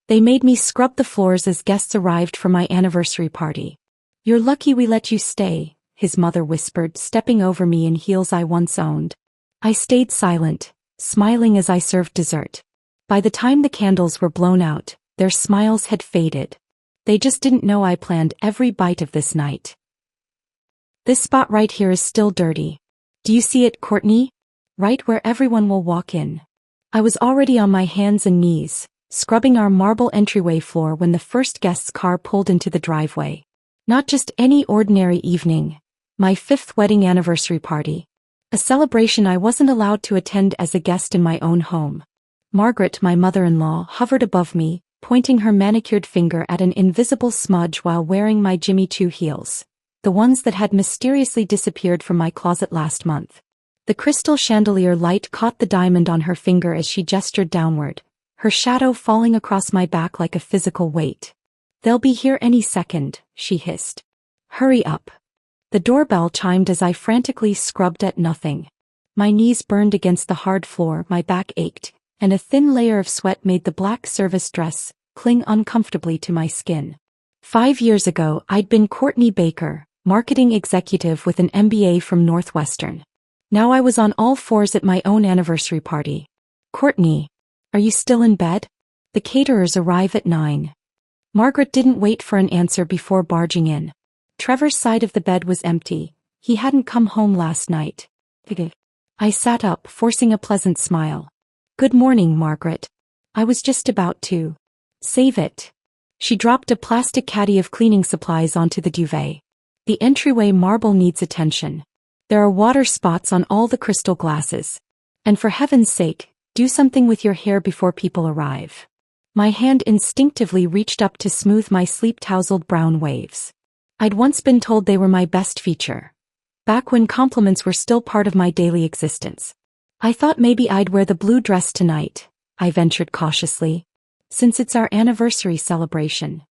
They made me scrub the floors as guests arrived for my anniversary party. You're lucky we let you stay, his mother whispered, stepping over me in heels I once owned. I stayed silent, smiling as I served dessert. By the time the candles were blown out, their smiles had faded. They just didn't know I planned every bite of this night. This spot right here is still dirty. Do you see it, Courtney? Right where everyone will walk in. I was already on my hands and knees, scrubbing our marble entryway floor when the first guest's car pulled into the driveway. Not just any ordinary evening. My 5th wedding anniversary party. A celebration I wasn't allowed to attend as a guest in my own home. Margaret, my mother-in-law, hovered above me, pointing her manicured finger at an invisible smudge while wearing my Jimmy Choo heels. The ones that had mysteriously disappeared from my closet last month. The crystal chandelier light caught the diamond on her finger as she gestured downward, her shadow falling across my back like a physical weight. They'll be here any second, she hissed. Hurry up. The doorbell chimed as I frantically scrubbed at nothing. My knees burned against the hard floor, my back ached, and a thin layer of sweat made the black service dress cling uncomfortably to my skin. 5 years ago, I'd been Courtney Baker, marketing executive with an MBA from Northwestern. Now I was on all fours at my own anniversary party. Courtney, are you still in bed? The caterers arrive at 9. Margaret didn't wait for an answer before barging in. Trevor's side of the bed was empty. He hadn't come home last night. I sat up, forcing a pleasant smile. Good morning, Margaret. I was just about to save it. She dropped a plastic caddy of cleaning supplies onto the duvet. The entryway marble needs attention. There are water spots on all the crystal glasses. And for heaven's sake, do something with your hair before people arrive. My hand instinctively reached up to smooth my sleep-tousled brown waves. I'd once been told they were my best feature. Back when compliments were still part of my daily existence. I thought maybe I'd wear the blue dress tonight, I ventured cautiously. Since it's our anniversary celebration.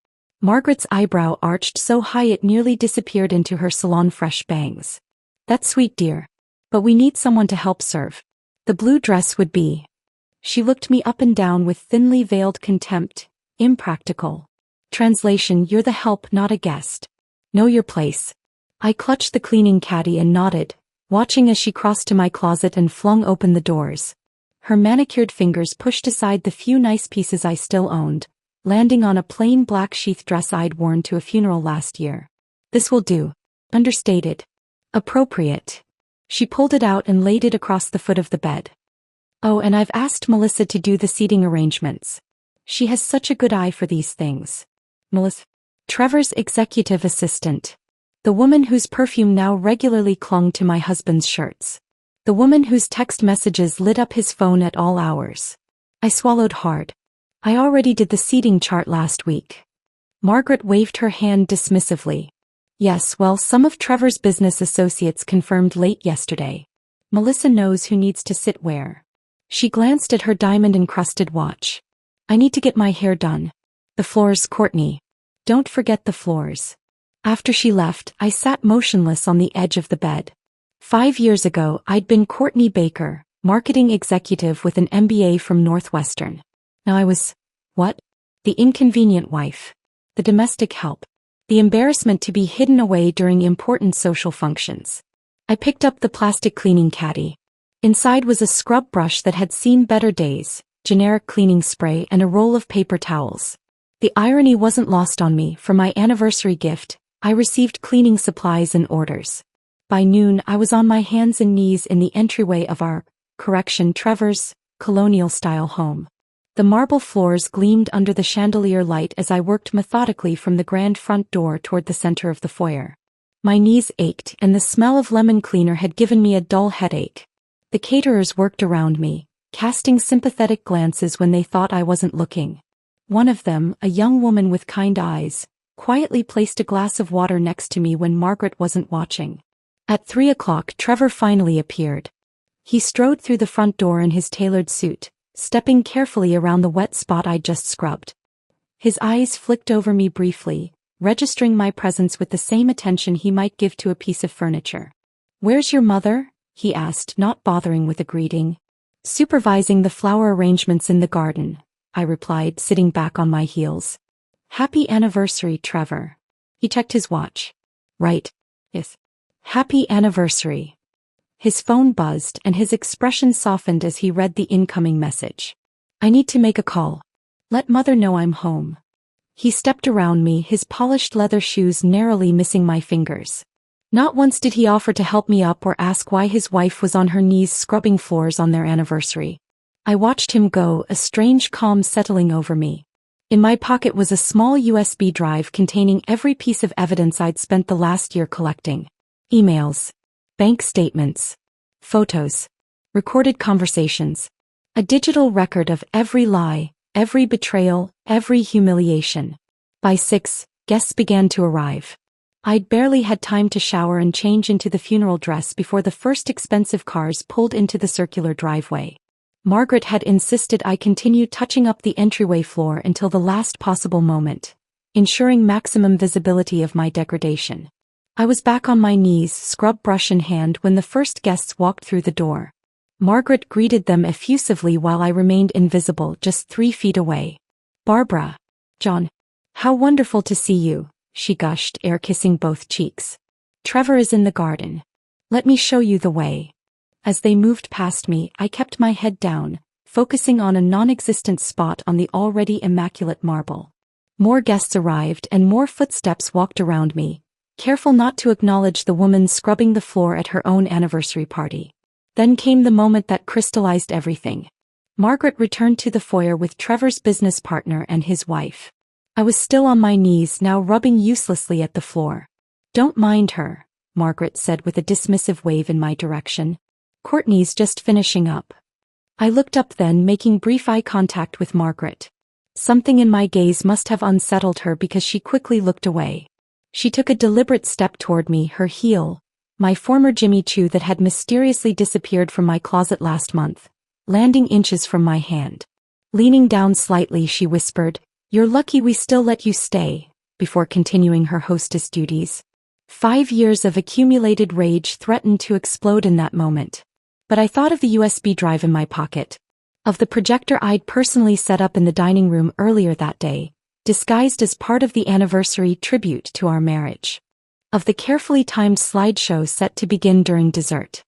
Margaret's eyebrow arched so high it nearly disappeared into her salon-fresh bangs. That's sweet, dear. But we need someone to help serve. The blue dress would be. She looked me up and down with thinly veiled contempt. Impractical. Translation: you're the help, not a guest. Know your place. I clutched the cleaning caddy and nodded, watching as she crossed to my closet and flung open the doors. Her manicured fingers pushed aside the few nice pieces I still owned, landing on a plain black sheath dress I'd worn to a funeral last year. This will do. Understated. Appropriate. She pulled it out and laid it across the foot of the bed. Oh, and I've asked Melissa to do the seating arrangements. She has such a good eye for these things. Melissa? Trevor's executive assistant. The woman whose perfume now regularly clung to my husband's shirts. The woman whose text messages lit up his phone at all hours. I swallowed hard. I already did the seating chart last week. Margaret waved her hand dismissively. Yes, well, some of Trevor's business associates confirmed late yesterday. Melissa knows who needs to sit where. She glanced at her diamond-encrusted watch. I need to get my hair done. The floors, Courtney. Don't forget the floors. After she left, I sat motionless on the edge of the bed. 5 years ago, I'd been Courtney Baker, marketing executive with an MBA from Northwestern. Now I was, what? The inconvenient wife. The domestic help. The embarrassment to be hidden away during important social functions. I picked up the plastic cleaning caddy. Inside was a scrub brush that had seen better days, generic cleaning spray and a roll of paper towels. The irony wasn't lost on me. For my anniversary gift, I received cleaning supplies and orders. By noon, I was on my hands and knees in the entryway of Trevor's, colonial-style home. The marble floors gleamed under the chandelier light as I worked methodically from the grand front door toward the center of the foyer. My knees ached, and the smell of lemon cleaner had given me a dull headache. The caterers worked around me, casting sympathetic glances when they thought I wasn't looking. One of them, a young woman with kind eyes, quietly placed a glass of water next to me when Margaret wasn't watching. At 3 o'clock, Trevor finally appeared. He strode through the front door in his tailored suit, stepping carefully around the wet spot I'd just scrubbed. His eyes flicked over me briefly, registering my presence with the same attention he might give to a piece of furniture. "Where's your mother?" he asked, not bothering with a greeting. "Supervising the flower arrangements in the garden. I replied, sitting back on my heels. Happy anniversary, Trevor. He checked his watch. Right. Yes. Happy anniversary. His phone buzzed and his expression softened as he read the incoming message. I need to make a call. Let Mother know I'm home. He stepped around me, his polished leather shoes narrowly missing my fingers. Not once did he offer to help me up or ask why his wife was on her knees scrubbing floors on their anniversary. I watched him go, a strange calm settling over me. In my pocket was a small USB drive containing every piece of evidence I'd spent the last year collecting. Emails, bank statements, photos, recorded conversations. A digital record of every lie, every betrayal, every humiliation. By 6, guests began to arrive. I'd barely had time to shower and change into the funeral dress before the first expensive cars pulled into the circular driveway. Margaret had insisted I continue touching up the entryway floor until the last possible moment, ensuring maximum visibility of my degradation. I was back on my knees, scrub brush in hand, when the first guests walked through the door. Margaret greeted them effusively while I remained invisible just 3 feet away. Barbara. John. How wonderful to see you, she gushed, air-kissing both cheeks. Trevor is in the garden. Let me show you the way. As they moved past me, I kept my head down, focusing on a non-existent spot on the already immaculate marble. More guests arrived and more footsteps walked around me, careful not to acknowledge the woman scrubbing the floor at her own anniversary party. Then came the moment that crystallized everything. Margaret returned to the foyer with Trevor's business partner and his wife. I was still on my knees, now rubbing uselessly at the floor. Don't mind her, Margaret said with a dismissive wave in my direction. Courtney's just finishing up. I looked up then, making brief eye contact with Margaret. Something in my gaze must have unsettled her because she quickly looked away. She took a deliberate step toward me, her heel, my former Jimmy Choo that had mysteriously disappeared from my closet last month, landing inches from my hand. Leaning down slightly, she whispered, "You're lucky we still let you stay," before continuing her hostess duties. 5 years of accumulated rage threatened to explode in that moment. But I thought of the USB drive in my pocket, of the projector I'd personally set up in the dining room earlier that day, disguised as part of the anniversary tribute to our marriage, of the carefully timed slideshow set to begin during dessert.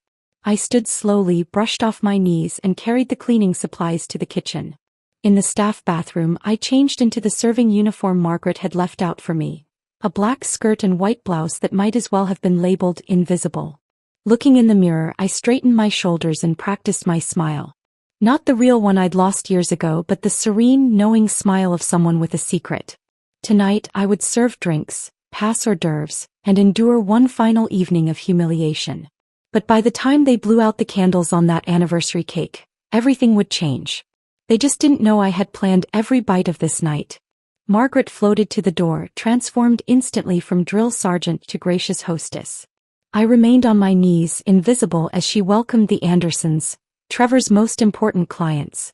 I stood slowly, brushed off my knees, and carried the cleaning supplies to the kitchen. In the staff bathroom, I changed into the serving uniform Margaret had left out for me, a black skirt and white blouse that might as well have been labeled invisible. Looking in the mirror, I straightened my shoulders and practiced my smile. Not the real one I'd lost years ago, but the serene, knowing smile of someone with a secret. Tonight, I would serve drinks, pass hors d'oeuvres, and endure one final evening of humiliation. But by the time they blew out the candles on that anniversary cake, everything would change. They just didn't know I had planned every bite of this night. Margaret floated to the door, transformed instantly from drill sergeant to gracious hostess. I remained on my knees, invisible, as she welcomed the Andersons, Trevor's most important clients.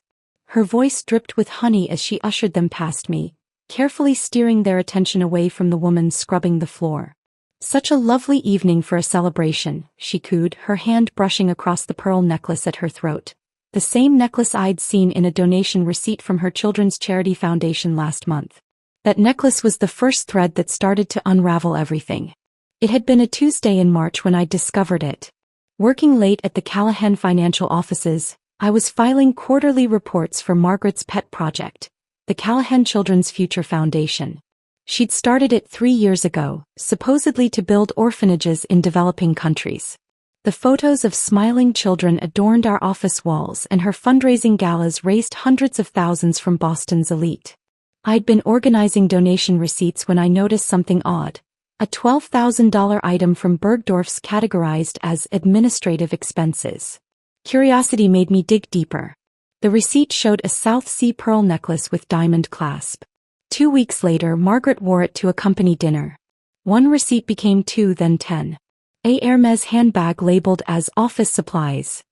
Her voice dripped with honey as she ushered them past me, carefully steering their attention away from the woman scrubbing the floor. "Such a lovely evening for a celebration," she cooed, her hand brushing across the pearl necklace at her throat. The same necklace I'd seen in a donation receipt from her children's charity foundation last month. That necklace was the first thread that started to unravel everything. It had been a Tuesday in March when I discovered it. Working late at the Callahan financial offices, I was filing quarterly reports for Margaret's pet project, the Callahan Children's Future Foundation. She'd started it 3 years ago, supposedly to build orphanages in developing countries. The photos of smiling children adorned our office walls, and her fundraising galas raised hundreds of thousands from Boston's elite. I'd been organizing donation receipts when I noticed something odd. A $12,000 item from Bergdorf's categorized as administrative expenses. Curiosity made me dig deeper. The receipt showed a South Sea pearl necklace with diamond clasp. 2 weeks later, Margaret wore it to a company dinner. One receipt became 2, then 10. A Hermes handbag labeled as office supplies.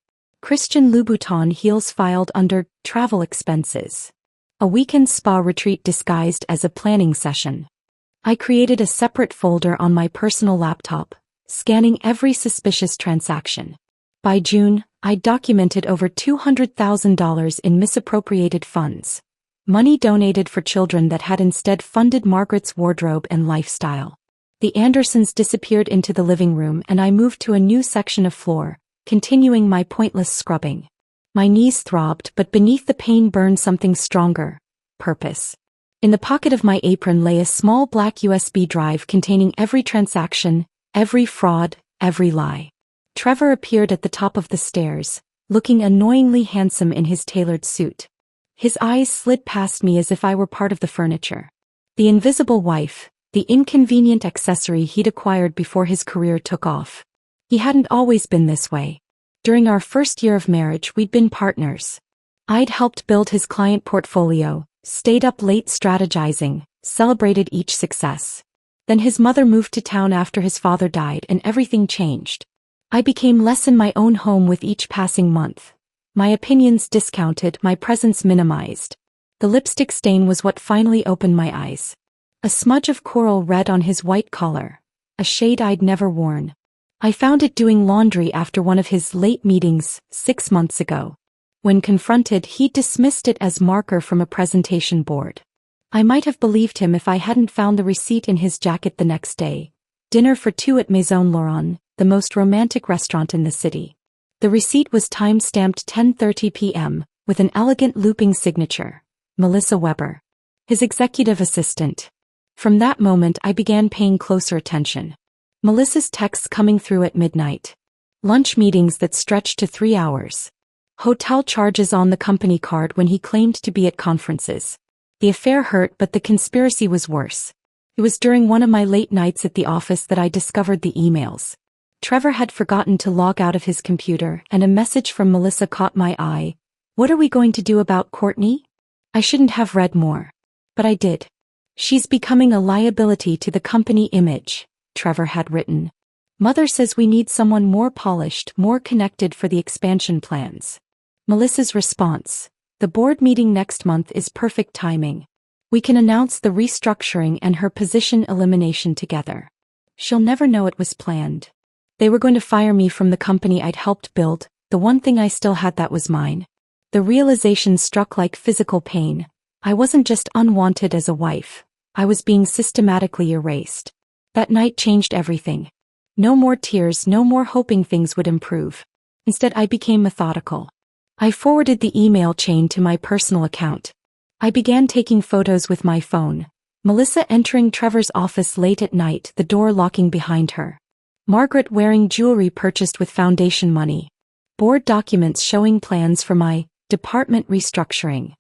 Christian Louboutin heels filed under travel expenses. A weekend spa retreat disguised as a planning session. I created a separate folder on my personal laptop, scanning every suspicious transaction. By June, I documented over $200,000 in misappropriated funds. Money donated for children that had instead funded Margaret's wardrobe and lifestyle. The Andersons disappeared into the living room and I moved to a new section of floor, continuing my pointless scrubbing. My knees throbbed, but beneath the pain burned something stronger: purpose. In the pocket of my apron lay a small black USB drive containing every transaction, every fraud, every lie. Trevor appeared at the top of the stairs, looking annoyingly handsome in his tailored suit. His eyes slid past me as if I were part of the furniture. The invisible wife, the inconvenient accessory he'd acquired before his career took off. He hadn't always been this way. During our first year of marriage, we'd been partners. I'd helped build his client portfolio, stayed up late strategizing, celebrated each success. Then his mother moved to town after his father died and everything changed. I became less in my own home with each passing month. My opinions discounted, my presence minimized. The lipstick stain was what finally opened my eyes. A smudge of coral red on his white collar, a shade I'd never worn. I found it doing laundry after one of his late meetings 6 months ago. When confronted, he dismissed it as marker from a presentation board. I might have believed him if I hadn't found the receipt in his jacket the next day. Dinner for 2 at Maison Laurent, the most romantic restaurant in the city. The receipt was time-stamped 10:30 p.m., with an elegant looping signature: Melissa Weber, his executive assistant. From that moment I began paying closer attention. Melissa's texts coming through at midnight. Lunch meetings that stretched to 3 hours. Hotel charges on the company card when he claimed to be at conferences. The affair hurt, but the conspiracy was worse. It was during one of my late nights at the office that I discovered the emails. Trevor had forgotten to log out of his computer, and a message from Melissa caught my eye. "What are we going to do about Courtney?" I shouldn't have read more. But I did. "She's becoming a liability to the company image," Trevor had written. "Mother says we need someone more polished, more connected for the expansion plans." Melissa's response: "The board meeting next month is perfect timing. We can announce the restructuring and her position elimination together. She'll never know it was planned." They were going to fire me from the company I'd helped build, the one thing I still had that was mine. The realization struck like physical pain. I wasn't just unwanted as a wife. I was being systematically erased. That night changed everything. No more tears, no more hoping things would improve. Instead, I became methodical. I forwarded the email chain to my personal account. I began taking photos with my phone. Melissa entering Trevor's office late at night, the door locking behind her. Margaret wearing jewelry purchased with foundation money. Board documents showing plans for my department restructuring.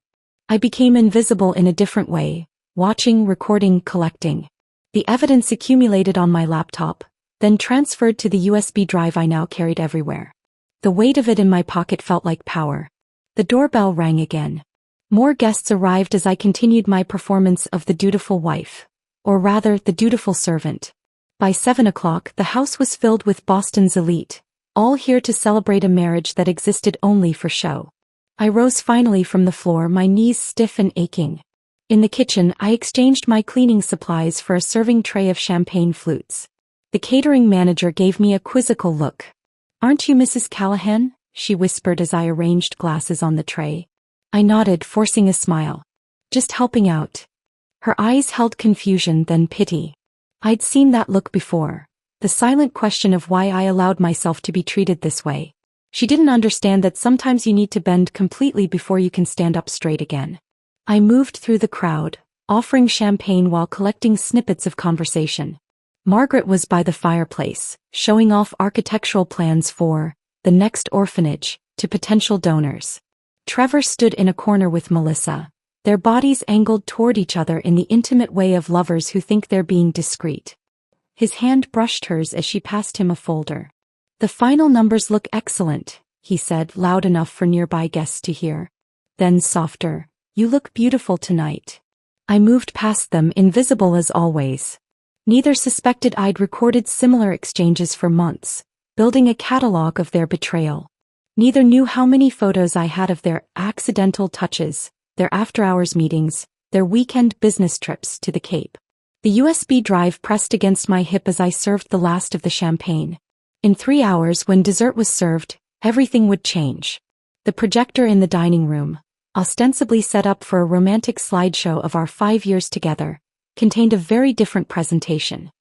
I became invisible in a different way, watching, recording, collecting. The evidence accumulated on my laptop, then transferred to the USB drive I now carried everywhere. The weight of it in my pocket felt like power. The doorbell rang again. More guests arrived as I continued my performance of the dutiful wife. Or rather, the dutiful servant. By 7 o'clock, the house was filled with Boston's elite, all here to celebrate a marriage that existed only for show. I rose finally from the floor, my knees stiff and aching. In the kitchen, I exchanged my cleaning supplies for a serving tray of champagne flutes. The catering manager gave me a quizzical look. "Aren't you Mrs. Callahan?" she whispered as I arranged glasses on the tray. I nodded, forcing a smile. "Just helping out." Her eyes held confusion, then pity. I'd seen that look before. The silent question of why I allowed myself to be treated this way. She didn't understand that sometimes you need to bend completely before you can stand up straight again. I moved through the crowd, offering champagne while collecting snippets of conversation. Margaret was by the fireplace, showing off architectural plans for the next orphanage to potential donors. Trevor stood in a corner with Melissa, their bodies angled toward each other in the intimate way of lovers who think they're being discreet. His hand brushed hers as she passed him a folder. "The final numbers look excellent," he said, loud enough for nearby guests to hear. Then softer, "You look beautiful tonight." I moved past them, invisible as always. Neither suspected I'd recorded similar exchanges for months, building a catalog of their betrayal. Neither knew how many photos I had of their accidental touches, their after-hours meetings, their weekend business trips to the Cape. The USB drive pressed against my hip as I served the last of the champagne. In 3 hours, when dessert was served, everything would change. The projector in the dining room, ostensibly set up for a romantic slideshow of our 5 years together, contained a very different presentation.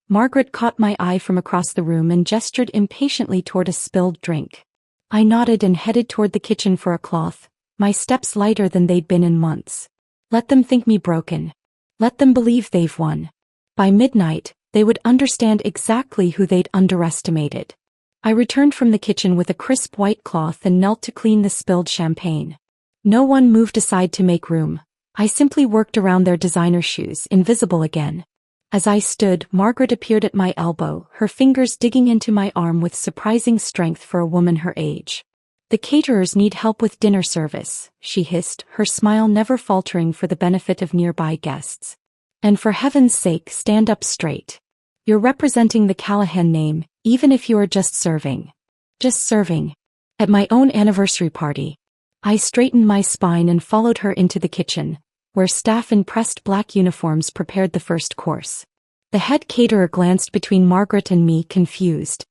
Margaret caught my eye from across the room and gestured impatiently toward a spilled drink. I nodded and headed toward the kitchen for a cloth, my steps lighter than they'd been in months. Let them think me broken. Let them believe they've won. By midnight, they would understand exactly who they'd underestimated. I returned from the kitchen with a crisp white cloth and knelt to clean the spilled champagne. No one moved aside to make room. I simply worked around their designer shoes, invisible again. As I stood, Margaret appeared at my elbow, her fingers digging into my arm with surprising strength for a woman her age. "The caterers need help with dinner service," she hissed, her smile never faltering for the benefit of nearby guests. "And for heaven's sake, stand up straight. You're representing the Callahan name, even if you are just serving. Just serving. At my own anniversary party." I straightened my spine and followed her into the kitchen, where staff in pressed black uniforms prepared the first course. The head caterer glanced between Margaret and me, confused.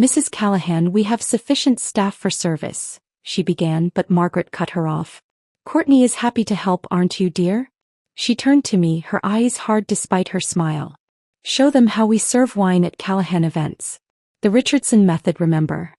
"Mrs. Callahan, we have sufficient staff for service," she began, but Margaret cut her off. "Courtney is happy to help, aren't you, dear?" She turned to me, her eyes hard despite her smile. "Show them how we serve wine at Callahan events. The Richardson method, remember?"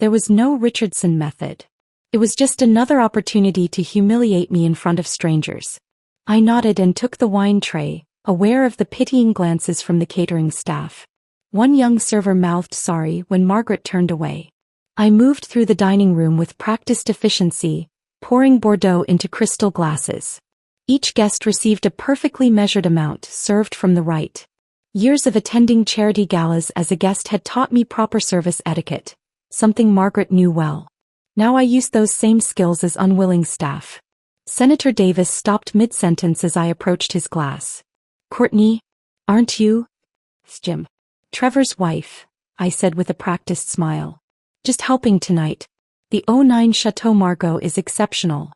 There was no Richardson method. It was just another opportunity to humiliate me in front of strangers. I nodded and took the wine tray, aware of the pitying glances from the catering staff. One young server mouthed sorry when Margaret turned away. I moved through the dining room with practiced efficiency, pouring Bordeaux into crystal glasses. Each guest received a perfectly measured amount, served from the right. Years of attending charity galas as a guest had taught me proper service etiquette, something Margaret knew well. Now I used those same skills as unwilling staff. Senator Davis stopped mid-sentence as I approached his glass. "Courtney, aren't you?" "It's Jim. Trevor's wife," I said with a practiced smile. "Just helping tonight. The '09 Chateau Margaux is exceptional."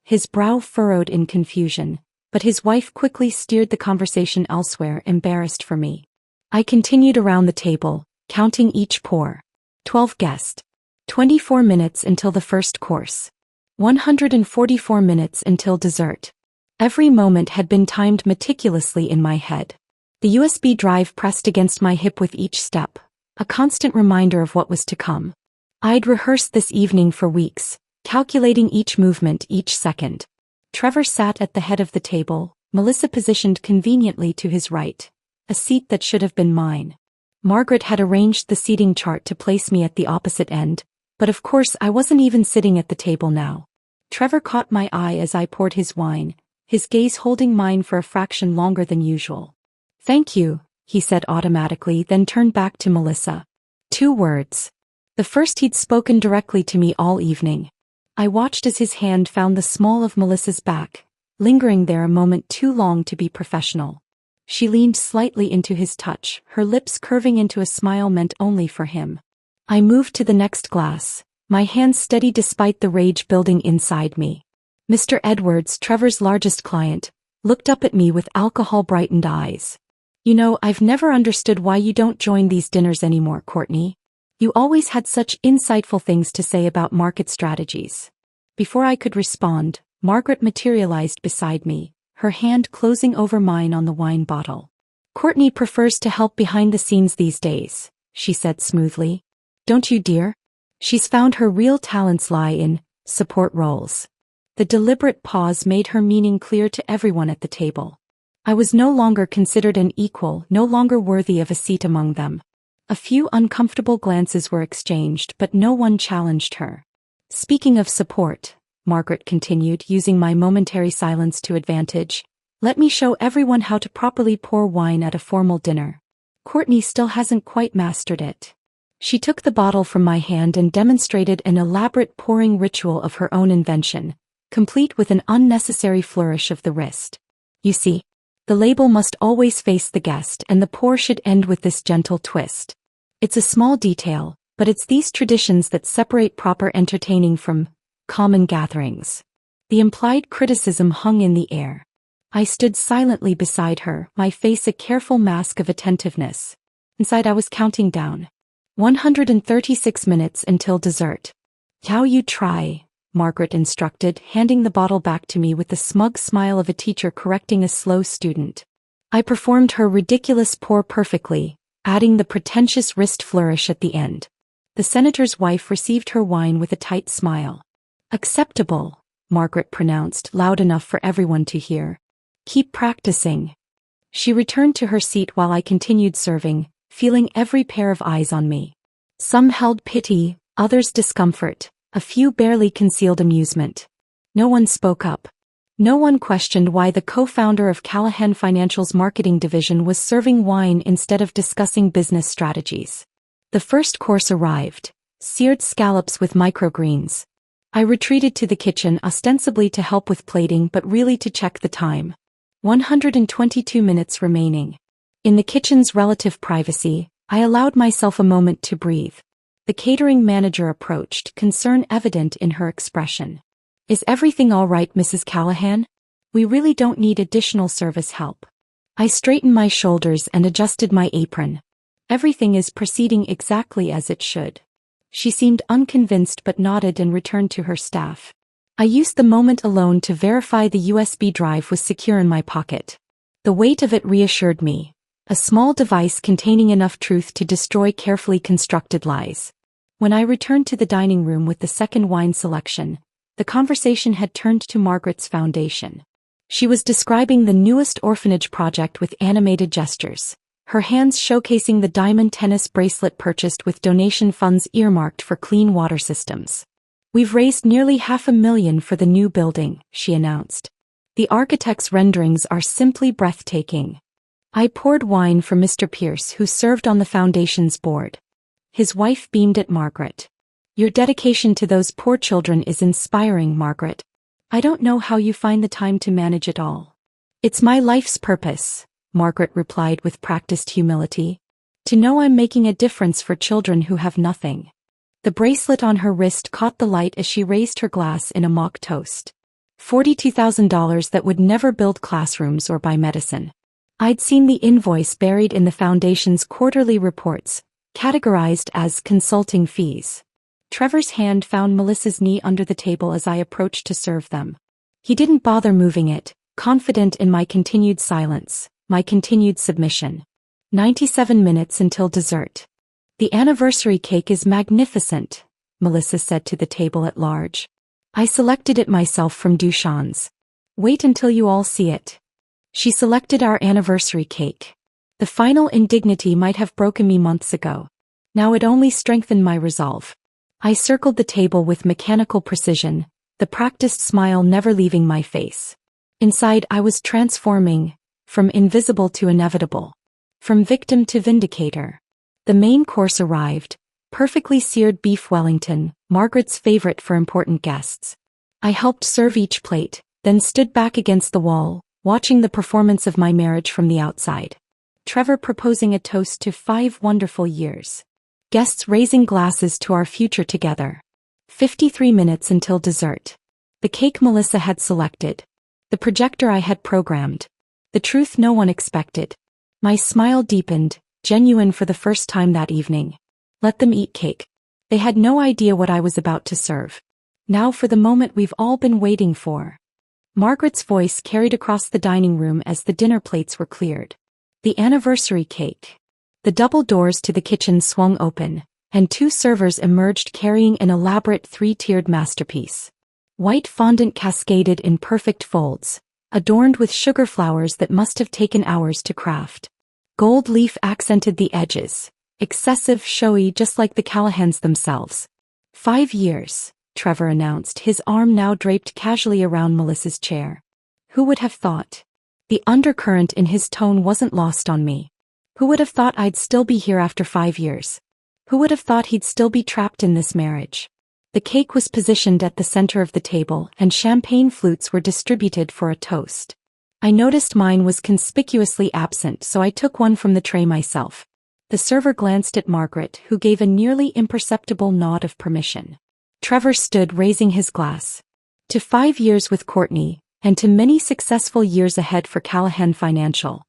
His brow furrowed in confusion, but his wife quickly steered the conversation elsewhere, embarrassed for me. I continued around the table, counting each pour. 12 guests. 24 minutes until the first course. 144 minutes until dessert. Every moment had been timed meticulously in my head. The USB drive pressed against my hip with each step, a constant reminder of what was to come. I'd rehearsed this evening for weeks, calculating each movement, each second. Trevor sat at the head of the table, Melissa positioned conveniently to his right, a seat that should have been mine. Margaret had arranged the seating chart to place me at the opposite end, but of course I wasn't even sitting at the table now. Trevor caught my eye as I poured his wine, his gaze holding mine for a fraction longer than usual. "Thank you," he said automatically, then turned back to Melissa. 2 words. The first he'd spoken directly to me all evening. I watched as his hand found the small of Melissa's back, lingering there a moment too long to be professional. She leaned slightly into his touch, her lips curving into a smile meant only for him. I moved to the next glass, my hand steady despite the rage building inside me. Mr. Edwards, Trevor's largest client, looked up at me with alcohol-brightened eyes. "You know, I've never understood why you don't join these dinners anymore, Courtney. You always had such insightful things to say about market strategies." Before I could respond, Margaret materialized beside me, her hand closing over mine on the wine bottle. "Courtney prefers to help behind the scenes these days," she said smoothly. "Don't you, dear? She's found her real talents lie in support roles." The deliberate pause made her meaning clear to everyone at the table. I was no longer considered an equal, no longer worthy of a seat among them. A few uncomfortable glances were exchanged, but no one challenged her. "Speaking of support," Margaret continued, using my momentary silence to advantage, "let me show everyone how to properly pour wine at a formal dinner. Courtney still hasn't quite mastered it." She took the bottle from my hand and demonstrated an elaborate pouring ritual of her own invention, complete with an unnecessary flourish of the wrist. "You see, the label must always face the guest and the pour should end with this gentle twist. It's a small detail, but it's these traditions that separate proper entertaining from common gatherings." The implied criticism hung in the air. I stood silently beside her, my face a careful mask of attentiveness. Inside I was counting down. 136 minutes until dessert. "How you try," Margaret instructed, handing the bottle back to me with the smug smile of a teacher correcting a slow student. I performed her ridiculous pour perfectly, adding the pretentious wrist flourish at the end. The senator's wife received her wine with a tight smile. "Acceptable," Margaret pronounced, loud enough for everyone to hear. "Keep practicing." She returned to her seat while I continued serving, feeling every pair of eyes on me. Some held pity, others discomfort, a few barely concealed amusement. No one spoke up. No one questioned why the co-founder of Callahan Financial's marketing division was serving wine instead of discussing business strategies. The first course arrived: seared scallops with microgreens. I retreated to the kitchen ostensibly to help with plating but really to check the time. 122 minutes remaining. In the kitchen's relative privacy, I allowed myself a moment to breathe. The catering manager approached, concern evident in her expression. "Is everything all right, Mrs. Callahan? We really don't need additional service help." I straightened my shoulders and adjusted my apron. "Everything is proceeding exactly as it should." She seemed unconvinced but nodded and returned to her staff. I used the moment alone to verify the USB drive was secure in my pocket. The weight of it reassured me. A small device containing enough truth to destroy carefully constructed lies. When I returned to the dining room with the second wine selection, the conversation had turned to Margaret's foundation. She was describing the newest orphanage project with animated gestures, her hands showcasing the diamond tennis bracelet purchased with donation funds earmarked for clean water systems. "We've raised nearly $500,000 for the new building," she announced. "The architect's renderings are simply breathtaking." I poured wine for Mr. Pierce, who served on the foundation's board. His wife beamed at Margaret. "Your dedication to those poor children is inspiring, Margaret. I don't know how you find the time to manage it all." "It's my life's purpose," Margaret replied with practiced humility. "To know I'm making a difference for children who have nothing." The bracelet on her wrist caught the light as she raised her glass in a mock toast. $42,000 that would never build classrooms or buy medicine. I'd seen the invoice buried in the foundation's quarterly reports, categorized as consulting fees. Trevor's hand found Melissa's knee under the table as I approached to serve them. He didn't bother moving it, confident in my continued silence, my continued submission. 97 minutes until dessert. "The anniversary cake is magnificent," Melissa said to the table at large. "I selected it myself from Duchamp's. Wait until you all see it." She selected our anniversary cake. The final indignity might have broken me months ago. Now it only strengthened my resolve. I circled the table with mechanical precision, the practiced smile never leaving my face. Inside I was transforming, from invisible to inevitable, from victim to vindicator. The main course arrived, perfectly seared beef Wellington, Margaret's favorite for important guests. I helped serve each plate, then stood back against the wall, watching the performance of my marriage from the outside. Trevor proposing a toast to 5 wonderful years. Guests raising glasses to our future together. 53 minutes until dessert. The cake Melissa had selected. The projector I had programmed. The truth no one expected. My smile deepened, genuine for the first time that evening. Let them eat cake. They had no idea what I was about to serve. Now for the moment we've all been waiting for. Margaret's voice carried across the dining room as the dinner plates were cleared. The anniversary cake. The double doors to the kitchen swung open, and 2 servers emerged carrying an elaborate 3-tiered masterpiece. White fondant cascaded in perfect folds, adorned with sugar flowers that must have taken hours to craft. Gold leaf accented the edges, excessive, showy, just like the Callahans themselves. 5 years, Trevor announced, his arm now draped casually around Melissa's chair. Who would have thought? The undercurrent in his tone wasn't lost on me. Who would have thought I'd still be here after 5 years? Who would have thought he'd still be trapped in this marriage? The cake was positioned at the center of the table and champagne flutes were distributed for a toast. I noticed mine was conspicuously absent, so I took one from the tray myself. The server glanced at Margaret, who gave a nearly imperceptible nod of permission. Trevor stood raising his glass. To 5 years with Courtney, and to many successful years ahead for Callahan Financial.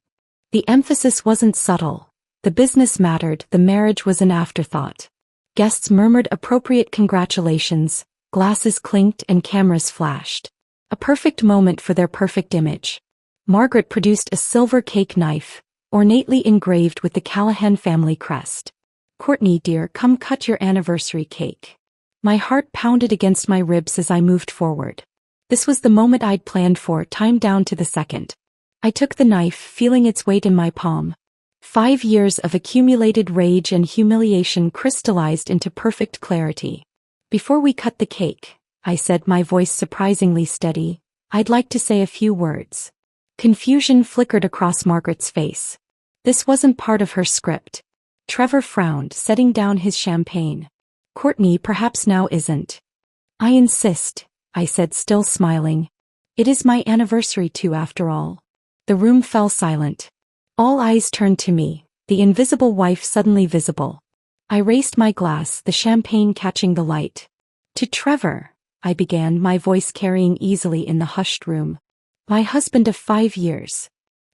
The emphasis wasn't subtle. The business mattered, the marriage was an afterthought. Guests murmured appropriate congratulations, Glasses clinked and cameras flashed. A perfect moment for their perfect image. Margaret produced a silver cake knife, ornately engraved with the Callahan family crest. "Courtney dear, come cut your anniversary cake." My heart pounded against my ribs as I moved forward. This was the moment I'd planned for, timed down to the second. I took the knife, feeling its weight in my palm. 5 years of accumulated rage and humiliation crystallized into perfect clarity. "Before we cut the cake," I said, my voice surprisingly steady, "I'd like to say a few words." Confusion flickered across Margaret's face. This wasn't part of her script. Trevor frowned, setting down his champagne. "Courtney, perhaps now isn't." "I insist," I said, still smiling. "It is my anniversary too, after all." The room fell silent. All eyes turned to me, the invisible wife suddenly visible. I raised my glass, the champagne catching the light. "To Trevor," I began, my voice carrying easily in the hushed room. "My husband of 5 years."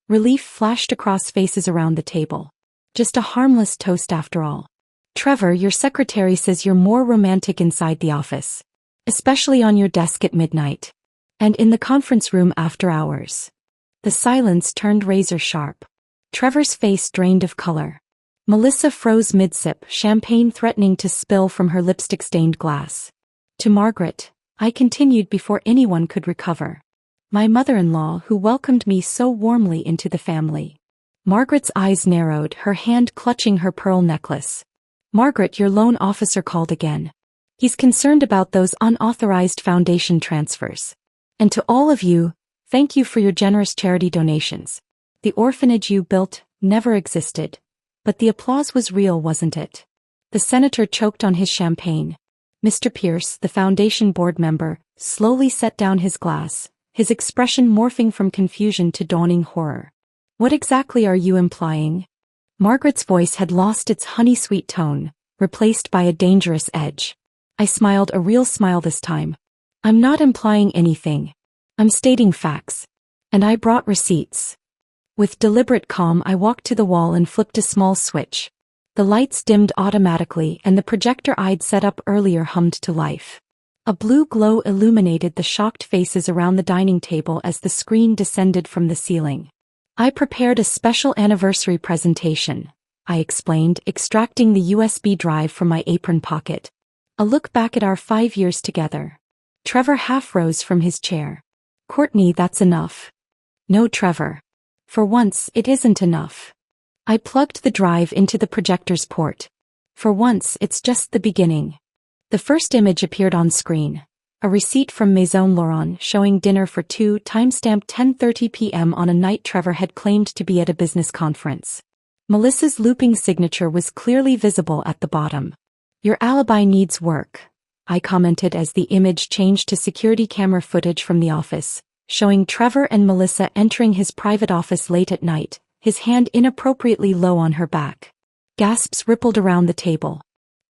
Relief flashed across faces around the table. Just a harmless toast after all. "Trevor, your secretary says you're more romantic inside the office. Especially on your desk at midnight. And in the conference room after hours." The silence turned razor sharp. Trevor's face drained of color. Melissa froze mid-sip, champagne threatening to spill from her lipstick-stained glass. "To Margaret," I continued before anyone could recover. "My mother-in-law who welcomed me so warmly into the family." Margaret's eyes narrowed, her hand clutching her pearl necklace. "Margaret, your loan officer called again. He's concerned about those unauthorized foundation transfers. And to all of you, thank you for your generous charity donations. The orphanage you built never existed. But the applause was real, wasn't it?" The senator choked on his champagne. Mr. Pierce, the foundation board member, slowly set down his glass, his expression morphing from confusion to dawning horror. "What exactly are you implying?" Margaret's voice had lost its honey-sweet tone, replaced by a dangerous edge. I smiled, a real smile this time. "I'm not implying anything. I'm stating facts. And I brought receipts." With deliberate calm, I walked to the wall and flipped a small switch. The lights dimmed automatically and the projector I'd set up earlier hummed to life. A blue glow illuminated the shocked faces around the dining table as the screen descended from the ceiling. "I prepared a special anniversary presentation," I explained, extracting the USB drive from my apron pocket. "A look back at our 5 years together." Trevor half rose from his chair. "Courtney, that's enough." "No, Trevor. For once, it isn't enough." I plugged the drive into the projector's port. "For once, it's just the beginning." The first image appeared on screen. A receipt from Maison Laurent showing dinner for two, timestamped 10:30 p.m. on a night Trevor had claimed to be at a business conference. Melissa's looping signature was clearly visible at the bottom. "Your alibi needs work," I commented as the image changed to security camera footage from the office, showing Trevor and Melissa entering his private office late at night, his hand inappropriately low on her back. Gasps rippled around the table.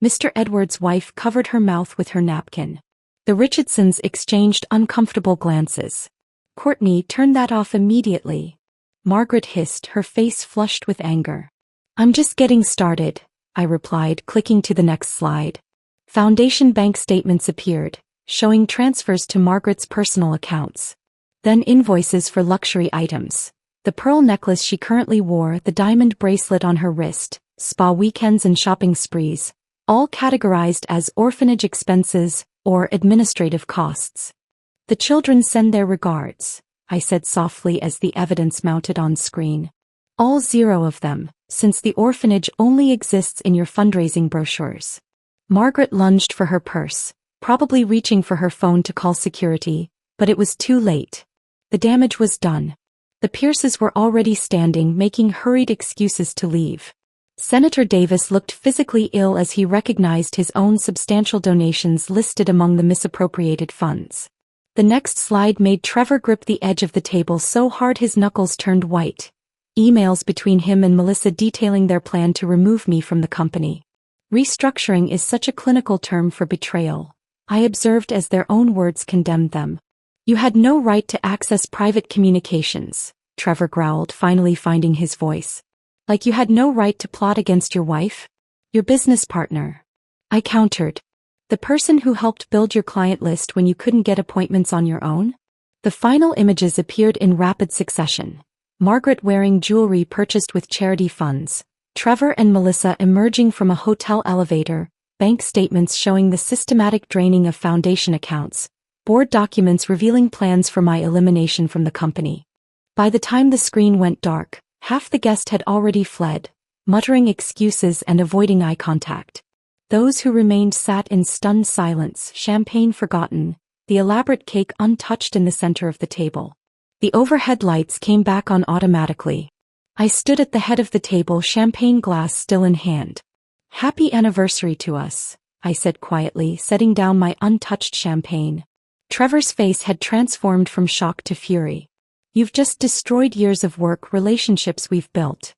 Mr. Edwards' wife covered her mouth with her napkin. The Richardsons exchanged uncomfortable glances. "Courtney, turn that off immediately," Margaret hissed, her face flushed with anger. "I'm just getting started," I replied, clicking to the next slide. Foundation bank statements appeared, showing transfers to Margaret's personal accounts. Then invoices for luxury items. The pearl necklace she currently wore, the diamond bracelet on her wrist, spa weekends and shopping sprees, all categorized as orphanage expenses or administrative costs. "The children send their regards," I said softly as the evidence mounted on screen. "All 0 of them, since the orphanage only exists in your fundraising brochures." Margaret lunged for her purse, probably reaching for her phone to call security, but it was too late. The damage was done. The Pierces were already standing, making hurried excuses to leave. Senator Davis looked physically ill as he recognized his own substantial donations listed among the misappropriated funds. The next slide made Trevor grip the edge of the table so hard his knuckles turned white. Emails between him and Melissa detailing their plan to remove me from the company. Restructuring is such a clinical term for betrayal, I observed as their own words condemned them. "You had no right to access private communications," Trevor growled, finally finding his voice. "Like you had no right to plot against your wife? Your business partner." I countered. The person who helped build your client list when you couldn't get appointments on your own? The final images appeared in rapid succession. Margaret wearing jewelry purchased with charity funds. Trevor and Melissa emerging from a hotel elevator. Bank statements showing the systematic draining of foundation accounts. Board documents revealing plans for my elimination from the company. By the time the screen went dark, half the guests had already fled, muttering excuses and avoiding eye contact. Those who remained sat in stunned silence, champagne forgotten, the elaborate cake untouched in the center of the table. The overhead lights came back on automatically. I stood at the head of the table, champagne glass still in hand. "Happy anniversary to us," I said quietly, setting down my untouched champagne. Trevor's face had transformed from shock to fury. "You've just destroyed years of work, relationships we've built."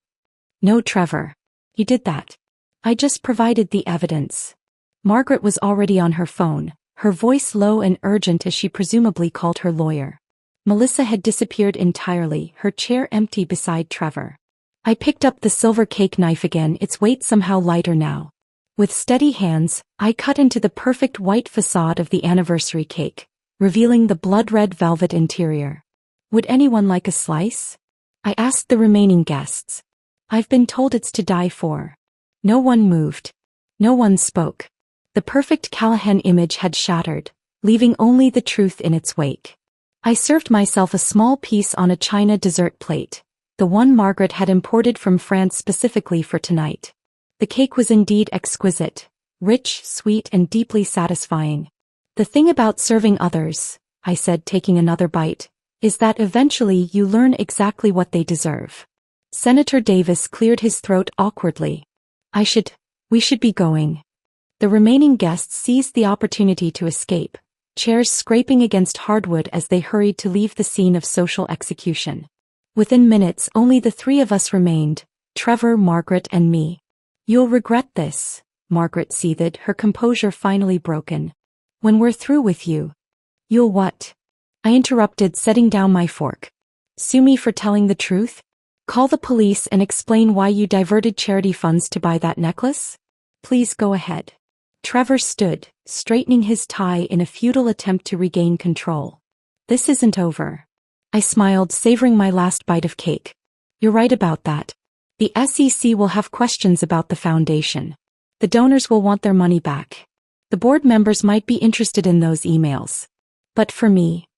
"No, Trevor. You did that. I just provided the evidence." Margaret was already on her phone, her voice low and urgent as she presumably called her lawyer. Melissa had disappeared entirely, her chair empty beside Trevor. I picked up the silver cake knife again, its weight somehow lighter now. With steady hands, I cut into the perfect white facade of the anniversary cake, revealing the blood-red velvet interior. "Would anyone like a slice?" I asked the remaining guests. "I've been told it's to die for." No one moved. No one spoke. The perfect Callahan image had shattered, leaving only the truth in its wake. I served myself a small piece on a china dessert plate, the one Margaret had imported from France specifically for tonight. The cake was indeed exquisite, rich, sweet, and deeply satisfying. "The thing about serving others," I said, taking another bite, "is that eventually you learn exactly what they deserve." Senator Davis cleared his throat awkwardly. We should be going." The remaining guests seized the opportunity to escape, chairs scraping against hardwood as they hurried to leave the scene of social execution. Within minutes, only the three of us remained, Trevor, Margaret, and me. "You'll regret this," Margaret seethed, her composure finally broken. "When we're through with you." "You'll what?" I interrupted, setting down my fork. "Sue me for telling the truth? Call the police and explain why you diverted charity funds to buy that necklace?" "Please go ahead." Trevor stood, straightening his tie in a futile attempt to regain control. "This isn't over." I smiled, savoring my last bite of cake. "You're right about that. The SEC will have questions about the foundation. The donors will want their money back. The board members might be interested in those emails. But for me..."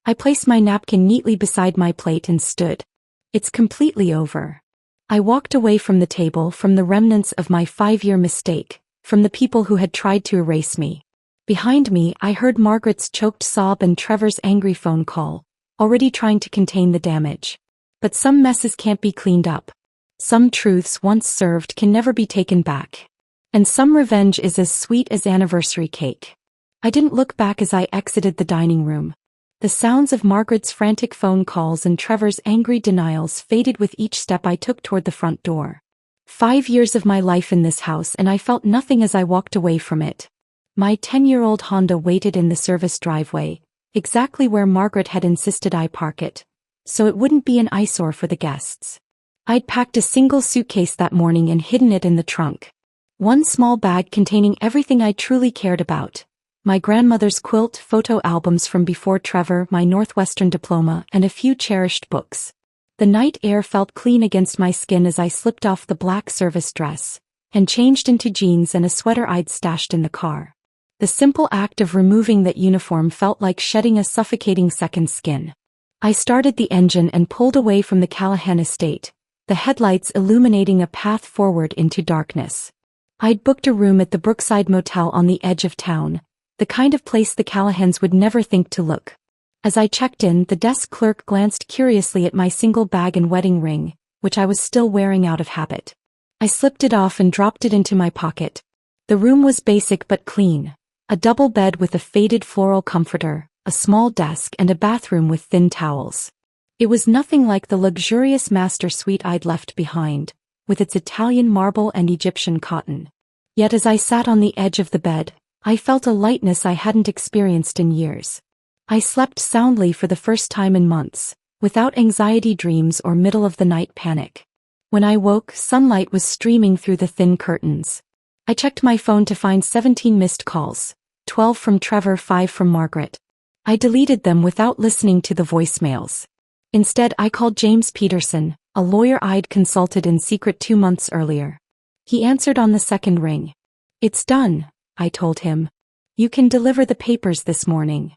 I placed my napkin neatly beside my plate and stood. "It's completely over." I walked away from the table, from the remnants of my 5-year mistake, from the people who had tried to erase me. Behind me, I heard Margaret's choked sob and Trevor's angry phone call, already trying to contain the damage. But some messes can't be cleaned up. Some truths once served can never be taken back. And some revenge is as sweet as anniversary cake. I didn't look back as I exited the dining room. The sounds of Margaret's frantic phone calls and Trevor's angry denials faded with each step I took toward the front door. 5 years of my life in this house, and I felt nothing as I walked away from it. My 10-year-old Honda waited in the service driveway, exactly where Margaret had insisted I park it, so it wouldn't be an eyesore for the guests. I'd packed a single suitcase that morning and hidden it in the trunk. One small bag containing everything I truly cared about. My grandmother's quilt, photo albums from before Trevor, my Northwestern diploma, and a few cherished books. The night air felt clean against my skin as I slipped off the black service dress and changed into jeans and a sweater I'd stashed in the car. The simple act of removing that uniform felt like shedding a suffocating second skin. I started the engine and pulled away from the Callahan estate, the headlights illuminating a path forward into darkness. I'd booked a room at the Brookside Motel on the edge of town, the kind of place the Callahans would never think to look. As I checked in, the desk clerk glanced curiously at my single bag and wedding ring, which I was still wearing out of habit. I slipped it off and dropped it into my pocket. The room was basic but clean. A double bed with a faded floral comforter, a small desk, and a bathroom with thin towels. It was nothing like the luxurious master suite I'd left behind, with its Italian marble and Egyptian cotton. Yet as I sat on the edge of the bed, I felt a lightness I hadn't experienced in years. I slept soundly for the first time in months, without anxiety dreams or middle-of-the-night panic. When I woke, sunlight was streaming through the thin curtains. I checked my phone to find 17 missed calls, 12 from Trevor, 5 from Margaret. I deleted them without listening to the voicemails. Instead, I called James Peterson, a lawyer I'd consulted in secret 2 months earlier. He answered on the second ring. "It's done," I told him. "You can deliver the papers this morning."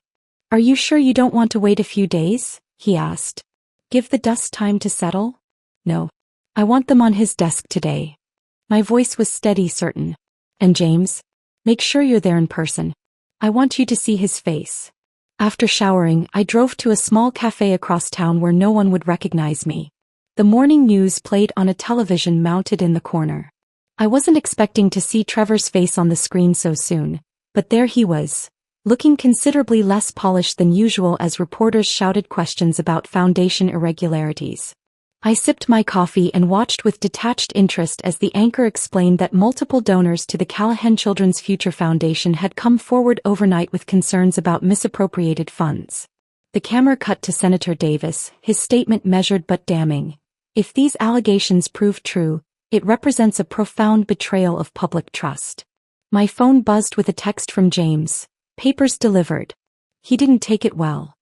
"Are you sure you don't want to wait a few days?" he asked. "Give the dust time to settle?" "No. I want them on his desk today." My voice was steady, certain. "And James? Make sure you're there in person. I want you to see his face." After showering, I drove to a small cafe across town where no one would recognize me. The morning news played on a television mounted in the corner. I wasn't expecting to see Trevor's face on the screen so soon, but there he was, looking considerably less polished than usual as reporters shouted questions about foundation irregularities. I sipped my coffee and watched with detached interest as the anchor explained that multiple donors to the Callahan Children's Future Foundation had come forward overnight with concerns about misappropriated funds. The camera cut to Senator Davis, his statement measured but damning. "If these allegations prove true, it represents a profound betrayal of public trust." My phone buzzed with a text from James. "Papers delivered." He didn't take it well.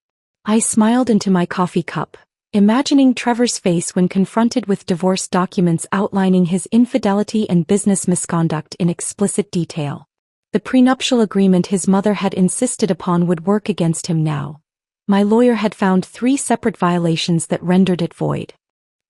I smiled into my coffee cup, imagining Trevor's face when confronted with divorce documents outlining his infidelity and business misconduct in explicit detail. The prenuptial agreement his mother had insisted upon would work against him now. My lawyer had found 3 separate violations that rendered it void.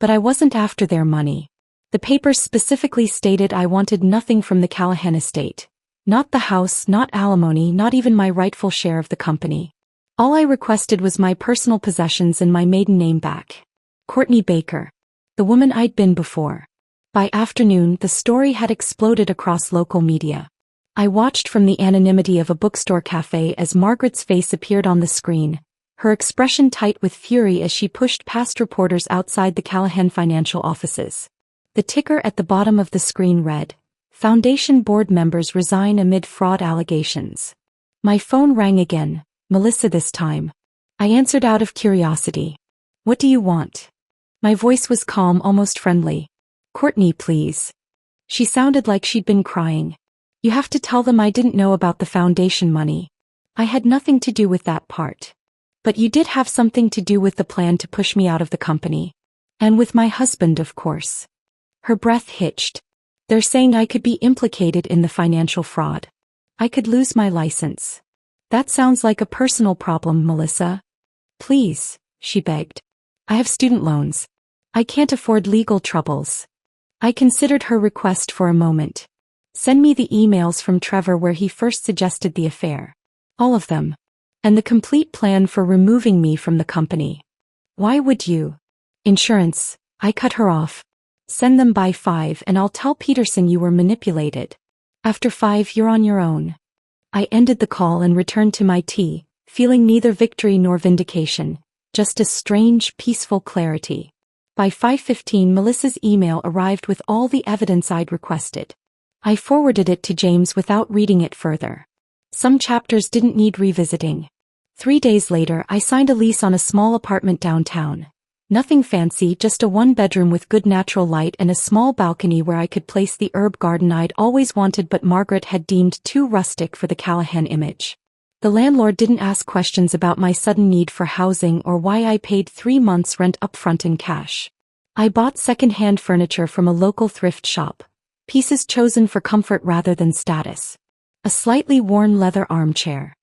But I wasn't after their money. The papers specifically stated I wanted nothing from the Callahan estate. Not the house, not alimony, not even my rightful share of the company. All I requested was my personal possessions and my maiden name back. Courtney Baker. The woman I'd been before. By afternoon, the story had exploded across local media. I watched from the anonymity of a bookstore cafe as Margaret's face appeared on the screen, her expression tight with fury as she pushed past reporters outside the Callahan financial offices. The ticker at the bottom of the screen read, "Foundation board members resign amid fraud allegations." My phone rang again, Melissa this time. I answered out of curiosity. "What do you want?" My voice was calm, almost friendly. "Courtney, please." She sounded like she'd been crying. "You have to tell them I didn't know about the foundation money. I had nothing to do with that part. But you did have something to do with the plan to push me out of the company. And with my husband, of course." Her breath hitched. "They're saying I could be implicated in the financial fraud. I could lose my license." "That sounds like a personal problem, Melissa." "Please," she begged. "I have student loans. I can't afford legal troubles." I considered her request for a moment. "Send me the emails from Trevor where he first suggested the affair. All of them. And the complete plan for removing me from the company." "Why would you?" "Insurance." I cut her off. "Send them by 5 and I'll tell Peterson you were manipulated. After 5 you're on your own." I ended the call and returned to my tea, feeling neither victory nor vindication, just a strange, peaceful clarity. By 5:15 Melissa's email arrived with all the evidence I'd requested. I forwarded it to James without reading it further. Some chapters didn't need revisiting. 3 days later I signed a lease on a small apartment downtown. Nothing fancy, just a 1-bedroom with good natural light and a small balcony where I could place the herb garden I'd always wanted but Margaret had deemed too rustic for the Callahan image. The landlord didn't ask questions about my sudden need for housing or why I paid 3 months' rent upfront in cash. I bought second-hand furniture from a local thrift shop, pieces chosen for comfort rather than status. A slightly worn leather armchair.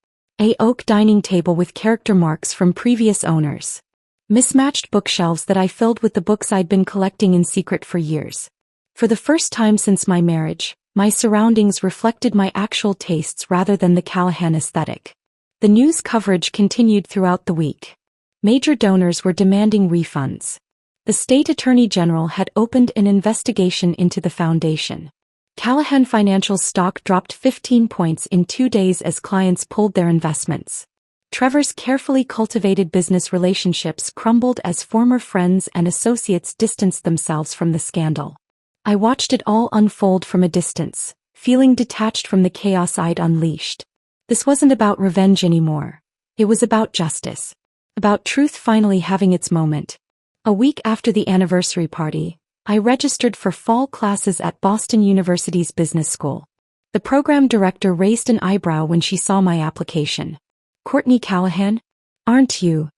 A oak dining table with character marks from previous owners. Mismatched bookshelves that I filled with the books I'd been collecting in secret for years. For the first time since my marriage, my surroundings reflected my actual tastes rather than the Callahan aesthetic. The news coverage continued throughout the week. Major donors were demanding refunds. The state attorney general had opened an investigation into the foundation. Callahan Financial's stock dropped 15 points in 2 days as clients pulled their investments. Trevor's carefully cultivated business relationships crumbled as former friends and associates distanced themselves from the scandal. I watched it all unfold from a distance, feeling detached from the chaos I'd unleashed. This wasn't about revenge anymore. It was about justice. About truth finally having its moment. A week after the anniversary party, I registered for fall classes at Boston University's business school. The program director raised an eyebrow when she saw my application. Courtney Callahan? Aren't you?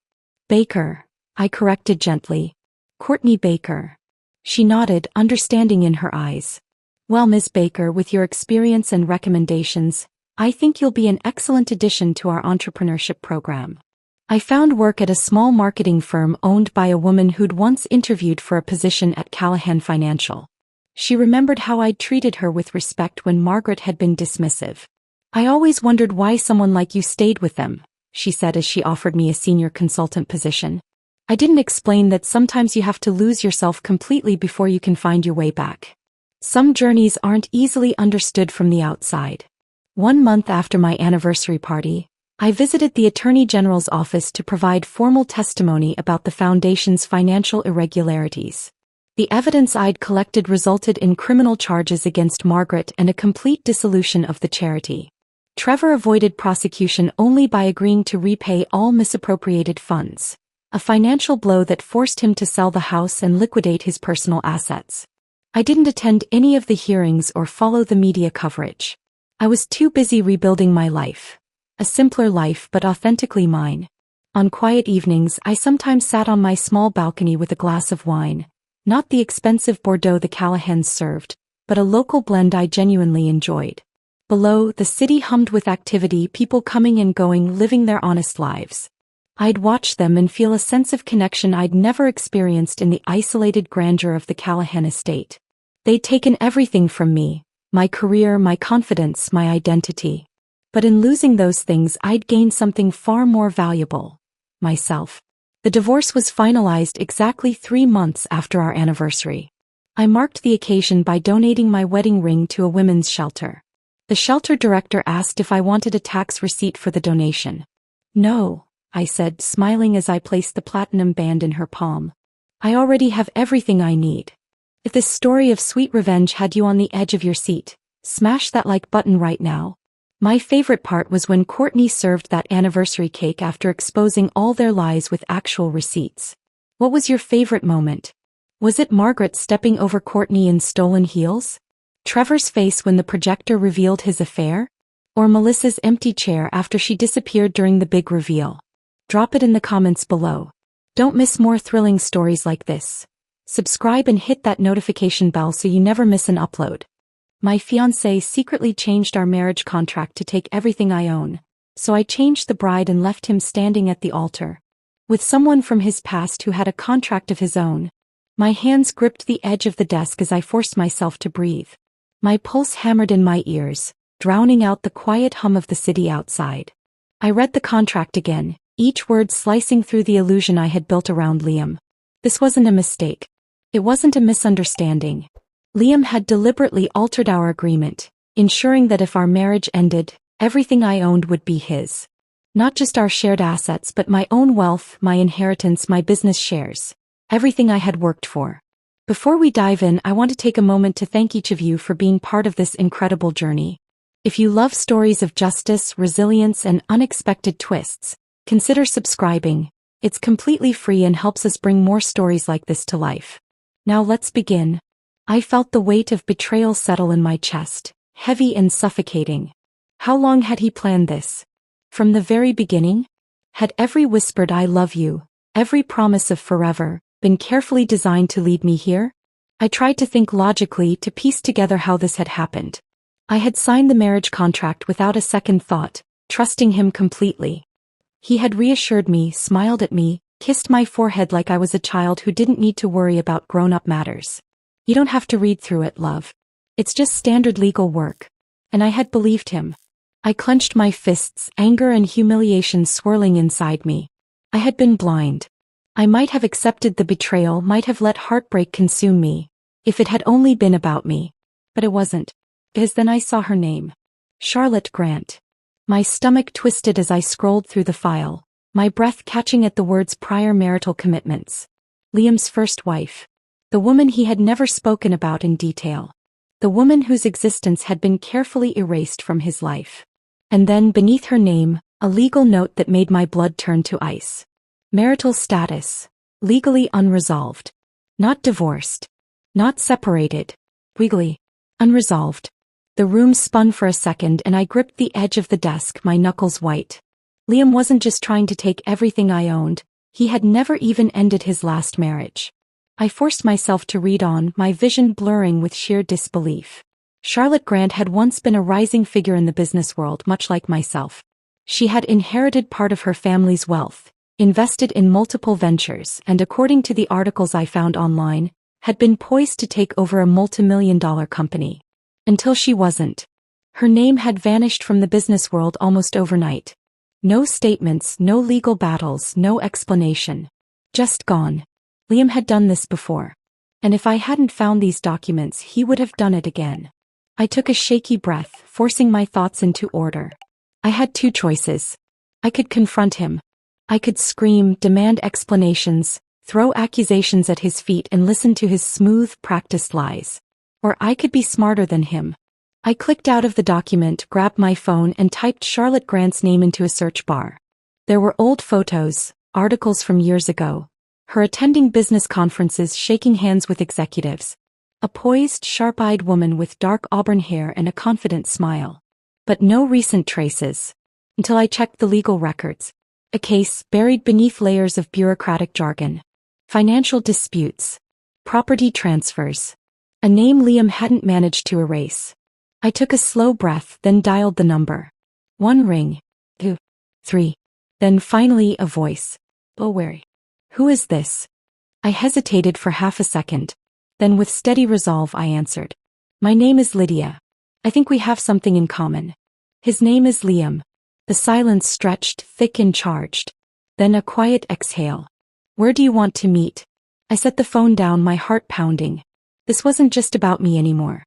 Baker, I corrected gently. Courtney Baker. She nodded, understanding in her eyes. Well, Ms. Baker, with your experience and recommendations, I think you'll be an excellent addition to our entrepreneurship program. I found work at a small marketing firm owned by a woman who'd once interviewed for a position at Callahan Financial. She remembered how I'd treated her with respect when Margaret had been dismissive. I always wondered why someone like you stayed with them, she said as she offered me a senior consultant position. I didn't explain that sometimes you have to lose yourself completely before you can find your way back. Some journeys aren't easily understood from the outside. 1 month after my anniversary party, I visited the Attorney General's office to provide formal testimony about the Foundation's financial irregularities. The evidence I'd collected resulted in criminal charges against Margaret and a complete dissolution of the charity. Trevor avoided prosecution only by agreeing to repay all misappropriated funds, a financial blow that forced him to sell the house and liquidate his personal assets. I didn't attend any of the hearings or follow the media coverage. I was too busy rebuilding my life. A simpler life but authentically mine. On quiet evenings, I sometimes sat on my small balcony with a glass of wine. Not the expensive Bordeaux the Callahans served, but a local blend I genuinely enjoyed. Below, the city hummed with activity, people coming and going, living their honest lives. I'd watch them and feel a sense of connection I'd never experienced in the isolated grandeur of the Callahan estate. They'd taken everything from me, my career, my confidence, my identity. But in losing those things, I'd gained something far more valuable: myself. The divorce was finalized exactly 3 months after our anniversary. I marked the occasion by donating my wedding ring to a women's shelter. The shelter director asked if I wanted a tax receipt for the donation. No, I said, smiling as I placed the platinum band in her palm. I already have everything I need. If this story of sweet revenge had you on the edge of your seat, smash that like button right now. My favorite part was when Courtney served that anniversary cake after exposing all their lies with actual receipts. What was your favorite moment? Was it Margaret stepping over Courtney in stolen heels? Trevor's face when the projector revealed his affair? Or Melissa's empty chair after she disappeared during the big reveal? Drop it in the comments below. Don't miss more thrilling stories like this. Subscribe and hit that notification bell so you never miss an upload. My fiancé secretly changed our marriage contract to take everything I own, so I changed the bride and left him standing at the altar, with someone from his past who had a contract of his own. My hands gripped the edge of the desk as I forced myself to breathe. My pulse hammered in my ears, drowning out the quiet hum of the city outside. I read the contract again, each word slicing through the illusion I had built around Liam. This wasn't a mistake. It wasn't a misunderstanding. Liam had deliberately altered our agreement, ensuring that if our marriage ended, everything I owned would be his. Not just our shared assets but my own wealth, my inheritance, my business shares. Everything I had worked for. Before we dive in, I want to take a moment to thank each of you for being part of this incredible journey. If you love stories of justice, resilience, and unexpected twists, consider subscribing. It's completely free and helps us bring more stories like this to life. Now let's begin. I felt the weight of betrayal settle in my chest, heavy and suffocating. How long had he planned this? From the very beginning? Had every whispered "I love you," every promise of forever, been carefully designed to lead me here? I tried to think logically, to piece together how this had happened. I had signed the marriage contract without a second thought, trusting him completely. He had reassured me, smiled at me, kissed my forehead like I was a child who didn't need to worry about grown-up matters. You don't have to read through it, love. It's just standard legal work. And I had believed him. I clenched my fists, anger and humiliation swirling inside me. I had been blind. I might have accepted the betrayal, might have let heartbreak consume me, if it had only been about me. But it wasn't. Because then I saw her name. Charlotte Grant. My stomach twisted as I scrolled through the file, my breath catching at the words prior marital commitments. Liam's first wife. The woman he had never spoken about in detail. The woman whose existence had been carefully erased from his life. And then, beneath her name, a legal note that made my blood turn to ice. Marital status. Legally unresolved. Not divorced. Not separated. Legally unresolved. The room spun for a second and I gripped the edge of the desk, my knuckles white. Liam wasn't just trying to take everything I owned, he had never even ended his last marriage. I forced myself to read on, my vision blurring with sheer disbelief. Charlotte Grant had once been a rising figure in the business world, much like myself. She had inherited part of her family's wealth, invested in multiple ventures, and according to the articles I found online, had been poised to take over a multimillion-dollar company. Until she wasn't. Her name had vanished from the business world almost overnight. No statements, no legal battles, no explanation. Just gone. Liam had done this before. And if I hadn't found these documents, he would have done it again. I took a shaky breath, forcing my thoughts into order. I had two choices. I could confront him. I could scream, demand explanations, throw accusations at his feet and listen to his smooth, practiced lies. Or I could be smarter than him. I clicked out of the document, grabbed my phone and typed Charlotte Grant's name into a search bar. There were old photos, articles from years ago, her attending business conferences, shaking hands with executives. A poised, sharp-eyed woman with dark auburn hair and a confident smile. But no recent traces. Until I checked the legal records. A case buried beneath layers of bureaucratic jargon. Financial disputes. Property transfers. A name Liam hadn't managed to erase. I took a slow breath, then dialed the number. 1 ring. 2. 3. Then finally a voice. Oh, wary. Who is this? I hesitated for half a second. Then with steady resolve I answered. My name is Lydia. I think we have something in common. His name is Liam. The silence stretched, thick and charged. Then a quiet exhale. Where do you want to meet? I set the phone down, my heart pounding. This wasn't just about me anymore.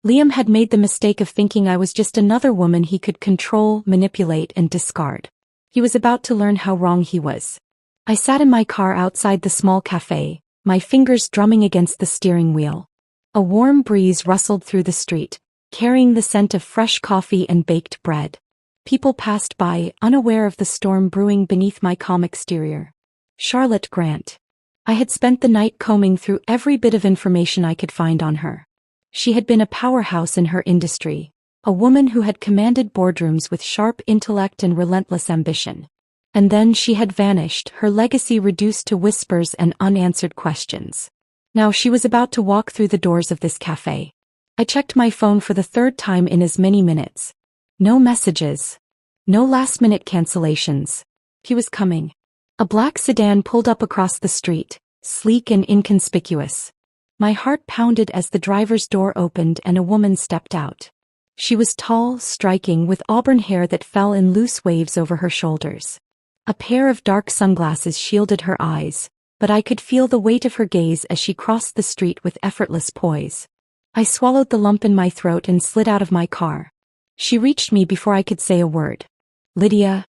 Liam had made the mistake of thinking I was just another woman he could control, manipulate, and discard. He was about to learn how wrong he was. I sat in my car outside the small cafe, my fingers drumming against the steering wheel. A warm breeze rustled through the street, carrying the scent of fresh coffee and baked bread. People passed by, unaware of the storm brewing beneath my calm exterior. Charlotte Grant. I had spent the night combing through every bit of information I could find on her. She had been a powerhouse in her industry, a woman who had commanded boardrooms with sharp intellect and relentless ambition. And then she had vanished, her legacy reduced to whispers and unanswered questions. Now she was about to walk through the doors of this cafe. I checked my phone for the third time in as many minutes. No messages. No last-minute cancellations. He was coming. A black sedan pulled up across the street, sleek and inconspicuous. My heart pounded as the driver's door opened and a woman stepped out. She was tall, striking, with auburn hair that fell in loose waves over her shoulders. A pair of dark sunglasses shielded her eyes, but I could feel the weight of her gaze as she crossed the street with effortless poise. I swallowed the lump in my throat and slid out of my car. She reached me before I could say a word. Lydia.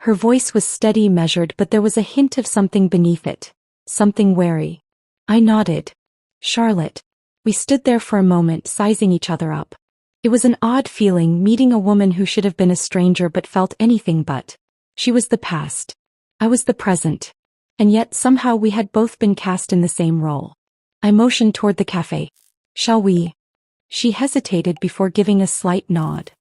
Her voice was steady, measured, but there was a hint of something beneath it. Something wary. I nodded. Charlotte. We stood there for a moment, sizing each other up. It was an odd feeling, meeting a woman who should have been a stranger but felt anything but. She was the past. I was the present. And yet somehow we had both been cast in the same role. I motioned toward the cafe. Shall we? She hesitated before giving a slight nod.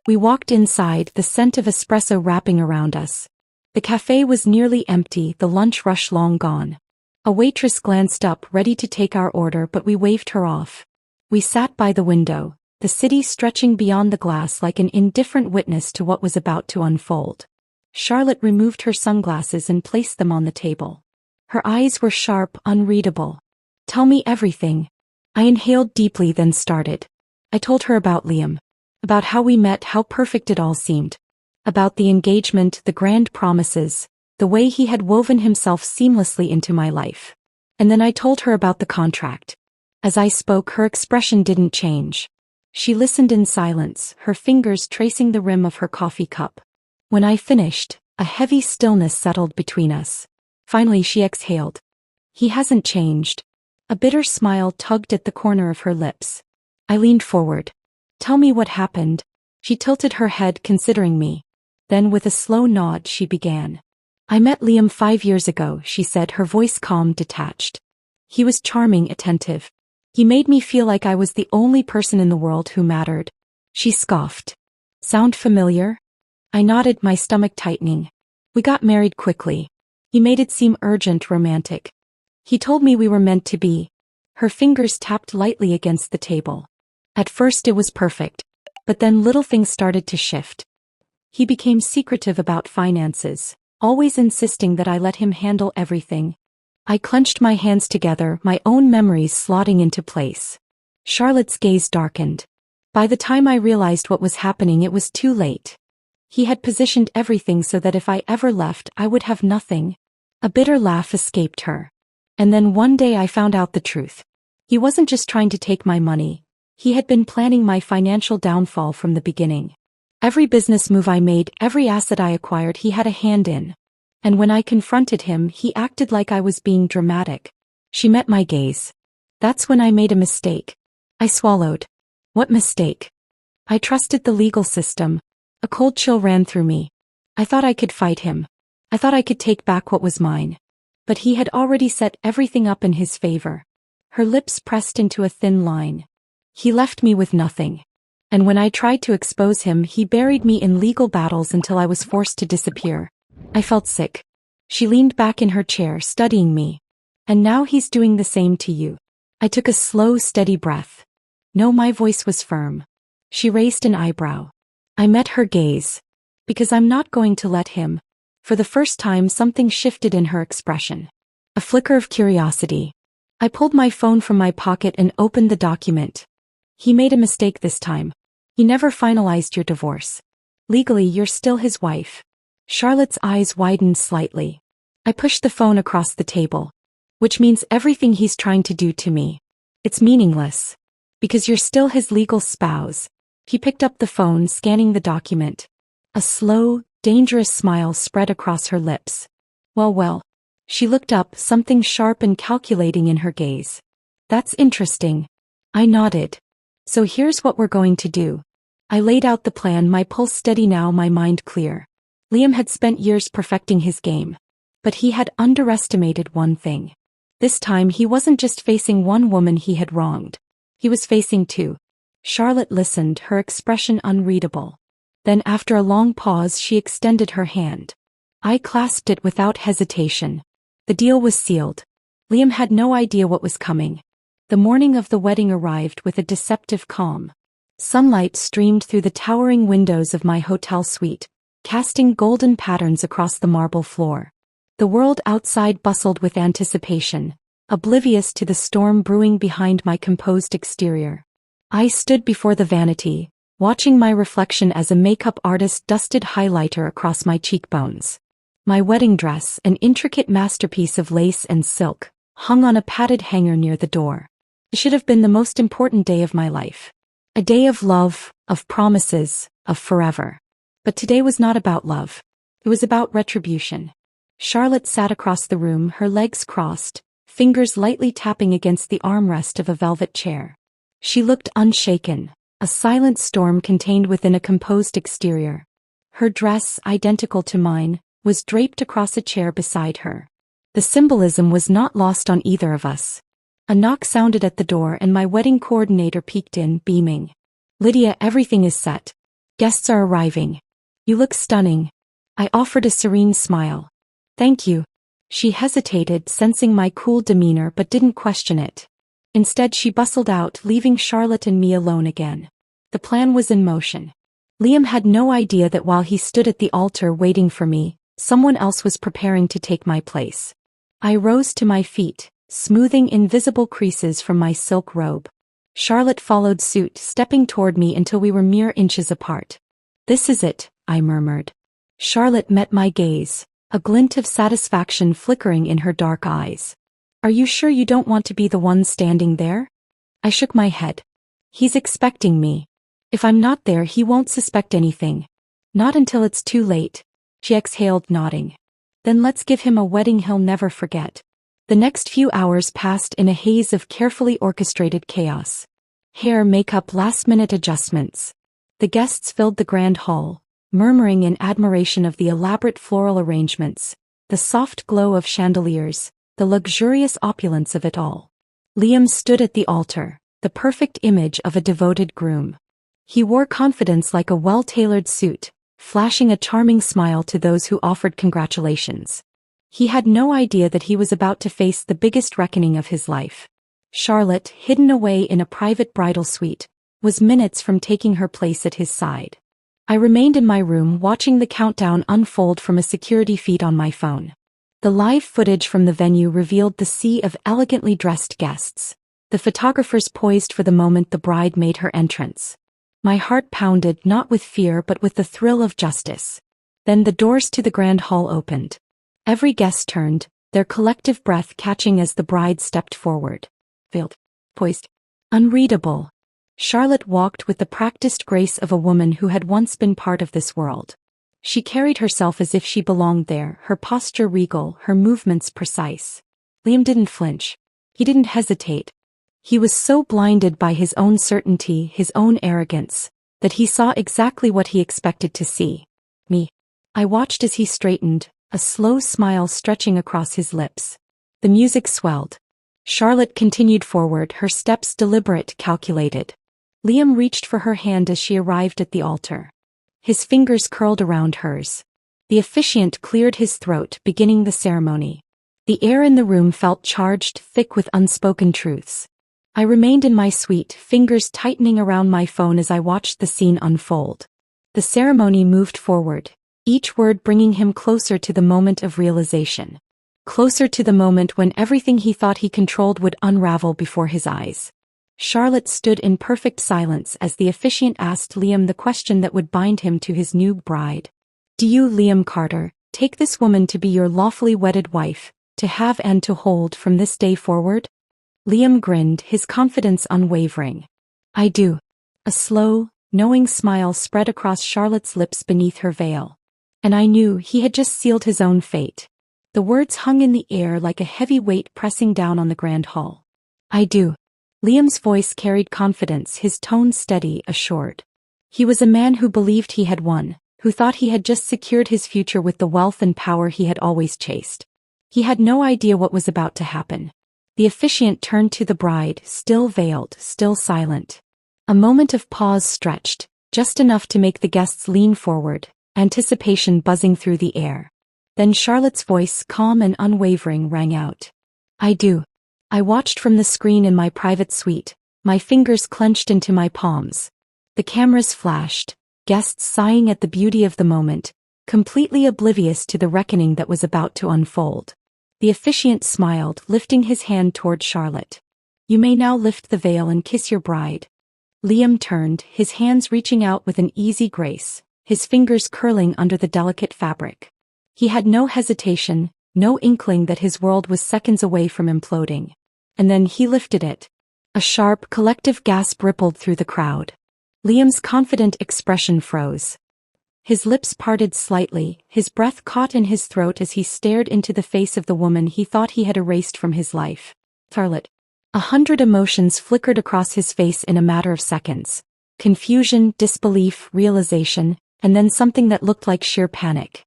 We walked inside, the scent of espresso wrapping around us. The cafe was nearly empty, the lunch rush long gone. A waitress glanced up, ready to take our order, but we waved her off. We sat by the window, the city stretching beyond the glass like an indifferent witness to what was about to unfold. Charlotte removed her sunglasses and placed them on the table. Her eyes were sharp, unreadable. Tell me everything. I inhaled deeply, then started. I told her about Liam. About how we met, how perfect it all seemed. About the engagement, the grand promises, the way he had woven himself seamlessly into my life. And then I told her about the contract. As I spoke, her expression didn't change. She listened in silence, her fingers tracing the rim of her coffee cup. When I finished, a heavy stillness settled between us. Finally she exhaled. He hasn't changed. A bitter smile tugged at the corner of her lips. I leaned forward. Tell me what happened. She tilted her head, considering me. Then with a slow nod she began. I met Liam 5 years ago, she said, her voice calm, detached. He was charming, attentive. He made me feel like I was the only person in the world who mattered. She scoffed. Sound familiar? I nodded, my stomach tightening. We got married quickly. He made it seem urgent, romantic. He told me we were meant to be. Her fingers tapped lightly against the table. At first it was perfect, but then little things started to shift. He became secretive about finances, always insisting that I let him handle everything. I clenched my hands together, my own memories slotting into place. Charlotte's gaze darkened. By the time I realized what was happening, it was too late. He had positioned everything so that if I ever left, I would have nothing. A bitter laugh escaped her. And then one day I found out the truth. He wasn't just trying to take my money. He had been planning my financial downfall from the beginning. Every business move I made, every asset I acquired, he had a hand in. And when I confronted him, he acted like I was being dramatic. She met my gaze. That's when I made a mistake. I swallowed. What mistake? I trusted the legal system. A cold chill ran through me. I thought I could fight him. I thought I could take back what was mine. But he had already set everything up in his favor. Her lips pressed into a thin line. He left me with nothing. And when I tried to expose him, he buried me in legal battles until I was forced to disappear. I felt sick. She leaned back in her chair, studying me. And now he's doing the same to you. I took a slow, steady breath. No, my voice was firm. She raised an eyebrow. I met her gaze. Because I'm not going to let him. For the first time, something shifted in her expression. A flicker of curiosity. I pulled my phone from my pocket and opened the document. He made a mistake this time. He never finalized your divorce. Legally, you're still his wife. Charlotte's eyes widened slightly. I pushed the phone across the table. Which means everything he's trying to do to me. It's meaningless. Because you're still his legal spouse. He picked up the phone, scanning the document. A slow, dangerous smile spread across her lips. Well. She looked up, something sharp and calculating in her gaze. That's interesting. I nodded. So here's what we're going to do. I laid out the plan, my pulse steady now, my mind clear. Liam had spent years perfecting his game. But he had underestimated one thing. This time he wasn't just facing one woman he had wronged. He was facing two. Charlotte listened, her expression unreadable. Then after a long pause she extended her hand. I clasped it without hesitation. The deal was sealed. Liam had no idea what was coming. The morning of the wedding arrived with a deceptive calm. Sunlight streamed through the towering windows of my hotel suite, casting golden patterns across the marble floor. The world outside bustled with anticipation, oblivious to the storm brewing behind my composed exterior. I stood before the vanity, watching my reflection as a makeup artist dusted highlighter across my cheekbones. My wedding dress, an intricate masterpiece of lace and silk, hung on a padded hanger near the door. It should have been the most important day of my life. A day of love, of promises, of forever. But today was not about love. It was about retribution. Charlotte sat across the room, her legs crossed, fingers lightly tapping against the armrest of a velvet chair. She looked unshaken, a silent storm contained within a composed exterior. Her dress, identical to mine, was draped across a chair beside her. The symbolism was not lost on either of us. A knock sounded at the door and my wedding coordinator peeked in, beaming. Lydia, everything is set. Guests are arriving. You look stunning. I offered a serene smile. Thank you. She hesitated, sensing my cool demeanor but didn't question it. Instead she bustled out, leaving Charlotte and me alone again. The plan was in motion. Liam had no idea that while he stood at the altar waiting for me, someone else was preparing to take my place. I rose to my feet, smoothing invisible creases from my silk robe. Charlotte followed suit, stepping toward me until we were mere inches apart. This is it, I murmured. Charlotte met my gaze, a glint of satisfaction flickering in her dark eyes. Are you sure you don't want to be the one standing there? I shook my head. He's expecting me. If I'm not there, he won't suspect anything. Not until it's too late. She exhaled, nodding. Then let's give him a wedding he'll never forget. The next few hours passed in a haze of carefully orchestrated chaos. Hair, makeup, last-minute adjustments. The guests filled the grand hall, murmuring in admiration of the elaborate floral arrangements, the soft glow of chandeliers, the luxurious opulence of it all. Liam stood at the altar, the perfect image of a devoted groom. He wore confidence like a well-tailored suit, flashing a charming smile to those who offered congratulations. He had no idea that he was about to face the biggest reckoning of his life. Charlotte, hidden away in a private bridal suite, was minutes from taking her place at his side. I remained in my room watching the countdown unfold from a security feed on my phone. The live footage from the venue revealed the sea of elegantly dressed guests, the photographers poised for the moment the bride made her entrance. My heart pounded not with fear but with the thrill of justice. Then the doors to the grand hall opened. Every guest turned, their collective breath catching as the bride stepped forward. Veiled, poised, unreadable. Charlotte walked with the practiced grace of a woman who had once been part of this world. She carried herself as if she belonged there, her posture regal, her movements precise. Liam didn't flinch. He didn't hesitate. He was so blinded by his own certainty, his own arrogance, that he saw exactly what he expected to see. Me. I watched as he straightened, a slow smile stretching across his lips. The music swelled. Charlotte continued forward, her steps deliberate, calculated. Liam reached for her hand as she arrived at the altar. His fingers curled around hers. The officiant cleared his throat, beginning the ceremony. The air in the room felt charged, thick with unspoken truths. I remained in my suite, fingers tightening around my phone as I watched the scene unfold. The ceremony moved forward, each word bringing him closer to the moment of realization. Closer to the moment when everything he thought he controlled would unravel before his eyes. Charlotte stood in perfect silence as the officiant asked Liam the question that would bind him to his new bride. Do you, Liam Carter, take this woman to be your lawfully wedded wife, to have and to hold from this day forward? Liam grinned, his confidence unwavering. I do. A slow, knowing smile spread across Charlotte's lips beneath her veil. And I knew he had just sealed his own fate. The words hung in the air like a heavy weight pressing down on the grand hall. I do. Liam's voice carried confidence, his tone steady, assured. He was a man who believed he had won, who thought he had just secured his future with the wealth and power he had always chased. He had no idea what was about to happen. The officiant turned to the bride, still veiled, still silent. A moment of pause stretched, just enough to make the guests lean forward, anticipation buzzing through the air. Then Charlotte's voice, calm and unwavering, rang out. I do. I watched from the screen in my private suite, my fingers clenched into my palms. The cameras flashed, guests sighing at the beauty of the moment, completely oblivious to the reckoning that was about to unfold. The officiant smiled, lifting his hand toward Charlotte. You may now lift the veil and kiss your bride. Liam turned, his hands reaching out with an easy grace, his fingers curling under the delicate fabric. He had no hesitation, no inkling that his world was seconds away from imploding. And then he lifted it. A sharp, collective gasp rippled through the crowd. Liam's confident expression froze. His lips parted slightly, his breath caught in his throat as he stared into the face of the woman he thought he had erased from his life. Charlotte. 100 emotions flickered across his face in a matter of seconds. Confusion, disbelief, realization, and then something that looked like sheer panic.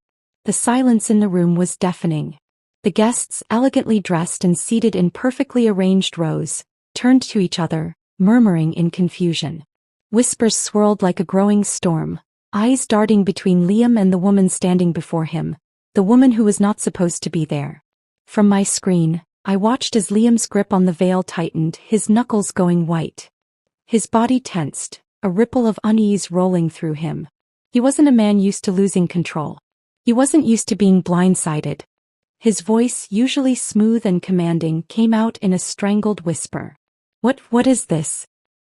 The silence in the room was deafening. The guests, elegantly dressed and seated in perfectly arranged rows, turned to each other, murmuring in confusion. Whispers swirled like a growing storm, eyes darting between Liam and the woman standing before him, the woman who was not supposed to be there. From my screen, I watched as Liam's grip on the veil tightened, his knuckles going white. His body tensed, a ripple of unease rolling through him. He wasn't a man used to losing control. He wasn't used to being blindsided. His voice, usually smooth and commanding, came out in a strangled whisper. What is this?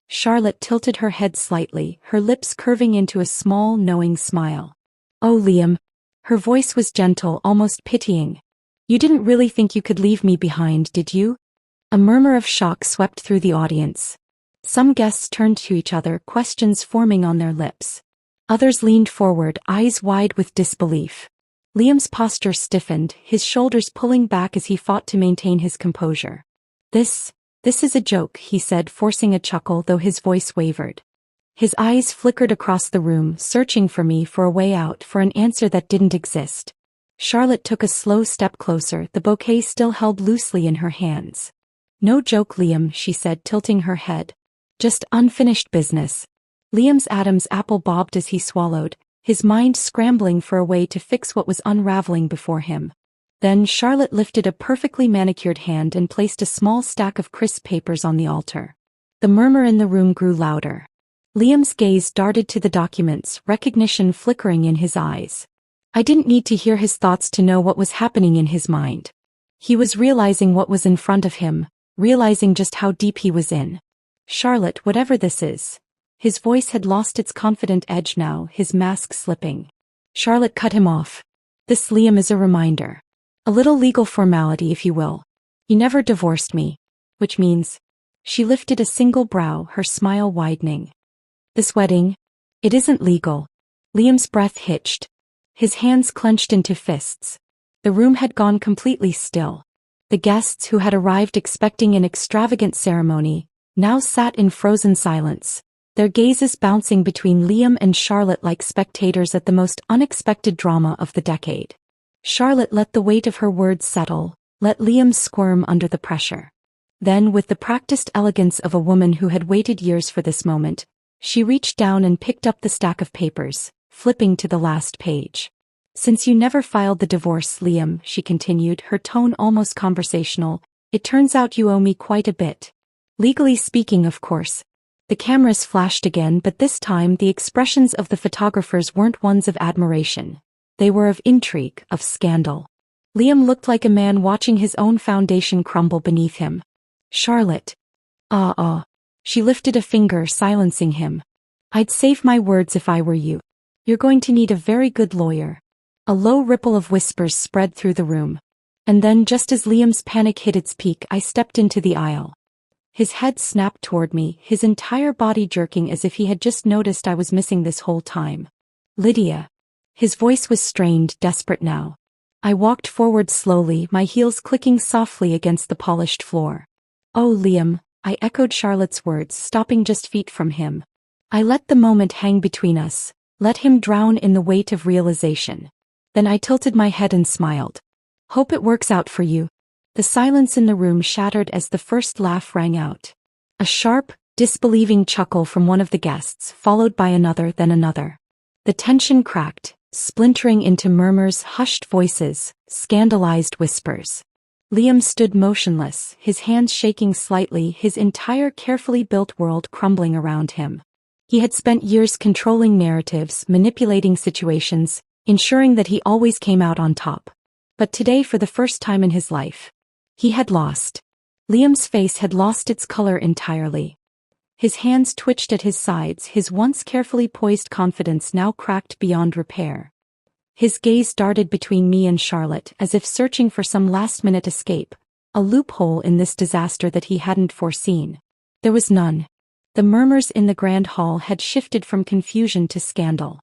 Charlotte tilted her head slightly, her lips curving into a small, knowing smile. Oh, Liam. Her voice was gentle, almost pitying. You didn't really think you could leave me behind, did you? A murmur of shock swept through the audience. Some guests turned to each other, questions forming on their lips. Others leaned forward, eyes wide with disbelief. Liam's posture stiffened, his shoulders pulling back as he fought to maintain his composure. This is a joke, he said, forcing a chuckle though his voice wavered. His eyes flickered across the room, searching for me, for a way out, for an answer that didn't exist. Charlotte took a slow step closer, the bouquet still held loosely in her hands. No joke, Liam, she said, tilting her head. Just unfinished business. Liam's Adam's apple bobbed as he swallowed, his mind scrambling for a way to fix what was unraveling before him. Then Charlotte lifted a perfectly manicured hand and placed a small stack of crisp papers on the altar. The murmur in the room grew louder. Liam's gaze darted to the documents, recognition flickering in his eyes. I didn't need to hear his thoughts to know what was happening in his mind. He was realizing what was in front of him, realizing just how deep he was in. Charlotte, whatever this is. His voice had lost its confident edge now, his mask slipping. Charlotte cut him off. This, Liam, is a reminder. A little legal formality, if you will. You never divorced me. Which means... She lifted a single brow, her smile widening. This wedding? It isn't legal. Liam's breath hitched. His hands clenched into fists. The room had gone completely still. The guests who had arrived expecting an extravagant ceremony, now sat in frozen silence, their gazes bouncing between Liam and Charlotte like spectators at the most unexpected drama of the decade. Charlotte let the weight of her words settle, let Liam squirm under the pressure. Then, with the practiced elegance of a woman who had waited years for this moment, she reached down and picked up the stack of papers, flipping to the last page. Since you never filed the divorce, Liam, she continued, her tone almost conversational, it turns out you owe me quite a bit. Legally speaking, of course. The cameras flashed again, but this time the expressions of the photographers weren't ones of admiration. They were of intrigue, of scandal. Liam looked like a man watching his own foundation crumble beneath him. Charlotte. She lifted a finger, silencing him. I'd save my words if I were you. You're going to need a very good lawyer. A low ripple of whispers spread through the room. And then, just as Liam's panic hit its peak, I stepped into the aisle. His head snapped toward me, his entire body jerking as if he had just noticed I was missing this whole time. Lydia. His voice was strained, desperate now. I walked forward slowly, my heels clicking softly against the polished floor. Oh, Liam, I echoed Charlotte's words, stopping just feet from him. I let the moment hang between us, let him drown in the weight of realization. Then I tilted my head and smiled. Hope it works out for you. The silence in the room shattered as the first laugh rang out. A sharp, disbelieving chuckle from one of the guests, followed by another, then another. The tension cracked, splintering into murmurs, hushed voices, scandalized whispers. Liam stood motionless, his hands shaking slightly, his entire carefully built world crumbling around him. He had spent years controlling narratives, manipulating situations, ensuring that he always came out on top. But today, for the first time in his life, he had lost. Liam's face had lost its color entirely. His hands twitched at his sides, his once carefully poised confidence now cracked beyond repair. His gaze darted between me and Charlotte, as if searching for some last-minute escape, a loophole in this disaster that he hadn't foreseen. There was none. The murmurs in the grand hall had shifted from confusion to scandal.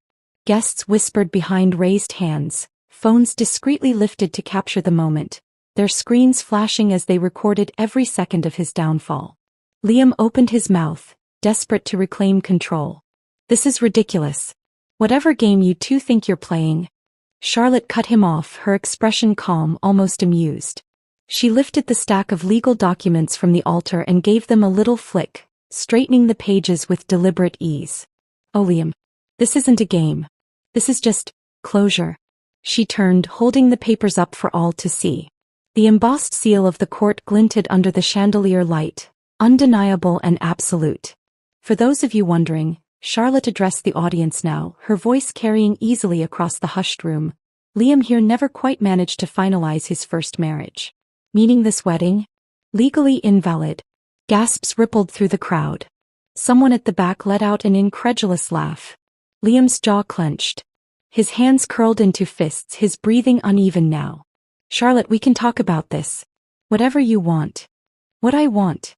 Guests whispered behind raised hands, phones discreetly lifted to capture the moment, their screens flashing as they recorded every second of his downfall. Liam opened his mouth, desperate to reclaim control. This is ridiculous. Whatever game you two think you're playing. Charlotte cut him off, her expression calm, almost amused. She lifted the stack of legal documents from the altar and gave them a little flick, straightening the pages with deliberate ease. Oh, Liam. This isn't a game. This is just closure. She turned, holding the papers up for all to see. The embossed seal of the court glinted under the chandelier light, undeniable and absolute. For those of you wondering, Charlotte addressed the audience now, her voice carrying easily across the hushed room. Liam here never quite managed to finalize his first marriage. Meaning this wedding? Legally invalid. Gasps rippled through the crowd. Someone at the back let out an incredulous laugh. Liam's jaw clenched. His hands curled into fists, his breathing uneven now. Charlotte, we can talk about this. Whatever you want. What I want.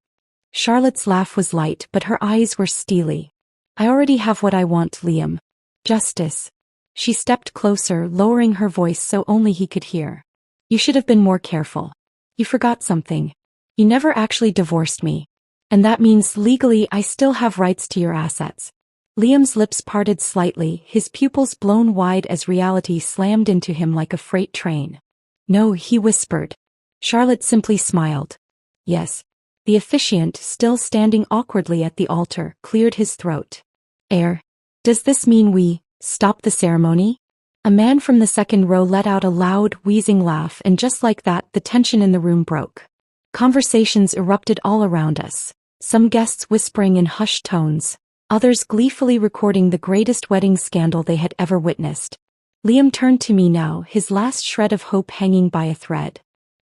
Charlotte's laugh was light, but her eyes were steely. I already have what I want, Liam. Justice. She stepped closer, lowering her voice so only he could hear. You should have been more careful. You forgot something. You never actually divorced me. And that means legally I still have rights to your assets. Liam's lips parted slightly, his pupils blown wide as reality slammed into him like a freight train. No, he whispered. Charlotte simply smiled. Yes. The officiant, still standing awkwardly at the altar, cleared his throat. Does this mean we stop the ceremony? A man from the second row let out a loud, wheezing laugh, and just like that, the tension in the room broke. Conversations erupted all around us, some guests whispering in hushed tones, others gleefully recording the greatest wedding scandal they had ever witnessed. Liam turned to me now, his last shred of hope hanging by a thread.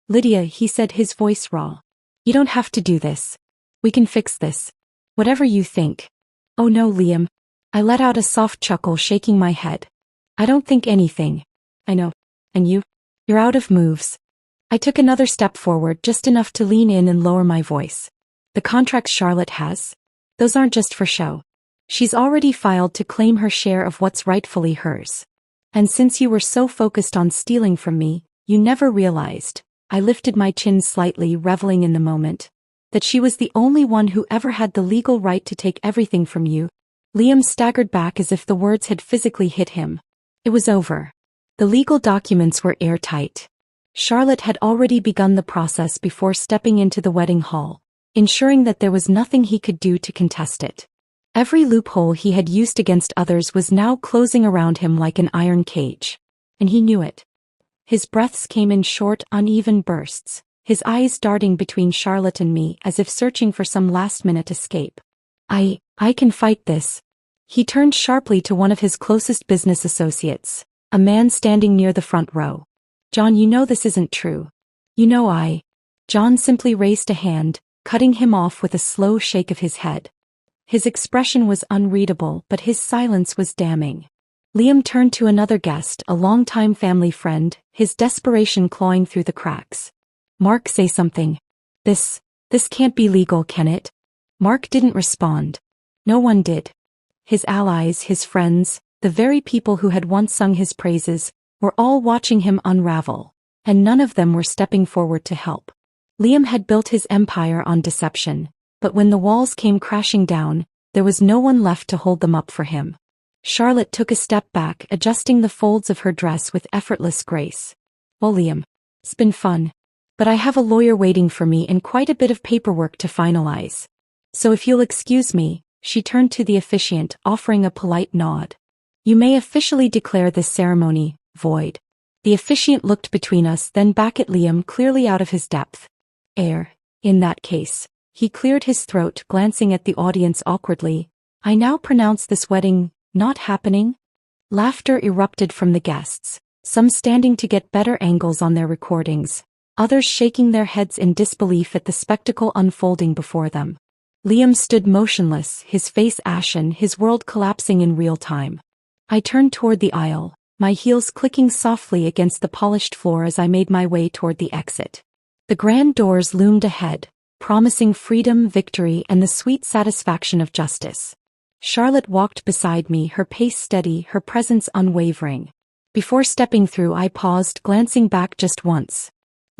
"Lydia," he said, his voice raw. "You don't have to do this. We can fix this. Whatever you think." "Oh no, Liam." I let out a soft chuckle, shaking my head. "I don't think anything." "I know. And you? You're out of moves." I took another step forward, just enough to lean in and lower my voice. "The contracts Charlotte has? Those aren't just for show. She's already filed to claim her share of what's rightfully hers. And since you were so focused on stealing from me, you never realized," I lifted my chin slightly, reveling in the moment, "that she was the only one who ever had the legal right to take everything from you." Liam staggered back as if the words had physically hit him. It was over. The legal documents were airtight. Charlotte had already begun the process before stepping into the wedding hall, ensuring that there was nothing he could do to contest it. Every loophole he had used against others was now closing around him like an iron cage. And he knew it. His breaths came in short, uneven bursts, his eyes darting between Charlotte and me as if searching for some last-minute escape. I can fight this." He turned sharply to one of his closest business associates, a man standing near the front row. "John, you know this isn't true. You know." John simply raised a hand, cutting him off with a slow shake of his head. His expression was unreadable, but his silence was damning. Liam turned to another guest, a longtime family friend, his desperation clawing through the cracks. "Mark, say something. This can't be legal, can it?" Mark didn't respond. No one did. His allies, his friends, the very people who had once sung his praises, were all watching him unravel, and none of them were stepping forward to help. Liam had built his empire on deception, but when the walls came crashing down, there was no one left to hold them up for him. Charlotte took a step back, adjusting the folds of her dress with effortless grace. "Well, Liam, it's been fun. But I have a lawyer waiting for me and quite a bit of paperwork to finalize. So if you'll excuse me," she turned to the officiant, offering a polite nod. "You may officially declare this ceremony void." The officiant looked between us, then back at Liam, clearly out of his depth. In that case," he cleared his throat, glancing at the audience awkwardly, "I now pronounce this wedding not happening." Laughter erupted from the guests, some standing to get better angles on their recordings, others shaking their heads in disbelief at the spectacle unfolding before them. Liam stood motionless, his face ashen, his world collapsing in real time. I turned toward the aisle, my heels clicking softly against the polished floor as I made my way toward the exit. The grand doors loomed ahead, promising freedom, victory, and the sweet satisfaction of justice. Charlotte walked beside me, her pace steady, her presence unwavering. Before stepping through, I paused, glancing back just once.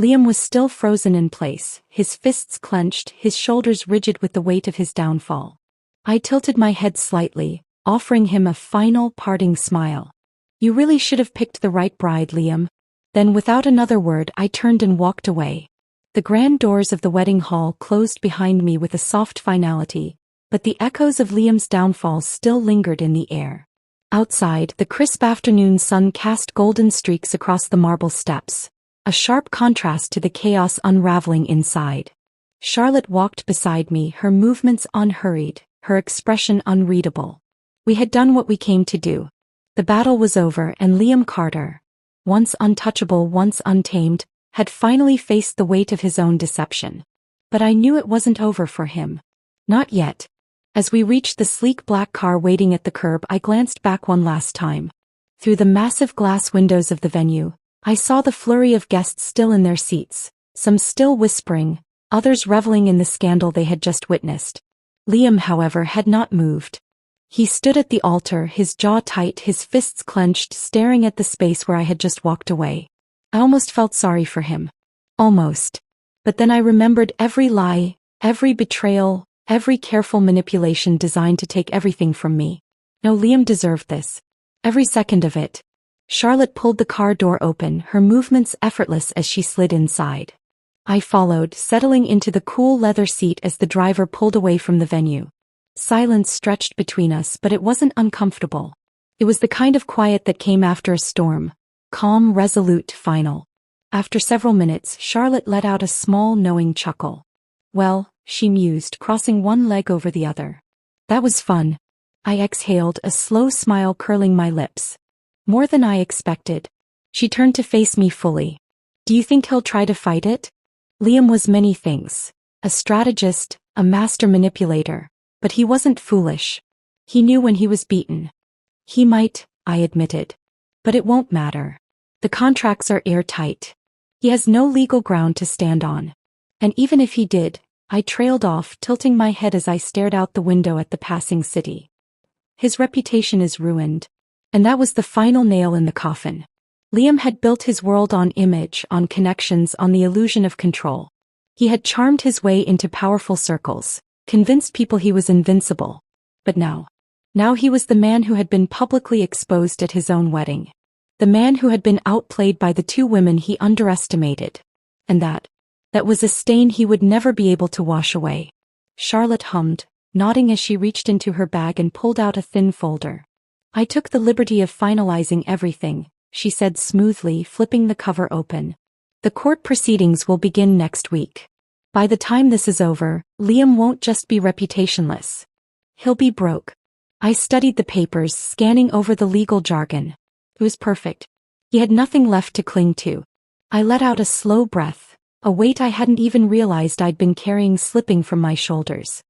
Liam was still frozen in place, his fists clenched, his shoulders rigid with the weight of his downfall. I tilted my head slightly, offering him a final parting smile. "You really should have picked the right bride, Liam." Then without another word, I turned and walked away. The grand doors of the wedding hall closed behind me with a soft finality, but the echoes of Liam's downfall still lingered in the air. Outside, the crisp afternoon sun cast golden streaks across the marble steps, a sharp contrast to the chaos unraveling inside. Charlotte walked beside me, her movements unhurried, her expression unreadable. We had done what we came to do. The battle was over, and Liam Carter, once untouchable, once untamed, had finally faced the weight of his own deception. But I knew it wasn't over for him. Not yet. As we reached the sleek black car waiting at the curb, I glanced back one last time. Through the massive glass windows of the venue, I saw the flurry of guests still in their seats, some still whispering, others reveling in the scandal they had just witnessed. Liam, however, had not moved. He stood at the altar, his jaw tight, his fists clenched, staring at the space where I had just walked away. I almost felt sorry for him. Almost. But then I remembered every lie, every betrayal, every careful manipulation designed to take everything from me. No, Liam deserved this. Every second of it. Charlotte pulled the car door open, her movements effortless as she slid inside. I followed, settling into the cool leather seat as the driver pulled away from the venue. Silence stretched between us, but it wasn't uncomfortable. It was the kind of quiet that came after a storm. Calm, resolute, final. After several minutes, Charlotte let out a small, knowing chuckle. Well, she mused, crossing one leg over the other. That was fun. I exhaled, a slow smile curling my lips. More than I expected. She turned to face me fully. Do you think he'll try to fight it? Liam was many things. A strategist, a master manipulator. But he wasn't foolish. He knew when he was beaten. He might, I admitted. But it won't matter. The contracts are airtight. He has no legal ground to stand on. And even if he did, I trailed off, tilting my head as I stared out the window at the passing city. His reputation is ruined. And that was the final nail in the coffin. Liam had built his world on image, on connections, on the illusion of control. He had charmed his way into powerful circles, convinced people he was invincible. But now he was the man who had been publicly exposed at his own wedding. The man who had been outplayed by the two women he underestimated. And that was a stain he would never be able to wash away. Charlotte hummed, nodding as she reached into her bag and pulled out a thin folder. I took the liberty of finalizing everything, she said smoothly, flipping the cover open. The court proceedings will begin next week. By the time this is over, Liam won't just be reputationless. He'll be broke. I studied the papers, scanning over the legal jargon. It was perfect. He had nothing left to cling to. I let out a slow breath, a weight I hadn't even realized I'd been carrying slipping from my shoulders.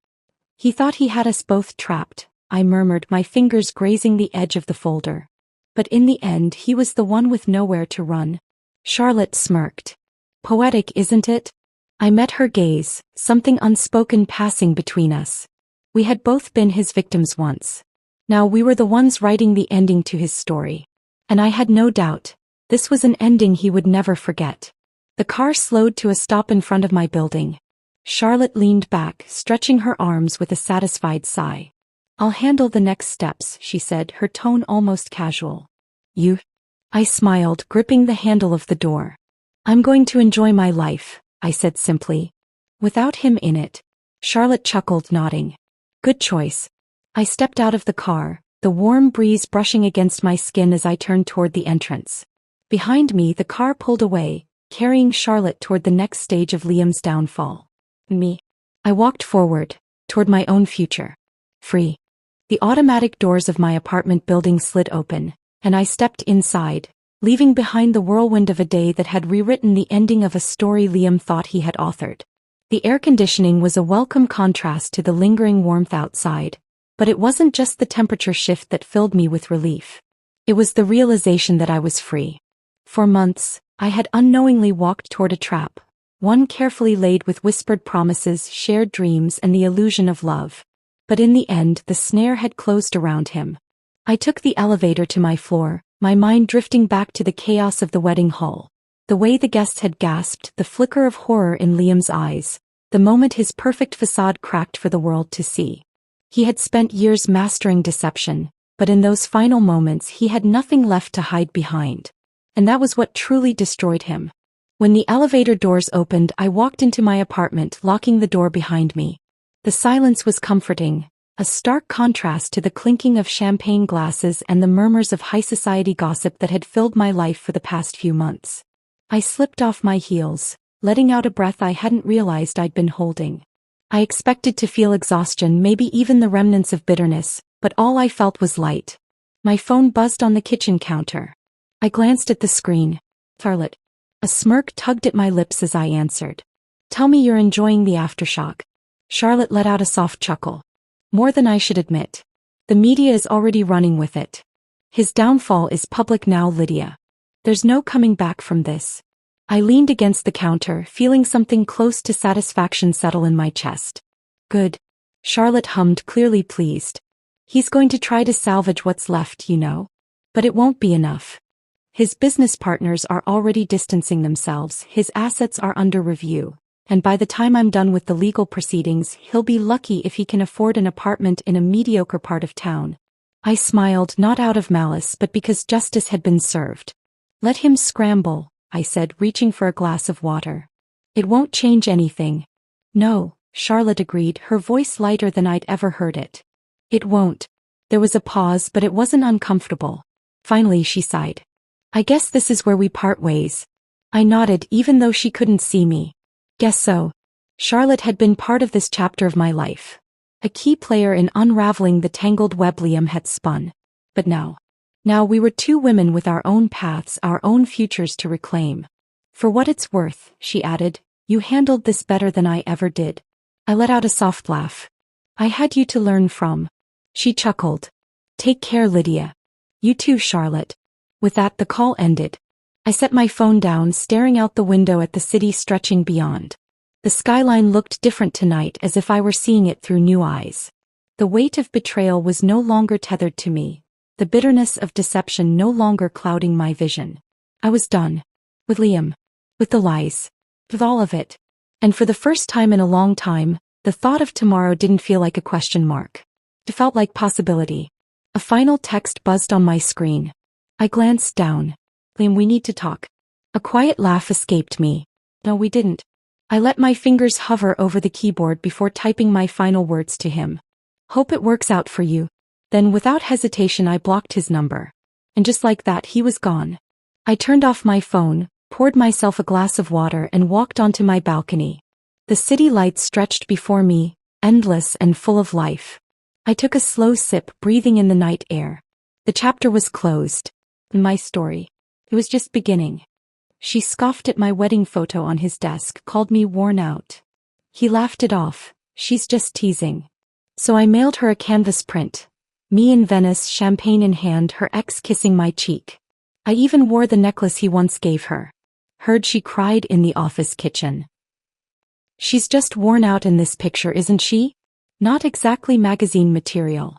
He thought he had us both trapped, I murmured, my fingers grazing the edge of the folder. But in the end, he was the one with nowhere to run. Charlotte smirked. Poetic, isn't it? I met her gaze, something unspoken passing between us. We had both been his victims once. Now we were the ones writing the ending to his story. And I had no doubt, this was an ending he would never forget. The car slowed to a stop in front of my building. Charlotte leaned back, stretching her arms with a satisfied sigh. I'll handle the next steps, she said, her tone almost casual. You? I smiled, gripping the handle of the door. I'm going to enjoy my life, I said simply. Without him in it. Charlotte chuckled, nodding. Good choice. I stepped out of the car, the warm breeze brushing against my skin as I turned toward the entrance. Behind me, the car pulled away, carrying Charlotte toward the next stage of Liam's downfall. Me. I walked forward, toward my own future. Free. The automatic doors of my apartment building slid open, and I stepped inside, leaving behind the whirlwind of a day that had rewritten the ending of a story Liam thought he had authored. The air conditioning was a welcome contrast to the lingering warmth outside, but it wasn't just the temperature shift that filled me with relief. It was the realization that I was free. For months, I had unknowingly walked toward a trap, one carefully laid with whispered promises, shared dreams, and the illusion of love. But in the end, the snare had closed around him. I took the elevator to my floor, my mind drifting back to the chaos of the wedding hall. The way the guests had gasped, the flicker of horror in Liam's eyes, the moment his perfect facade cracked for the world to see. He had spent years mastering deception, but in those final moments he had nothing left to hide behind. And that was what truly destroyed him. When the elevator doors opened, I walked into my apartment, locking the door behind me. The silence was comforting, a stark contrast to the clinking of champagne glasses and the murmurs of high society gossip that had filled my life for the past few months. I slipped off my heels, letting out a breath I hadn't realized I'd been holding. I expected to feel exhaustion, maybe even the remnants of bitterness, but all I felt was light. My phone buzzed on the kitchen counter. I glanced at the screen. Charlotte. A smirk tugged at my lips as I answered. Tell me you're enjoying the aftershock. Charlotte let out a soft chuckle. More than I should admit. The media is already running with it. His downfall is public now, Lydia. There's no coming back from this. I leaned against the counter, feeling something close to satisfaction settle in my chest. Good. Charlotte hummed, clearly pleased. He's going to try to salvage what's left, you know. But it won't be enough. His business partners are already distancing themselves, his assets are under review, and by the time I'm done with the legal proceedings, he'll be lucky if he can afford an apartment in a mediocre part of town. I smiled, not out of malice but because justice had been served. Let him scramble, I said, reaching for a glass of water. It won't change anything. No, Charlotte agreed, her voice lighter than I'd ever heard it. It won't. There was a pause, but it wasn't uncomfortable. Finally she sighed. I guess this is where we part ways. I nodded even though she couldn't see me. Guess so. Charlotte had been part of this chapter of my life. A key player in unraveling the tangled web Liam had spun. But now we were two women with our own paths, our own futures to reclaim. For what it's worth, she added, you handled this better than I ever did. I let out a soft laugh. I had you to learn from. She chuckled. Take care, Lydia. You too, Charlotte. With that, the call ended. I set my phone down, staring out the window at the city stretching beyond. The skyline looked different tonight, as if I were seeing it through new eyes. The weight of betrayal was no longer tethered to me, the bitterness of deception no longer clouding my vision. I was done. With Liam. With the lies. With all of it. And for the first time in a long time, the thought of tomorrow didn't feel like a question mark. It felt like possibility. A final text buzzed on my screen. I glanced down. Liam, we need to talk. A quiet laugh escaped me. No, we didn't. I let my fingers hover over the keyboard before typing my final words to him. Hope it works out for you. Then without hesitation I blocked his number. And just like that he was gone. I turned off my phone, poured myself a glass of water and walked onto my balcony. The city lights stretched before me, endless and full of life. I took a slow sip, breathing in the night air. The chapter was closed. My story. It was just beginning. She scoffed at my wedding photo on his desk, called me worn out. He laughed it off. She's just teasing. So I mailed her a canvas print. Me in Venice, champagne in hand, her ex kissing my cheek. I even wore the necklace he once gave her. Heard she cried in the office kitchen. She's just worn out in this picture, isn't she? Not exactly magazine material.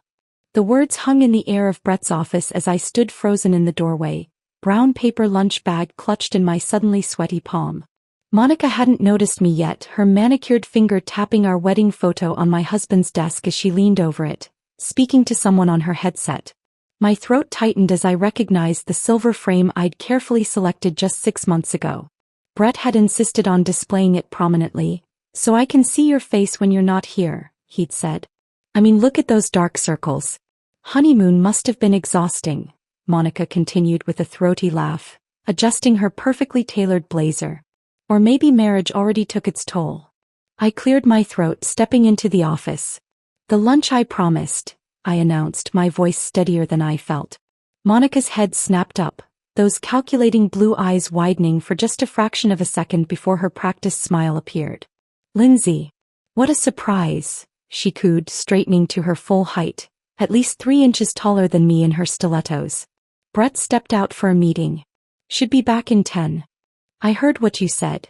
The words hung in the air of Brett's office as I stood frozen in the doorway, brown paper lunch bag clutched in my suddenly sweaty palm. Monica hadn't noticed me yet, her manicured finger tapping our wedding photo on my husband's desk as she leaned over it, speaking to someone on her headset. My throat tightened as I recognized the silver frame I'd carefully selected just 6 months ago. Brett had insisted on displaying it prominently. So I can see your face when you're not here, he'd said. I mean, look at those dark circles. Honeymoon must have been exhausting, Monica continued with a throaty laugh, adjusting her perfectly tailored blazer. Or maybe marriage already took its toll. I cleared my throat, stepping into the office. The lunch I promised, I announced, my voice steadier than I felt. Monica's head snapped up, those calculating blue eyes widening for just a fraction of a second before her practiced smile appeared. Lindsay. What a surprise, she cooed, straightening to her full height, at least 3 inches taller than me in her stilettos. Brett stepped out for a meeting. Should be back in 10. I heard what you said.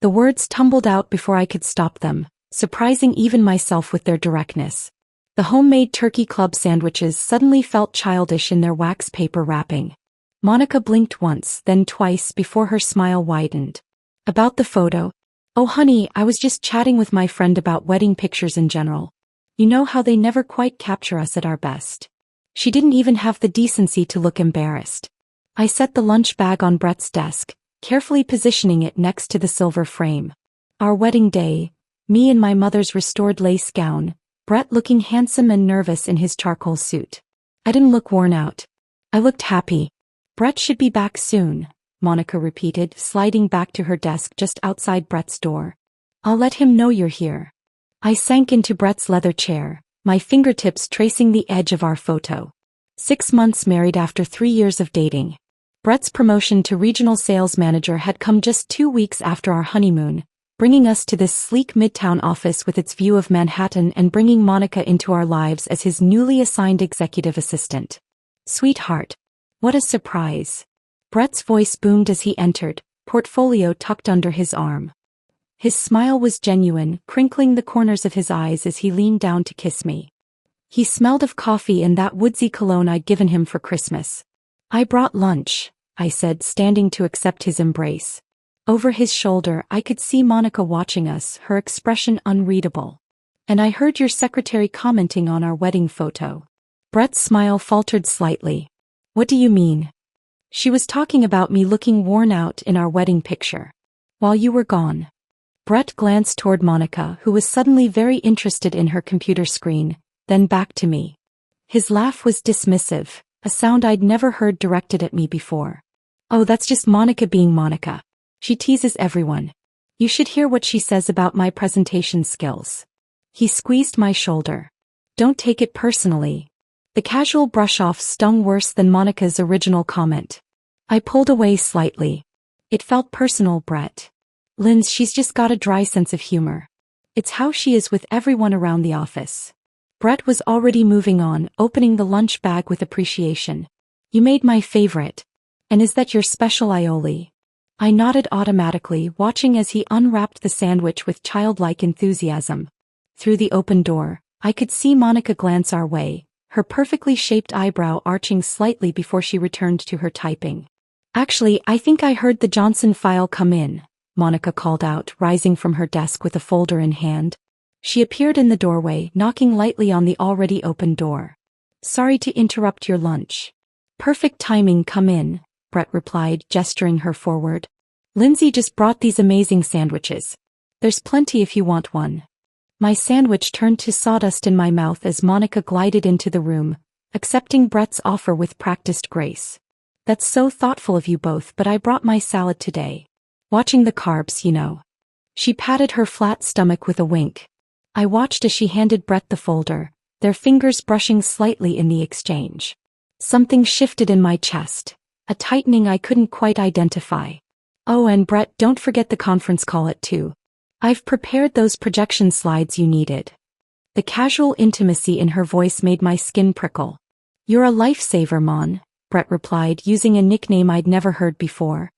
The words tumbled out before I could stop them, surprising even myself with their directness. The homemade turkey club sandwiches suddenly felt childish in their wax paper wrapping. Monica blinked once, then twice before her smile widened. About the photo. Oh honey, I was just chatting with my friend about wedding pictures in general. You know how they never quite capture us at our best. She didn't even have the decency to look embarrassed. I set the lunch bag on Brett's desk, carefully positioning it next to the silver frame. Our wedding day, me in my mother's restored lace gown, Brett looking handsome and nervous in his charcoal suit. I didn't look worn out. I looked happy. Brett should be back soon, Monica repeated, sliding back to her desk just outside Brett's door. I'll let him know you're here. I sank into Brett's leather chair, my fingertips tracing the edge of our photo. 6 months married after 3 years of dating. Brett's promotion to regional sales manager had come just 2 weeks after our honeymoon, bringing us to this sleek midtown office with its view of Manhattan and bringing Monica into our lives as his newly assigned executive assistant. Sweetheart. What a surprise. Brett's voice boomed as he entered, portfolio tucked under his arm. His smile was genuine, crinkling the corners of his eyes as he leaned down to kiss me. He smelled of coffee and that woodsy cologne I'd given him for Christmas. I brought lunch, I said, standing to accept his embrace. Over his shoulder I could see Monica watching us, her expression unreadable. And I heard your secretary commenting on our wedding photo. Brett's smile faltered slightly. What do you mean? She was talking about me looking worn out in our wedding picture. While you were gone. Brett glanced toward Monica, who was suddenly very interested in her computer screen, then back to me. His laugh was dismissive, a sound I'd never heard directed at me before. Oh, that's just Monica being Monica. She teases everyone. You should hear what she says about my presentation skills. He squeezed my shoulder. Don't take it personally. The casual brush-off stung worse than Monica's original comment. I pulled away slightly. It felt personal, Brett. Linz, she's just got a dry sense of humor. It's how she is with everyone around the office. Brett was already moving on, opening the lunch bag with appreciation. You made my favorite. And is that your special aioli? I nodded automatically, watching as he unwrapped the sandwich with childlike enthusiasm. Through the open door, I could see Monica glance our way, her perfectly shaped eyebrow arching slightly before she returned to her typing. Actually, I think I heard the Johnson file come in, Monica called out, rising from her desk with a folder in hand. She appeared in the doorway, knocking lightly on the already open door. Sorry to interrupt your lunch. Perfect timing, come in, Brett replied, gesturing her forward. Lindsay just brought these amazing sandwiches. There's plenty if you want one. My sandwich turned to sawdust in my mouth as Monica glided into the room, accepting Brett's offer with practiced grace. That's so thoughtful of you both, but I brought my salad today. Watching the carbs, you know. She patted her flat stomach with a wink. I watched as she handed Brett the folder, their fingers brushing slightly in the exchange. Something shifted in my chest, a tightening I couldn't quite identify. Oh, and Brett, don't forget the conference call at 2. I've prepared those projection slides you needed. The casual intimacy in her voice made my skin prickle. You're a lifesaver, Mon, Brett replied, using a nickname I'd never heard before.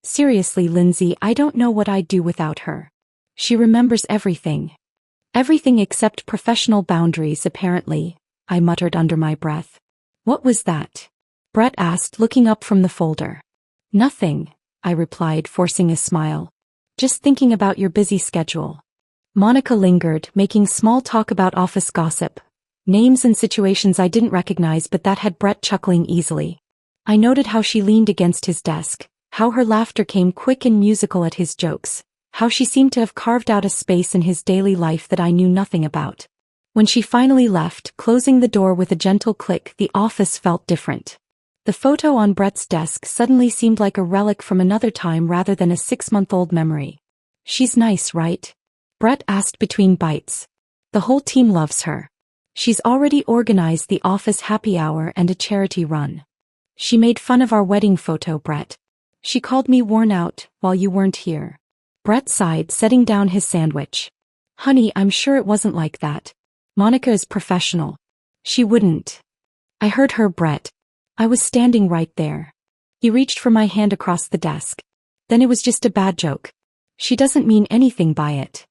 Seriously, Lindsay, I don't know what I'd do without her. She remembers everything. Everything except professional boundaries, apparently, I muttered under my breath. What was that? Brett asked, looking up from the folder. Nothing, I replied, forcing a smile. Just thinking about your busy schedule. Monica lingered, making small talk about office gossip, names and situations I didn't recognize, but that had Brett chuckling easily. I noted how she leaned against his desk, how her laughter came quick and musical at his jokes, how she seemed to have carved out a space in his daily life that I knew nothing about. When she finally left, closing the door with a gentle click, the office felt different. The photo on Brett's desk suddenly seemed like a relic from another time rather than a 6-month-old memory. She's nice, right? Brett asked between bites. The whole team loves her. She's already organized the office happy hour and a charity run. She made fun of our wedding photo, Brett. She called me worn out while you weren't here. Brett sighed, setting down his sandwich. Honey, I'm sure it wasn't like that. Monica is professional. She wouldn't. I heard her, Brett. I was standing right there. He reached for my hand across the desk. Then it was just a bad joke. She doesn't mean anything by it.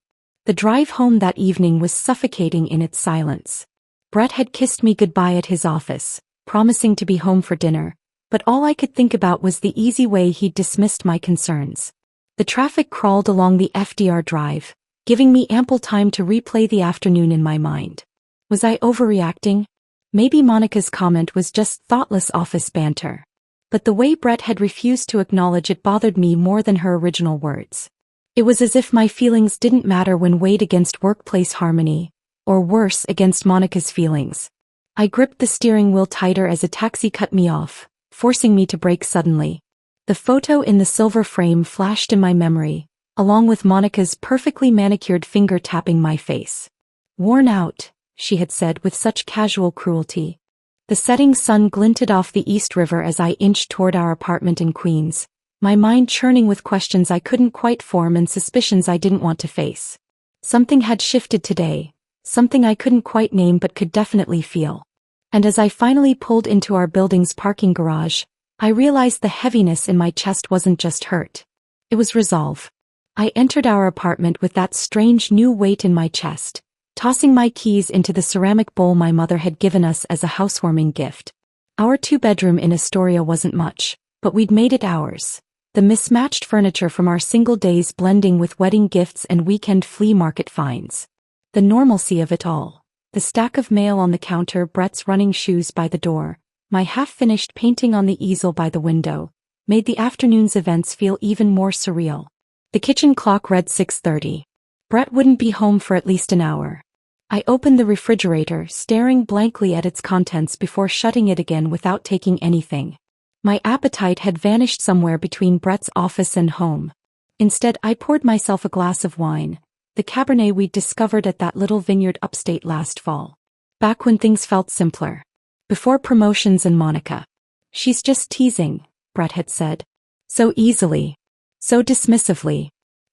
The drive home that evening was suffocating in its silence. Brett had kissed me goodbye at his office, promising to be home for dinner, but all I could think about was the easy way he'd dismissed my concerns. The traffic crawled along the FDR drive, giving me ample time to replay the afternoon in my mind. Was I overreacting? Maybe Monica's comment was just thoughtless office banter. But the way Brett had refused to acknowledge it bothered me more than her original words. It was as if my feelings didn't matter when weighed against workplace harmony, or worse, against Monica's feelings. I gripped the steering wheel tighter as a taxi cut me off, forcing me to brake suddenly. The photo in the silver frame flashed in my memory, along with Monica's perfectly manicured finger tapping my face. Worn out, she had said with such casual cruelty. The setting sun glinted off the East River as I inched toward our apartment in Queens, my mind churning with questions I couldn't quite form and suspicions I didn't want to face. Something had shifted today, something I couldn't quite name but could definitely feel. And as I finally pulled into our building's parking garage, I realized the heaviness in my chest wasn't just hurt. It was resolve. I entered our apartment with that strange new weight in my chest, tossing my keys into the ceramic bowl my mother had given us as a housewarming gift. Our 2-bedroom in Astoria wasn't much, but we'd made it ours. The mismatched furniture from our single days blending with wedding gifts and weekend flea market finds. The normalcy of it all. The stack of mail on the counter, Brett's running shoes by the door, my half-finished painting on the easel by the window, made the afternoon's events feel even more surreal. The kitchen clock read 6:30. Brett wouldn't be home for at least an hour. I opened the refrigerator, staring blankly at its contents before shutting it again without taking anything. My appetite had vanished somewhere between Brett's office and home. Instead, I poured myself a glass of wine, the Cabernet we'd discovered at that little vineyard upstate last fall. Back when things felt simpler. Before promotions and Monica. "She's just teasing," Brett had said. So easily. So dismissively.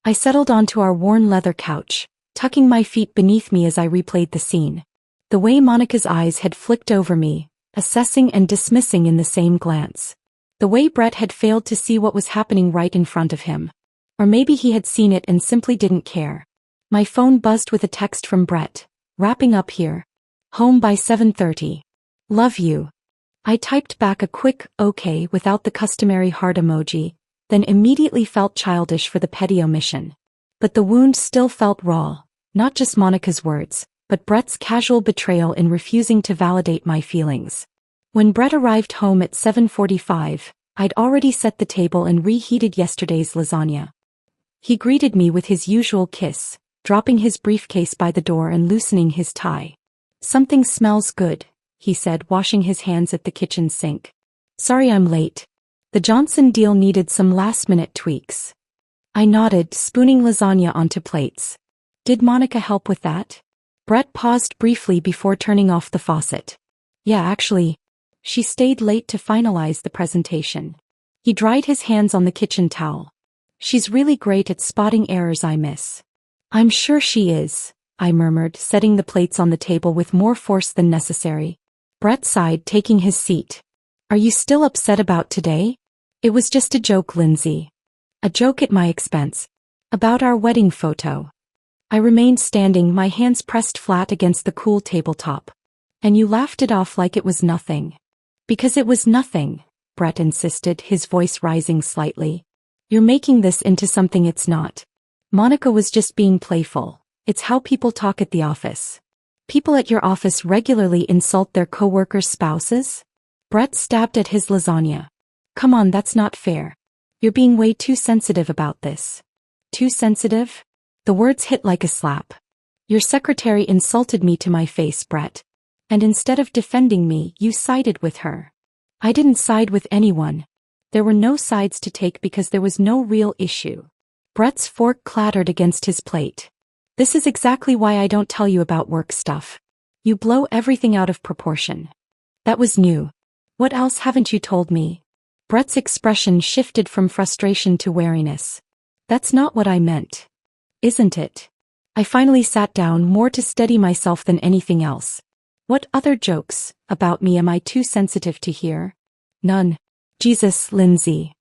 I settled onto our worn leather couch, tucking my feet beneath me as I replayed the scene. The way Monica's eyes had flicked over me, assessing and dismissing in the same glance. The way Brett had failed to see what was happening right in front of him. Or maybe he had seen it and simply didn't care. My phone buzzed with a text from Brett. "Wrapping up here. Home by 7:30. Love you." I typed back a quick "okay" without the customary heart emoji, then immediately felt childish for the petty omission. But the wound still felt raw, not just Monica's words, but Brett's casual betrayal in refusing to validate my feelings. When Brett arrived home at 7:45, I'd already set the table and reheated yesterday's lasagna. He greeted me with his usual kiss, dropping his briefcase by the door and loosening his tie. "Something smells good," he said, washing his hands at the kitchen sink. "Sorry I'm late. The Johnson deal needed some last-minute tweaks." I nodded, spooning lasagna onto plates. "Did Monica help with that?" Brett paused briefly before turning off the faucet. "Yeah, actually. She stayed late to finalize the presentation." He dried his hands on the kitchen towel. "She's really great at spotting errors I miss." "I'm sure she is," I murmured, setting the plates on the table with more force than necessary. Brett sighed, taking his seat. "Are you still upset about today?" "It was just a joke, Lindsay. A joke at my expense. About our wedding photo." I remained standing, my hands pressed flat against the cool tabletop. "And you laughed it off like it was nothing." "Because it was nothing," Brett insisted, his voice rising slightly. "You're making this into something it's not. Monica was just being playful. It's how people talk at the office." "People at your office regularly insult their coworkers' spouses?" Brett stabbed at his lasagna. "Come on, that's not fair. You're being way too sensitive about this." "Too sensitive?" The words hit like a slap. "Your secretary insulted me to my face, Brett. And instead of defending me, you sided with her." "I didn't side with anyone. There were no sides to take because there was no real issue." Brett's fork clattered against his plate. "This is exactly why I don't tell you about work stuff. You blow everything out of proportion." "That was new. What else haven't you told me?" Brett's expression shifted from frustration to wariness. "That's not what I meant." "Isn't it?" I finally sat down, more to steady myself than anything else. "What other jokes about me am I too sensitive to hear?" "None." "Jesus, Lindsay."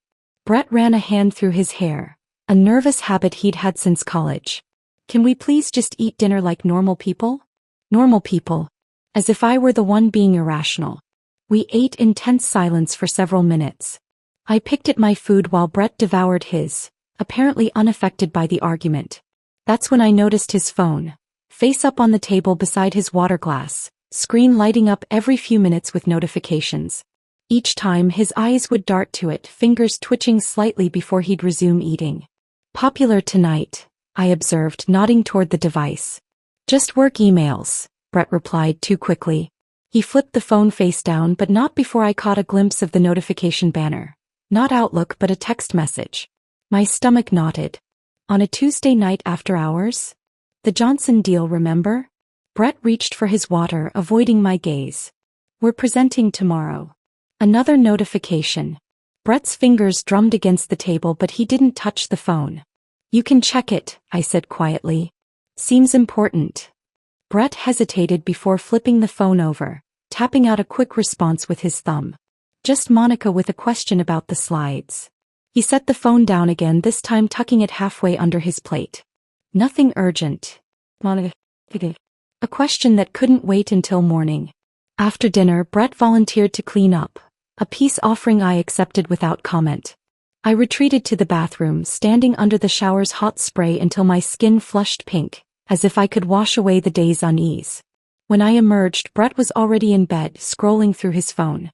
Brett ran a hand through his hair, a nervous habit he'd had since college. "Can we please just eat dinner like normal people?" "Normal people." As if I were the one being irrational. We ate in tense silence for several minutes. I picked at my food while Brett devoured his, apparently unaffected by the argument. That's when I noticed his phone, face up on the table beside his water glass, screen lighting up every few minutes with notifications. Each time his eyes would dart to it, fingers twitching slightly before he'd resume eating. "Popular tonight," I observed, nodding toward the device. "Just work emails," Brett replied too quickly. He flipped the phone face down, but not before I caught a glimpse of the notification banner. Not Outlook, but a text message. My stomach knotted. "On a Tuesday night after hours? The Johnson deal, remember?" Brett reached for his water, avoiding my gaze. "We're presenting tomorrow." Another notification. Brett's fingers drummed against the table, but he didn't touch the phone. "You can check it," I said quietly. "Seems important." Brett hesitated before flipping the phone over, tapping out a quick response with his thumb. "Just Monica with a question about the slides." He set the phone down again, this time tucking it halfway under his plate. "Nothing urgent. Monica." A question that couldn't wait until morning. After dinner, Brett volunteered to clean up, a peace offering I accepted without comment. I retreated to the bathroom, standing under the shower's hot spray until my skin flushed pink, as if I could wash away the day's unease. When I emerged, Brett was already in bed, scrolling through his phone.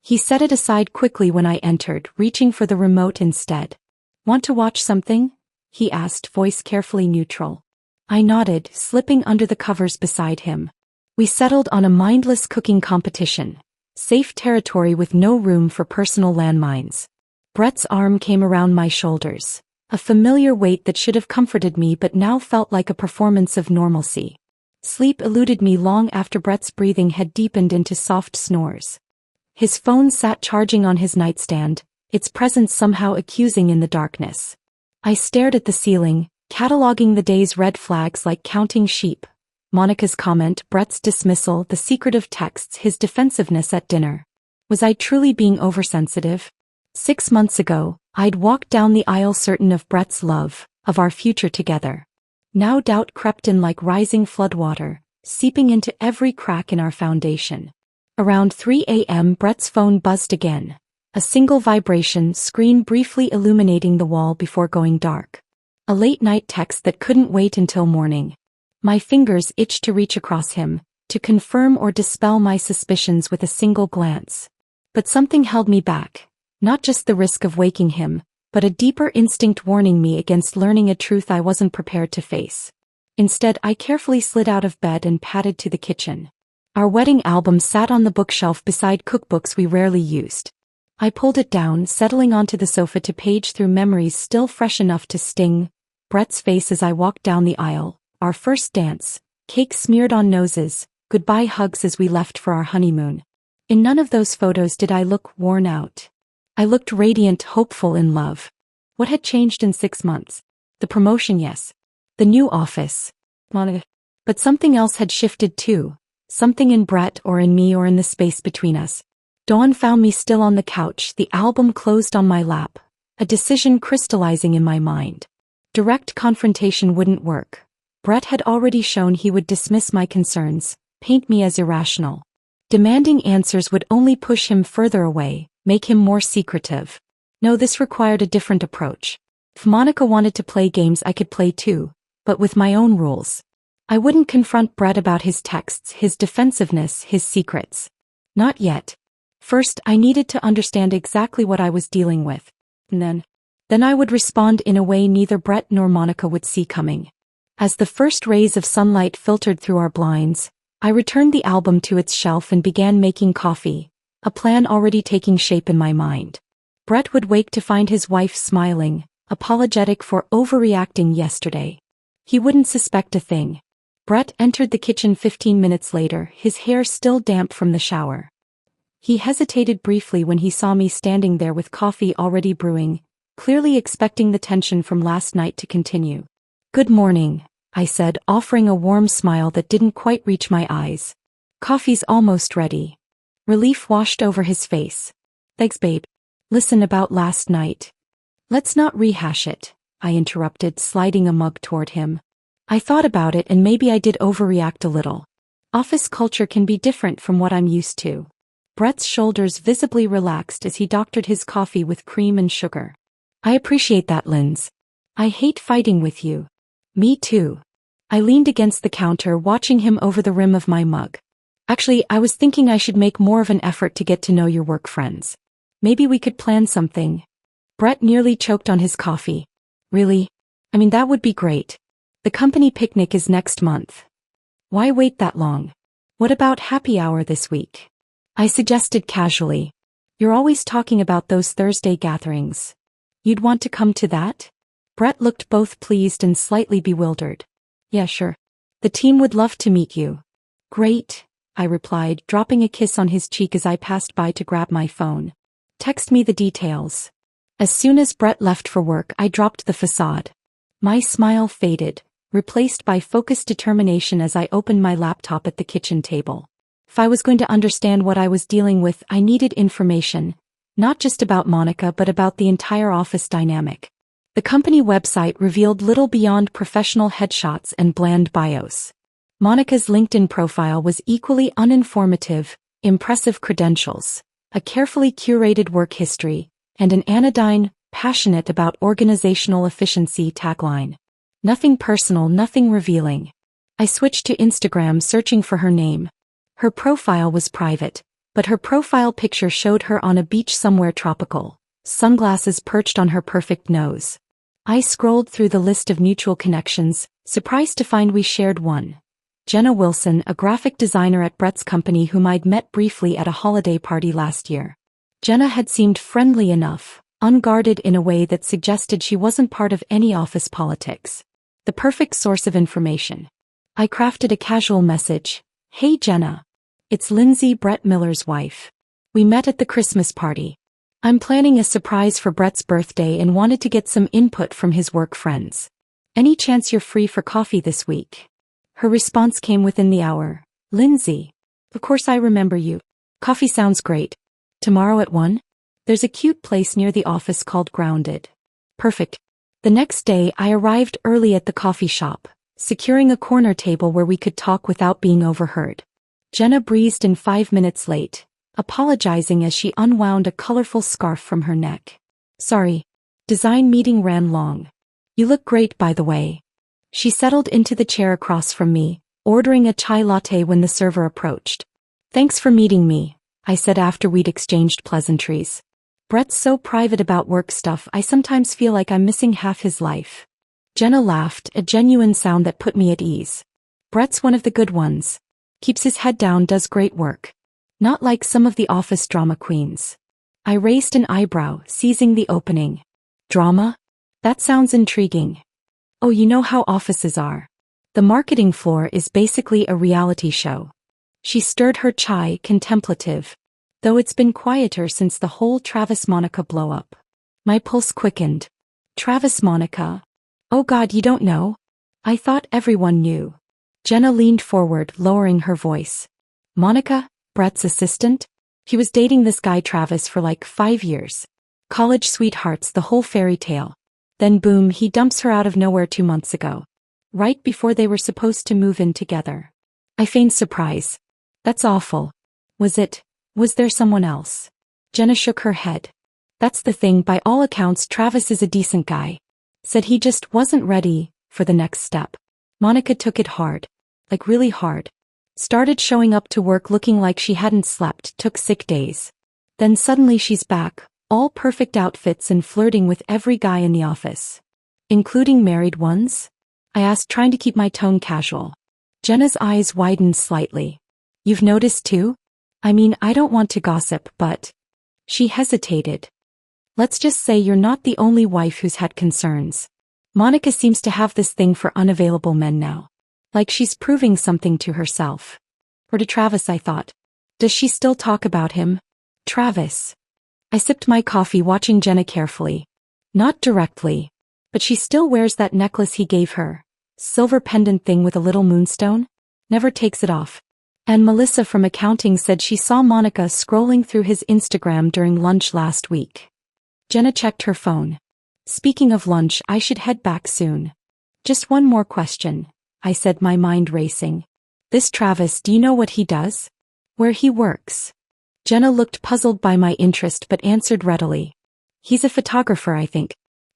He set it aside quickly when I entered, reaching for the remote instead. "Want to watch something?" he asked, voice carefully neutral. I nodded, slipping under the covers beside him. We settled on a mindless cooking competition. Safe territory with no room for personal landmines. Brett's arm came around my shoulders. A familiar weight that should have comforted me but now felt like a performance of normalcy. Sleep eluded me long after Brett's breathing had deepened into soft snores. His phone sat charging on his nightstand, its presence somehow accusing in the darkness. I stared at the ceiling, cataloging the day's red flags like counting sheep. Monica's comment, Brett's dismissal, the secretive texts, his defensiveness at dinner. Was I truly being oversensitive? 6 months ago, I'd walked down the aisle certain of Brett's love, of our future together. Now doubt crept in like rising floodwater, seeping into every crack in our foundation. Around 3 a.m. Brett's phone buzzed again. A single vibration, screen briefly illuminating the wall before going dark. A late-night text that couldn't wait until morning. My fingers itched to reach across him, to confirm or dispel my suspicions with a single glance. But something held me back. Not just the risk of waking him, but a deeper instinct warning me against learning a truth I wasn't prepared to face. Instead, I carefully slid out of bed and padded to the kitchen. Our wedding album sat on the bookshelf beside cookbooks we rarely used. I pulled it down, settling onto the sofa to page through memories still fresh enough to sting. Brett's face as I walked down the aisle, our first dance, cake smeared on noses, goodbye hugs as we left for our honeymoon. In none of those photos did I look worn out. I looked radiant, hopeful, in love. What had changed in 6 months? The promotion, yes. The new office. Monica. But something else had shifted too. Something in Brett or in me or in the space between us. Dawn found me still on the couch, the album closed on my lap. A decision crystallizing in my mind. Direct confrontation wouldn't work. Brett had already shown he would dismiss my concerns, paint me as irrational. Demanding answers would only push him further away, make him more secretive. No, this required a different approach. If Monica wanted to play games, I could play too, but with my own rules. I wouldn't confront Brett about his texts, his defensiveness, his secrets. Not yet. First, I needed to understand exactly what I was dealing with. And then I would respond in a way neither Brett nor Monica would see coming. As the first rays of sunlight filtered through our blinds, I returned the album to its shelf and began making coffee, a plan already taking shape in my mind. Brett would wake to find his wife smiling, apologetic for overreacting yesterday. He wouldn't suspect a thing. Brett entered the kitchen 15 minutes later, his hair still damp from the shower. He hesitated briefly when he saw me standing there with coffee already brewing, clearly expecting the tension from last night to continue. "Good morning," I said, offering a warm smile that didn't quite reach my eyes. "Coffee's almost ready." Relief washed over his face. "Thanks, babe. Listen, about last night." "Let's not rehash it," I interrupted, sliding a mug toward him. "I thought about it and maybe I did overreact a little. Office culture can be different from what I'm used to." Brett's shoulders visibly relaxed as he doctored his coffee with cream and sugar. "I appreciate that, Linz. I hate fighting with you." "Me too." I leaned against the counter, watching him over the rim of my mug. "Actually, I was thinking I should make more of an effort to get to know your work friends. Maybe we could plan something." Brett nearly choked on his coffee. "Really? I mean, that would be great. The company picnic is next month." "Why wait that long? What about happy hour this week?" I suggested casually. "You're always talking about those Thursday gatherings. You'd want to come to that?" Brett looked both pleased and slightly bewildered. "Yeah, sure. The team would love to meet you." "Great," I replied, dropping a kiss on his cheek as I passed by to grab my phone. "Text me the details." As soon as Brett left for work, I dropped the facade. My smile faded, replaced by focused determination as I opened my laptop at the kitchen table. If I was going to understand what I was dealing with, I needed information, not just about Monica but about the entire office dynamic. The company website revealed little beyond professional headshots and bland bios. Monica's LinkedIn profile was equally uninformative, impressive credentials, a carefully curated work history, and an anodyne, passionate about organizational efficiency tagline. Nothing personal, nothing revealing. I switched to Instagram, searching for her name. Her profile was private, but her profile picture showed her on a beach somewhere tropical, sunglasses perched on her perfect nose. I scrolled through the list of mutual connections, surprised to find we shared one. Jenna Wilson, a graphic designer at Brett's company whom I'd met briefly at a holiday party last year. Jenna had seemed friendly enough, unguarded in a way that suggested she wasn't part of any office politics. The perfect source of information. I crafted a casual message. Hey Jenna. It's Lindsay, Brett Miller's wife. We met at the Christmas party. I'm planning a surprise for Brett's birthday and wanted to get some input from his work friends. Any chance you're free for coffee this week? Her response came within the hour. Lindsay. Of course I remember you. Coffee sounds great. Tomorrow at 1? There's a cute place near the office called Grounded. Perfect. The next day I arrived early at the coffee shop, securing a corner table where we could talk without being overheard. Jenna breezed in 5 minutes late, apologizing as she unwound a colorful scarf from her neck. Sorry. Design meeting ran long. You look great, by the way. She settled into the chair across from me, ordering a chai latte when the server approached. Thanks for meeting me, I said after we'd exchanged pleasantries. Brett's so private about work stuff I sometimes feel like I'm missing half his life. Jenna laughed, a genuine sound that put me at ease. Brett's one of the good ones. Keeps his head down, does great work. Not like some of the office drama queens. I raised an eyebrow, seizing the opening. Drama? That sounds intriguing. Oh, you know how offices are. The marketing floor is basically a reality show. She stirred her chai, contemplative. Though it's been quieter since the whole Travis-Monica blow-up. My pulse quickened. Travis-Monica? Oh God, you don't know? I thought everyone knew. Jenna leaned forward, lowering her voice. Monica? Brett's assistant? He was dating this guy Travis for like 5 years. College sweethearts, the whole fairy tale. Then boom, he dumps her out of nowhere 2 months ago. Right before they were supposed to move in together. I feigned surprise. That's awful. Was there someone else? Jenna shook her head. That's the thing, by all accounts Travis is a decent guy. Said he just wasn't ready for the next step. Monica took it hard. Like really hard. Started showing up to work looking like she hadn't slept, took sick days. Then suddenly she's back, all perfect outfits and flirting with every guy in the office. Including married ones? I asked, trying to keep my tone casual. Jenna's eyes widened slightly. You've noticed too? I mean, I don't want to gossip, but... She hesitated. Let's just say you're not the only wife who's had concerns. Monica seems to have this thing for unavailable men now. Like she's proving something to herself. Or to Travis, I thought. Does she still talk about him? Travis. I sipped my coffee, watching Jenna carefully. Not directly. But she still wears that necklace he gave her. Silver pendant thing with a little moonstone. Never takes it off. And Melissa from accounting said she saw Monica scrolling through his Instagram during lunch last week. Jenna checked her phone. Speaking of lunch, I should head back soon. Just one more question, I said, my mind racing. This Travis, do you know what he does? Where he works? Jenna looked puzzled by my interest but answered readily. He's a photographer, I think.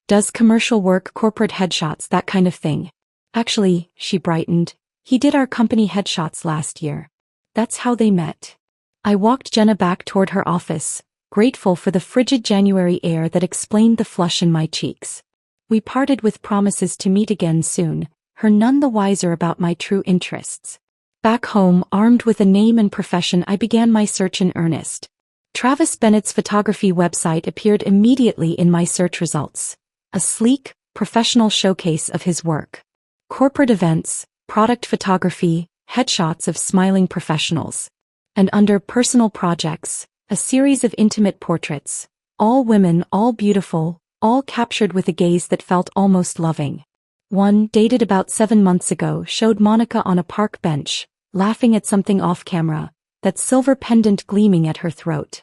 Does commercial work, corporate headshots, that kind of thing. Actually, she brightened, he did our company headshots last year. That's how they met. I walked Jenna back toward her office, grateful for the frigid January air that explained the flush in my cheeks. We parted with promises to meet again soon, her none the wiser about my true interests. Back home, armed with a name and profession, I began my search in earnest. Travis Bennett's photography website appeared immediately in my search results. A sleek, professional showcase of his work. Corporate events, product photography, headshots of smiling professionals. And under personal projects, a series of intimate portraits. All women, all beautiful, all captured with a gaze that felt almost loving. One, dated about 7 months ago, showed Monica on a park bench, laughing at something off camera, that silver pendant gleaming at her throat.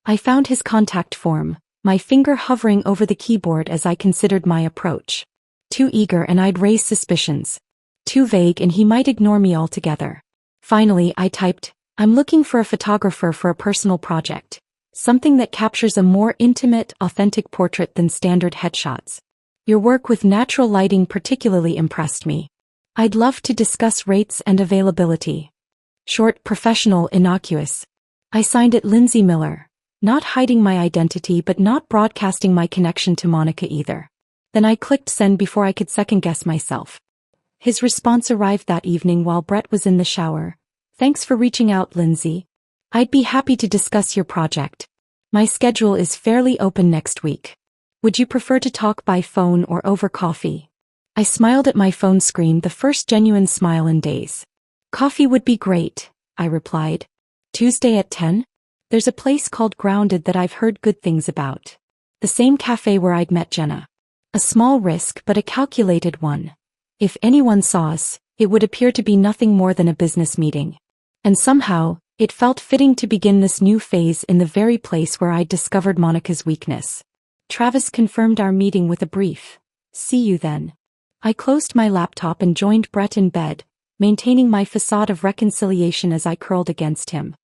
I found his contact form, my finger hovering over the keyboard as I considered my approach. Too eager and I'd raise suspicions. Too vague and he might ignore me altogether. Finally, I typed, I'm looking for a photographer for a personal project. Something that captures a more intimate, authentic portrait than standard headshots. Your work with natural lighting particularly impressed me. I'd love to discuss rates and availability. Short, professional, innocuous. I signed it Lindsay Miller, not hiding my identity but not broadcasting my connection to Monica either. Then I clicked send before I could second-guess myself. His response arrived that evening while Brett was in the shower. Thanks for reaching out, Lindsay. I'd be happy to discuss your project. My schedule is fairly open next week. Would you prefer to talk by phone or over coffee? I smiled at my phone screen, the first genuine smile in days. Coffee would be great, I replied. Tuesday at 10? There's a place called Grounded that I've heard good things about. The same cafe where I'd met Jenna. A small risk but a calculated one. If anyone saw us, it would appear to be nothing more than a business meeting. And somehow, it felt fitting to begin this new phase in the very place where I'd discovered Monica's weakness. Travis confirmed our meeting with a brief, "See you then." I closed my laptop and joined Brett in bed, maintaining my facade of reconciliation as I curled against him.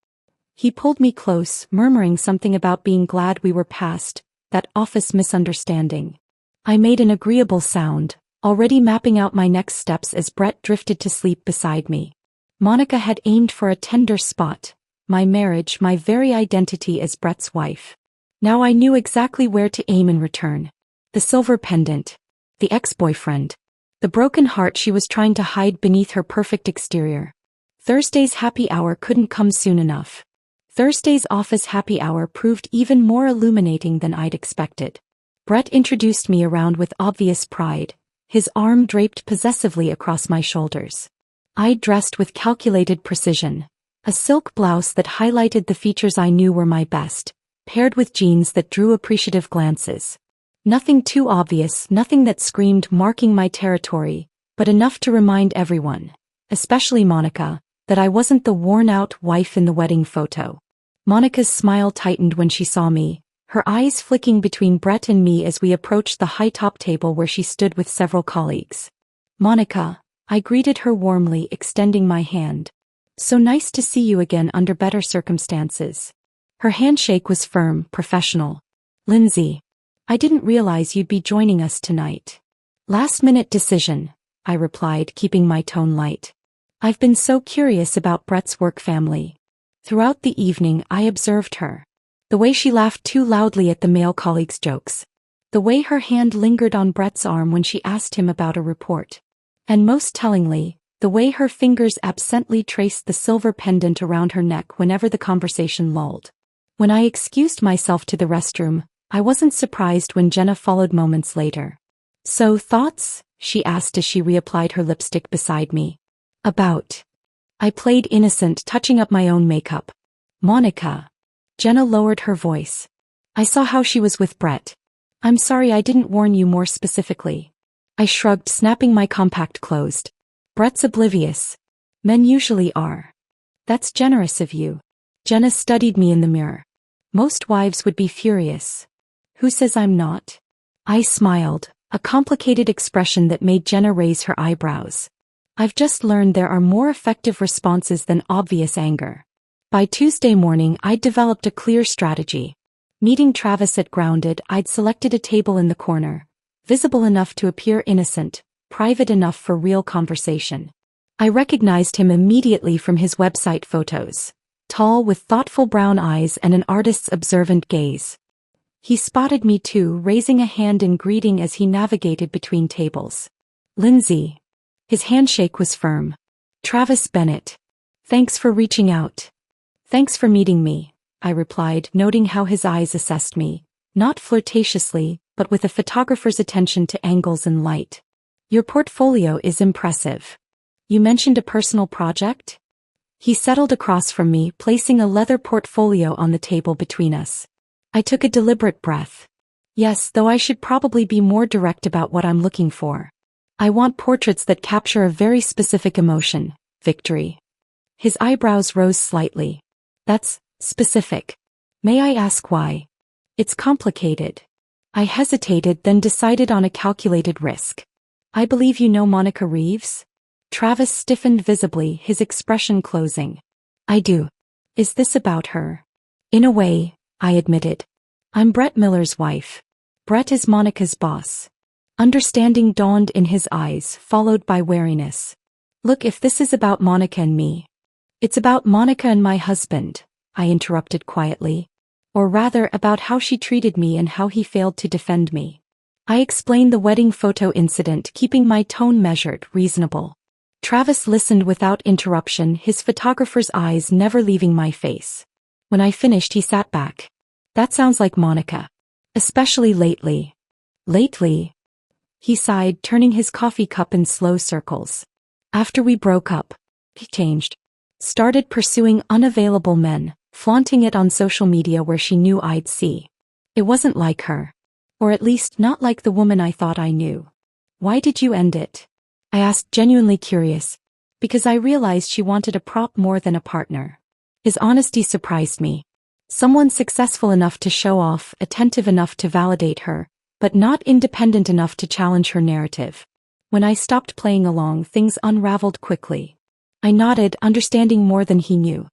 He pulled me close, murmuring something about being glad we were past that office misunderstanding. I made an agreeable sound, already mapping out my next steps as Brett drifted to sleep beside me. Monica had aimed for a tender spot, my marriage, my very identity as Brett's wife. Now I knew exactly where to aim in return. The silver pendant. The ex-boyfriend. The broken heart she was trying to hide beneath her perfect exterior. Thursday's happy hour couldn't come soon enough. Thursday's office happy hour proved even more illuminating than I'd expected. Brett introduced me around with obvious pride, his arm draped possessively across my shoulders. I dressed with calculated precision. A silk blouse that highlighted the features I knew were my best, paired with jeans that drew appreciative glances. Nothing too obvious, nothing that screamed marking my territory, but enough to remind everyone, especially Monica, that I wasn't the worn-out wife in the wedding photo. Monica's smile tightened when she saw me, her eyes flicking between Brett and me as we approached the high-top table where she stood with several colleagues. "Monica," I greeted her warmly, extending my hand. "So nice to see you again under better circumstances." Her handshake was firm, professional. "Lindsay, I didn't realize you'd be joining us tonight." "Last-minute decision," I replied, keeping my tone light. "I've been so curious about Brett's work family." Throughout the evening I observed her. The way she laughed too loudly at the male colleagues' jokes. The way her hand lingered on Brett's arm when she asked him about a report. And most tellingly, the way her fingers absently traced the silver pendant around her neck whenever the conversation lulled. When I excused myself to the restroom, I wasn't surprised when Jenna followed moments later. "So, thoughts?" she asked as she reapplied her lipstick beside me. "About." I played innocent, touching up my own makeup. "Monica." Jenna lowered her voice. "I saw how she was with Brett. I'm sorry I didn't warn you more specifically." I shrugged, snapping my compact closed. "Brett's oblivious. Men usually are." "That's generous of you." Jenna studied me in the mirror. "Most wives would be furious." "Who says I'm not?" I smiled, a complicated expression that made Jenna raise her eyebrows. "I've just learned there are more effective responses than obvious anger." By Tuesday morning I'd developed a clear strategy. Meeting Travis at Grounded, I'd selected a table in the corner, visible enough to appear innocent, private enough for real conversation. I recognized him immediately from his website photos, tall with thoughtful brown eyes and an artist's observant gaze. He spotted me too, raising a hand in greeting as he navigated between tables. "Lindsay." His handshake was firm. "Travis Bennett. Thanks for reaching out." "Thanks for meeting me," I replied, noting how his eyes assessed me, not flirtatiously, but with a photographer's attention to angles and light. "Your portfolio is impressive. You mentioned a personal project?" He settled across from me, placing a leather portfolio on the table between us. I took a deliberate breath. "Yes, though I should probably be more direct about what I'm looking for. I want portraits that capture a very specific emotion, victory." His eyebrows rose slightly. "That's specific. May I ask why?" "It's complicated." I hesitated, then decided on a calculated risk. "I believe you know Monica Reeves?" Travis stiffened visibly, his expression closing. "I do. Is this about her?" "In a way," I admitted. "I'm Brett Miller's wife. Brett is Monica's boss." Understanding dawned in his eyes, followed by wariness. "Look, if this is about Monica and me." "It's about Monica and my husband," I interrupted quietly. "Or rather, about how she treated me and how he failed to defend me." I explained the wedding photo incident, keeping my tone measured, reasonable. Travis listened without interruption, his photographer's eyes never leaving my face. When I finished, he sat back. That sounds like Monica. Especially lately. Lately? He sighed, turning his coffee cup in slow circles. After we broke up, he changed. Started pursuing unavailable men, flaunting it on social media where she knew I'd see. It wasn't like her. Or at least not like the woman I thought I knew. Why did you end it? I asked, genuinely curious. Because I realized she wanted a prop more than a partner. His honesty surprised me. Someone successful enough to show off, attentive enough to validate her, but not independent enough to challenge her narrative. When I stopped playing along, things unraveled quickly. I nodded, understanding more than he knew.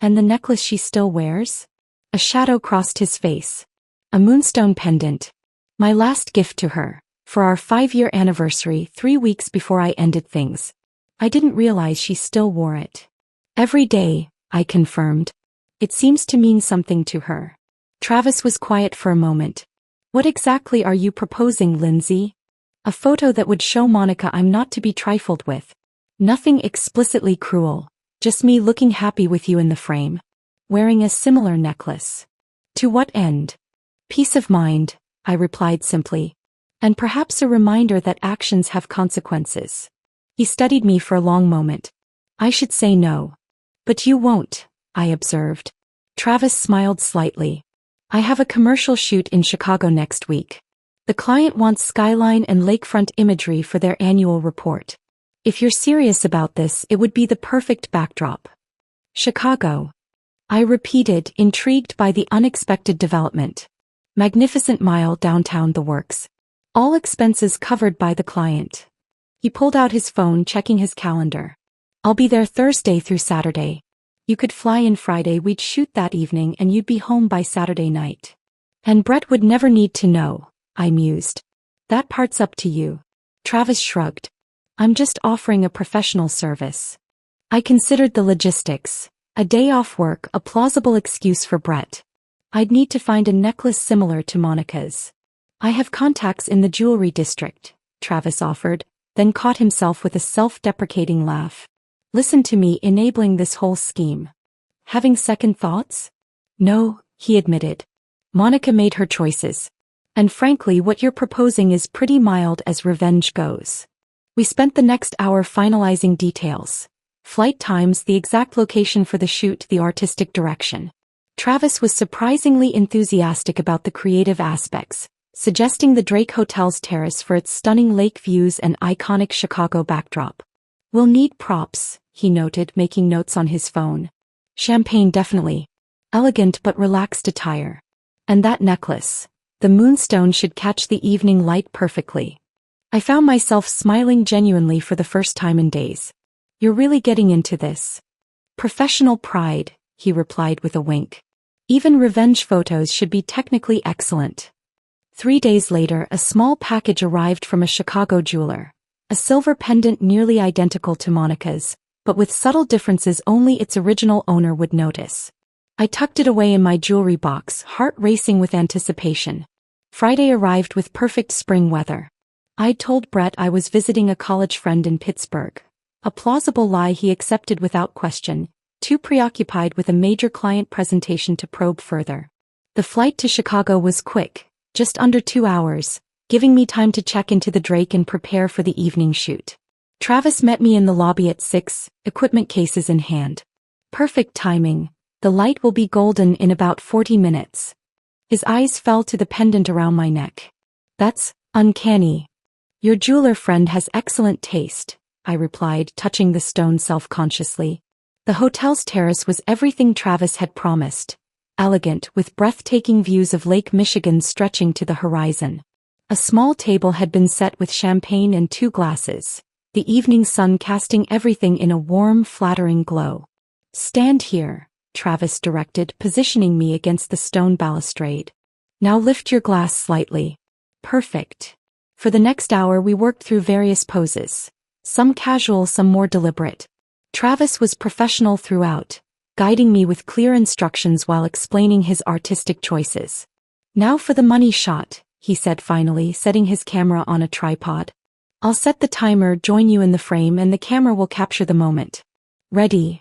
And the necklace she still wears? A shadow crossed his face. A moonstone pendant. My last gift to her, for our 5-year anniversary 3 weeks before I ended things. I didn't realize she still wore it. Every day, I confirmed. It seems to mean something to her. Travis was quiet for a moment. What exactly are you proposing, Lindsay? A photo that would show Monica I'm not to be trifled with. Nothing explicitly cruel, just me looking happy with you in the frame. Wearing a similar necklace. To what end? Peace of mind, I replied simply. And perhaps a reminder that actions have consequences. He studied me for a long moment. I should say no. But you won't, I observed. Travis smiled slightly. I have a commercial shoot in Chicago next week. The client wants skyline and lakefront imagery for their annual report. If you're serious about this, it would be the perfect backdrop. Chicago. I repeated, intrigued by the unexpected development. Magnificent mile downtown, the works. All expenses covered by the client. He pulled out his phone, checking his calendar. I'll be there Thursday through Saturday. You could fly in Friday, we'd shoot that evening, and you'd be home by Saturday night. And Brett would never need to know, I mused. That part's up to you. Travis shrugged. I'm just offering a professional service. I considered the logistics. A day off work, a plausible excuse for Brett. I'd need to find a necklace similar to Monica's. I have contacts in the jewelry district, Travis offered, then caught himself with a self-deprecating laugh. Listen to me enabling this whole scheme. Having second thoughts? No, he admitted. Monica made her choices. And frankly, what you're proposing is pretty mild as revenge goes. We spent the next hour finalizing details. Flight times, the exact location for the shoot, the artistic direction. Travis was surprisingly enthusiastic about the creative aspects, suggesting the Drake Hotel's terrace for its stunning lake views and iconic Chicago backdrop. We'll need props, he noted, making notes on his phone. Champagne definitely. Elegant but relaxed attire. And that necklace. The moonstone should catch the evening light perfectly. I found myself smiling genuinely for the first time in days. You're really getting into this. Professional pride, he replied with a wink. Even revenge photos should be technically excellent. 3 days later, a small package arrived from a Chicago jeweler. A silver pendant nearly identical to Monica's, but with subtle differences only its original owner would notice. I tucked it away in my jewelry box, heart racing with anticipation. Friday arrived with perfect spring weather. I'd told Brett I was visiting a college friend in Pittsburgh. A plausible lie he accepted without question, too preoccupied with a major client presentation to probe further. The flight to Chicago was quick, just under 2 hours, giving me time to check into the Drake and prepare for the evening shoot. Travis met me in the lobby at 6, equipment cases in hand. Perfect timing, the light will be golden in about 40 minutes. His eyes fell to the pendant around my neck. That's uncanny. Your jeweler friend has excellent taste, I replied, touching the stone self-consciously. The hotel's terrace was everything Travis had promised. Elegant, with breathtaking views of Lake Michigan stretching to the horizon. A small table had been set with champagne and 2 glasses, the evening sun casting everything in a warm, flattering glow. Stand here, Travis directed, positioning me against the stone balustrade. Now lift your glass slightly. Perfect. For the next hour we worked through various poses, some casual, some more deliberate. Travis was professional throughout, guiding me with clear instructions while explaining his artistic choices. Now for the money shot, he said finally, setting his camera on a tripod. I'll set the timer, join you in the frame, and the camera will capture the moment. Ready?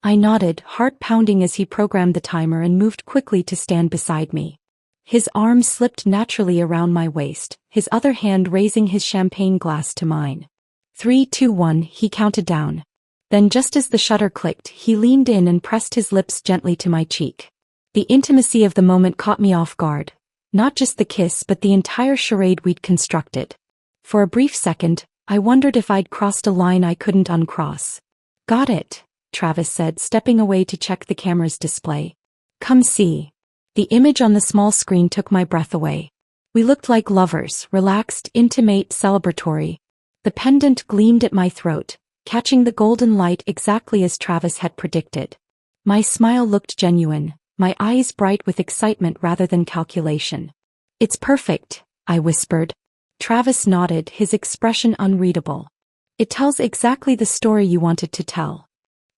I nodded, heart pounding as he programmed the timer and moved quickly to stand beside me. His arm slipped naturally around my waist, his other hand raising his champagne glass to mine. 3, 2, 1, he counted down. Then just as the shutter clicked, he leaned in and pressed his lips gently to my cheek. The intimacy of the moment caught me off guard. Not just the kiss but the entire charade we'd constructed. For a brief second, I wondered if I'd crossed a line I couldn't uncross. Got it, Travis said, stepping away to check the camera's display. Come see. The image on the small screen took my breath away. We looked like lovers, relaxed, intimate, celebratory. The pendant gleamed at my throat, catching the golden light exactly as Travis had predicted. My smile looked genuine, my eyes bright with excitement rather than calculation. It's perfect, I whispered. Travis nodded, his expression unreadable. It tells exactly the story you wanted to tell.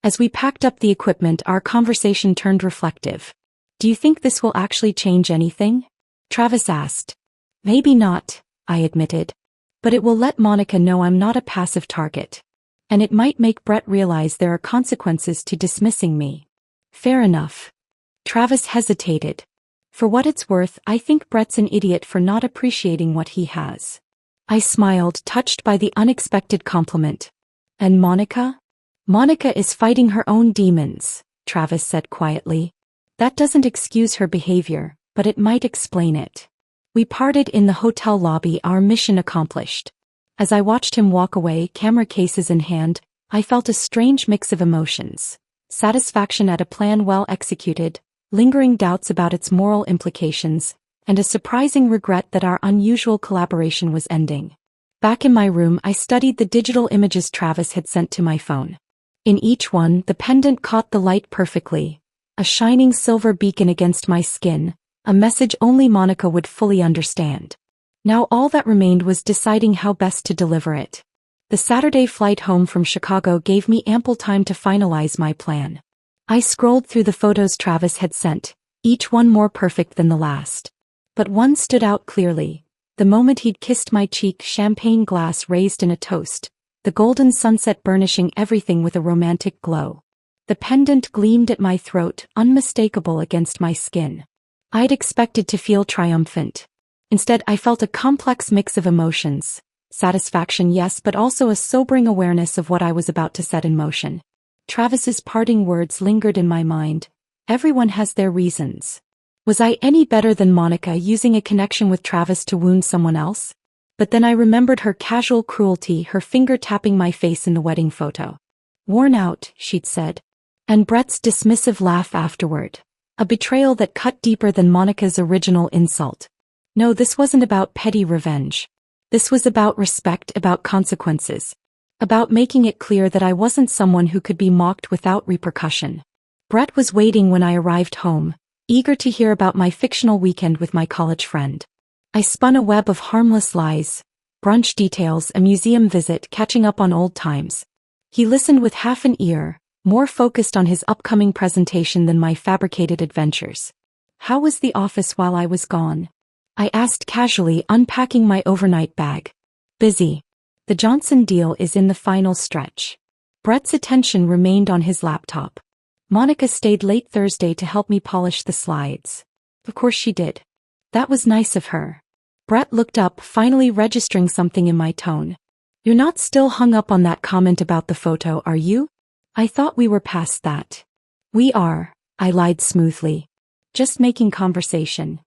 As we packed up the equipment, our conversation turned reflective. Do you think this will actually change anything? Travis asked. Maybe not, I admitted. But it will let Monica know I'm not a passive target. And it might make Brett realize there are consequences to dismissing me. Fair enough. Travis hesitated. For what it's worth, I think Brett's an idiot for not appreciating what he has. I smiled, touched by the unexpected compliment. And Monica? Monica is fighting her own demons, Travis said quietly. That doesn't excuse her behavior, but it might explain it. We parted in the hotel lobby, our mission accomplished. As I watched him walk away, camera cases in hand, I felt a strange mix of emotions. Satisfaction at a plan well executed, lingering doubts about its moral implications, and a surprising regret that our unusual collaboration was ending. Back in my room, I studied the digital images Travis had sent to my phone. In each one, the pendant caught the light perfectly, a shining silver beacon against my skin, a message only Monica would fully understand. Now all that remained was deciding how best to deliver it. The Saturday flight home from Chicago gave me ample time to finalize my plan. I scrolled through the photos Travis had sent, each one more perfect than the last. But one stood out clearly. The moment he'd kissed my cheek, champagne glass raised in a toast, the golden sunset burnishing everything with a romantic glow. The pendant gleamed at my throat, unmistakable against my skin. I'd expected to feel triumphant. Instead, I felt a complex mix of emotions. Satisfaction, yes, but also a sobering awareness of what I was about to set in motion. Travis's parting words lingered in my mind. Everyone has their reasons. Was I any better than Monica, using a connection with Travis to wound someone else? But then I remembered her casual cruelty, her finger tapping my face in the wedding photo. Worn out, she'd said. And Brett's dismissive laugh afterward. A betrayal that cut deeper than Monica's original insult. No, this wasn't about petty revenge. This was about respect, about consequences. About making it clear that I wasn't someone who could be mocked without repercussion. Brett was waiting when I arrived home, eager to hear about my fictional weekend with my college friend. I spun a web of harmless lies, brunch details, a museum visit, catching up on old times. He listened with half an ear, more focused on his upcoming presentation than my fabricated adventures. How was the office while I was gone? I asked casually, unpacking my overnight bag. Busy. The Johnson deal is in the final stretch. Brett's attention remained on his laptop. Monica stayed late Thursday to help me polish the slides. Of course she did. That was nice of her. Brett looked up, finally registering something in my tone. You're not still hung up on that comment about the photo, are you? I thought we were past that. We are, I lied smoothly. Just making conversation.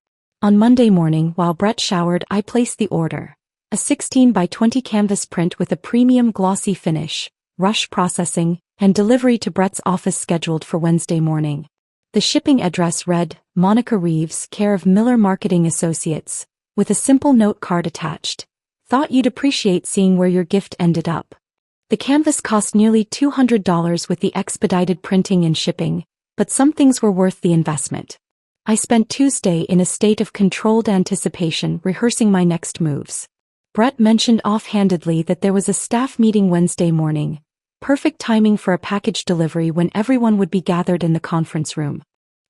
On Monday morning, while Brett showered, I placed the order. A 16 by 20 canvas print with a premium glossy finish, rush processing, and delivery to Brett's office scheduled for Wednesday morning. The shipping address read, Monica Reeves, care of Miller Marketing Associates, with a simple note card attached. Thought you'd appreciate seeing where your gift ended up. The canvas cost nearly $200 with the expedited printing and shipping, but some things were worth the investment. I spent Tuesday in a state of controlled anticipation, rehearsing my next moves. Brett mentioned offhandedly that there was a staff meeting Wednesday morning, perfect timing for a package delivery when everyone would be gathered in the conference room.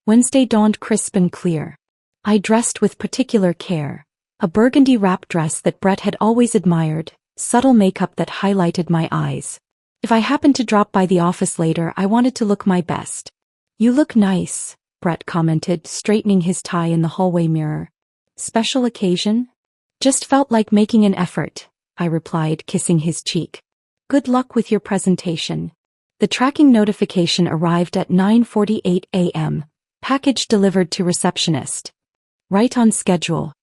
Wednesday dawned crisp and clear. I dressed with particular care, A burgundy wrap dress that Brett had always admired, subtle makeup that highlighted my eyes. If I happened to drop by the office later, I wanted to look my best. You look nice, Brett commented, straightening his tie in the hallway mirror. Special occasion? Just felt like making an effort, I replied, kissing his cheek. Good luck with your presentation. The tracking notification arrived at 9:48 a.m. Package delivered to receptionist. Right on schedule.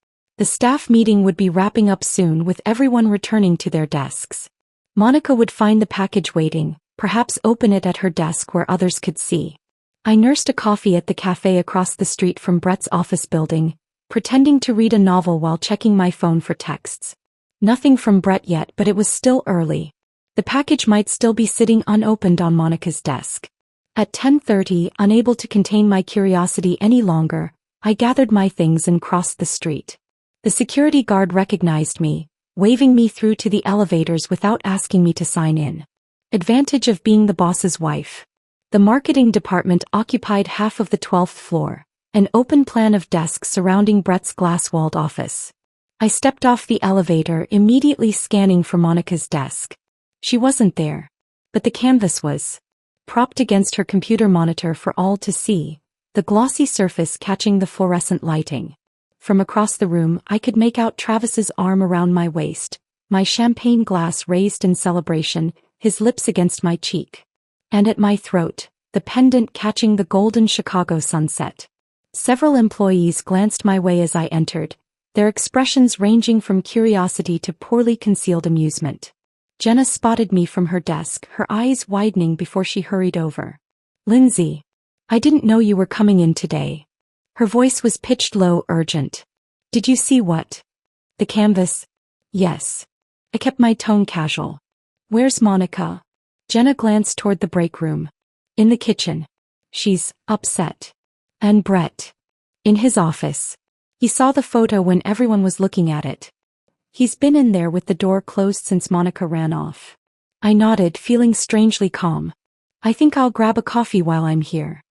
The staff meeting would be wrapping up soon, with everyone returning to their desks. Monica would find the package waiting, perhaps open it at her desk where others could see. I nursed a coffee at the cafe across the street from Brett's office building, pretending to read a novel while checking my phone for texts. Nothing from Brett yet, but it was still early. The package might still be sitting unopened on Monica's desk. At 10:30, unable to contain my curiosity any longer, I gathered my things and crossed the street. The security guard recognized me, waving me through to the elevators without asking me to sign in. Advantage of being the boss's wife. The marketing department occupied half of the 12th floor, an open plan of desks surrounding Brett's glass-walled office. I stepped off the elevator, immediately scanning for Monica's desk. She wasn't there. But the canvas was. Propped against her computer monitor for all to see, the glossy surface catching the fluorescent lighting. From across the room, I could make out Travis's arm around my waist, my champagne glass raised in celebration, his lips against my cheek. And at my throat, the pendant catching the golden Chicago sunset. Several employees glanced my way as I entered, their expressions ranging from curiosity to poorly concealed amusement. Jenna spotted me from her desk, her eyes widening before she hurried over. Lindsay, I didn't know you were coming in today. Her voice was pitched low, urgent. Did you see what? The canvas? Yes. I kept my tone casual. Where's Monica? Jenna glanced toward the break room. In the kitchen. She's upset. And Brett? In his office. He saw the photo when everyone was looking at it. He's been in there with the door closed since Monica ran off. I nodded, feeling strangely calm. I think I'll grab a coffee while I'm here.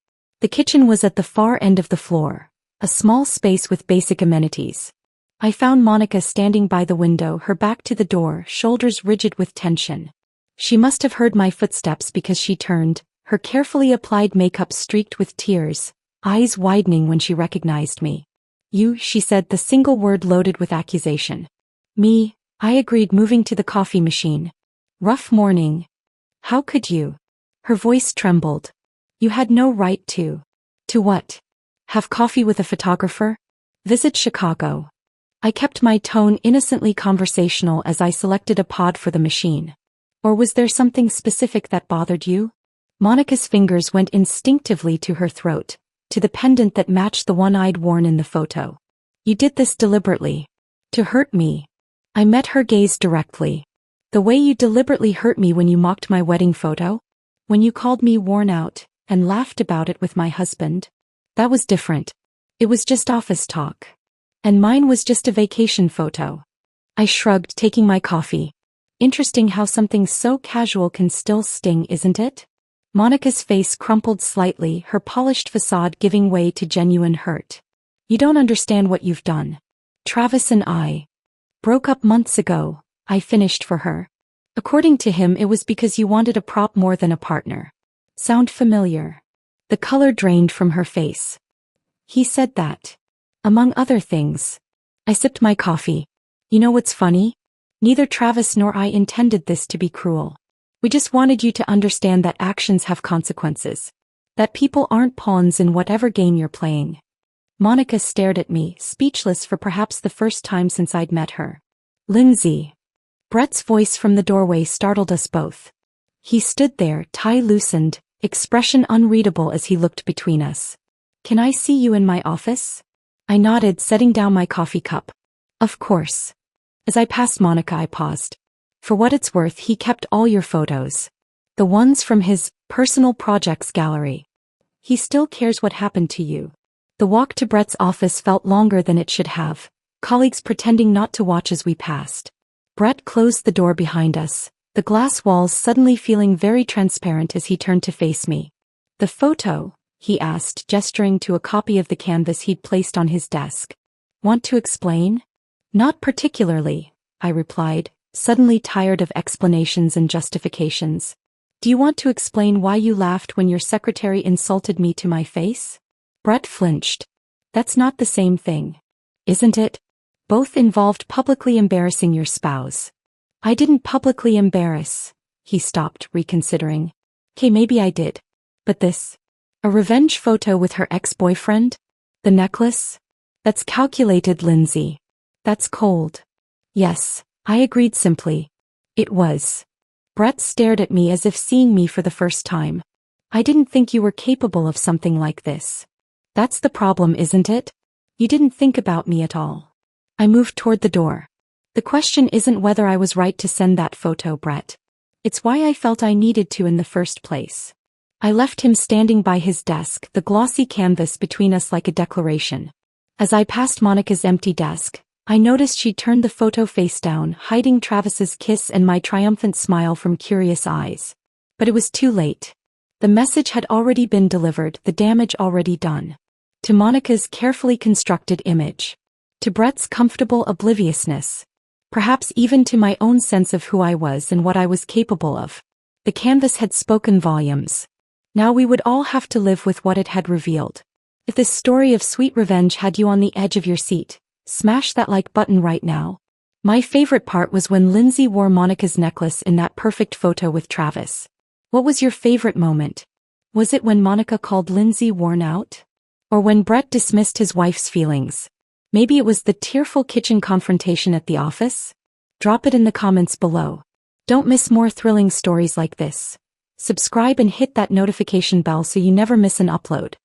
The kitchen was at the far end of the floor, a small space with basic amenities. I found Monica standing by the window, her back to the door, shoulders rigid with tension. She must have heard my footsteps because she turned, her carefully applied makeup streaked with tears, eyes widening when she recognized me. You, she said, the single word loaded with accusation. Me, I agreed, moving to the coffee machine. Rough morning. How could you? Her voice trembled. You had no right to. To what? Have coffee with a photographer? Visit Chicago. I kept my tone innocently conversational as I selected a pod for the machine. Or was there something specific that bothered you? Monica's fingers went instinctively to her throat, to the pendant that matched the one I'd worn in the photo. You did this deliberately. To hurt me. I met her gaze directly. The way you deliberately hurt me when you mocked my wedding photo? When you called me worn out, and laughed about it with my husband? That was different. It was just office talk. And mine was just a vacation photo. I shrugged, taking my coffee. Interesting how something so casual can still sting, isn't it? Monica's face crumpled slightly, her polished facade giving way to genuine hurt. You don't understand what you've done. Travis and I broke up months ago, I finished for her. According to him, it was because you wanted a prop more than a partner. Sound familiar? The color drained from her face. He said that. Among other things. I sipped my coffee. You know what's funny? Neither Travis nor I intended this to be cruel. We just wanted you to understand that actions have consequences. That people aren't pawns in whatever game you're playing. Monica stared at me, speechless for perhaps the first time since I'd met her. Lindsay. Brett's voice from the doorway startled us both. He stood there, tie loosened, expression unreadable as he looked between us. Can I see you in my office? I nodded, setting down my coffee cup. Of course. As I passed Monica, I paused. For what it's worth, he kept all your photos. The ones from his personal projects gallery. He still cares what happened to you. The walk to Brett's office felt longer than it should have, colleagues pretending not to watch as we passed. Brett closed the door behind us, the glass walls suddenly feeling very transparent as he turned to face me. The photo, he asked, gesturing to a copy of the canvas he'd placed on his desk. Want to explain? Not particularly, I replied, suddenly tired of explanations and justifications. Do you want to explain why you laughed when your secretary insulted me to my face? Brett flinched. That's not the same thing. Isn't it? Both involved publicly embarrassing your spouse. I didn't publicly embarrass. He stopped, reconsidering. Okay, maybe I did. But this? A revenge photo with her ex-boyfriend? The necklace? That's calculated, Lindsay. That's cold. Yes, I agreed simply. It was. Brett stared at me as if seeing me for the first time. I didn't think you were capable of something like this. That's the problem, isn't it? You didn't think about me at all. I moved toward the door. The question isn't whether I was right to send that photo, Brett. It's why I felt I needed to in the first place. I left him standing by his desk, the glossy canvas between us like a declaration. As I passed Monica's empty desk, I noticed she'd turned the photo face down, hiding Travis's kiss and my triumphant smile from curious eyes. But it was too late. The message had already been delivered, the damage already done. To Monica's carefully constructed image. To Brett's comfortable obliviousness. Perhaps even to my own sense of who I was and what I was capable of. The canvas had spoken volumes. Now we would all have to live with what it had revealed. If this story of sweet revenge had you on the edge of your seat, smash that like button right now. My favorite part was when Lindsay wore Monica's necklace in that perfect photo with Travis. What was your favorite moment? Was it when Monica called Lindsay worn out? Or when Brett dismissed his wife's feelings? Maybe it was the tearful kitchen confrontation at the office? Drop it in the comments below. Don't miss more thrilling stories like this. Subscribe and hit that notification bell so you never miss an upload.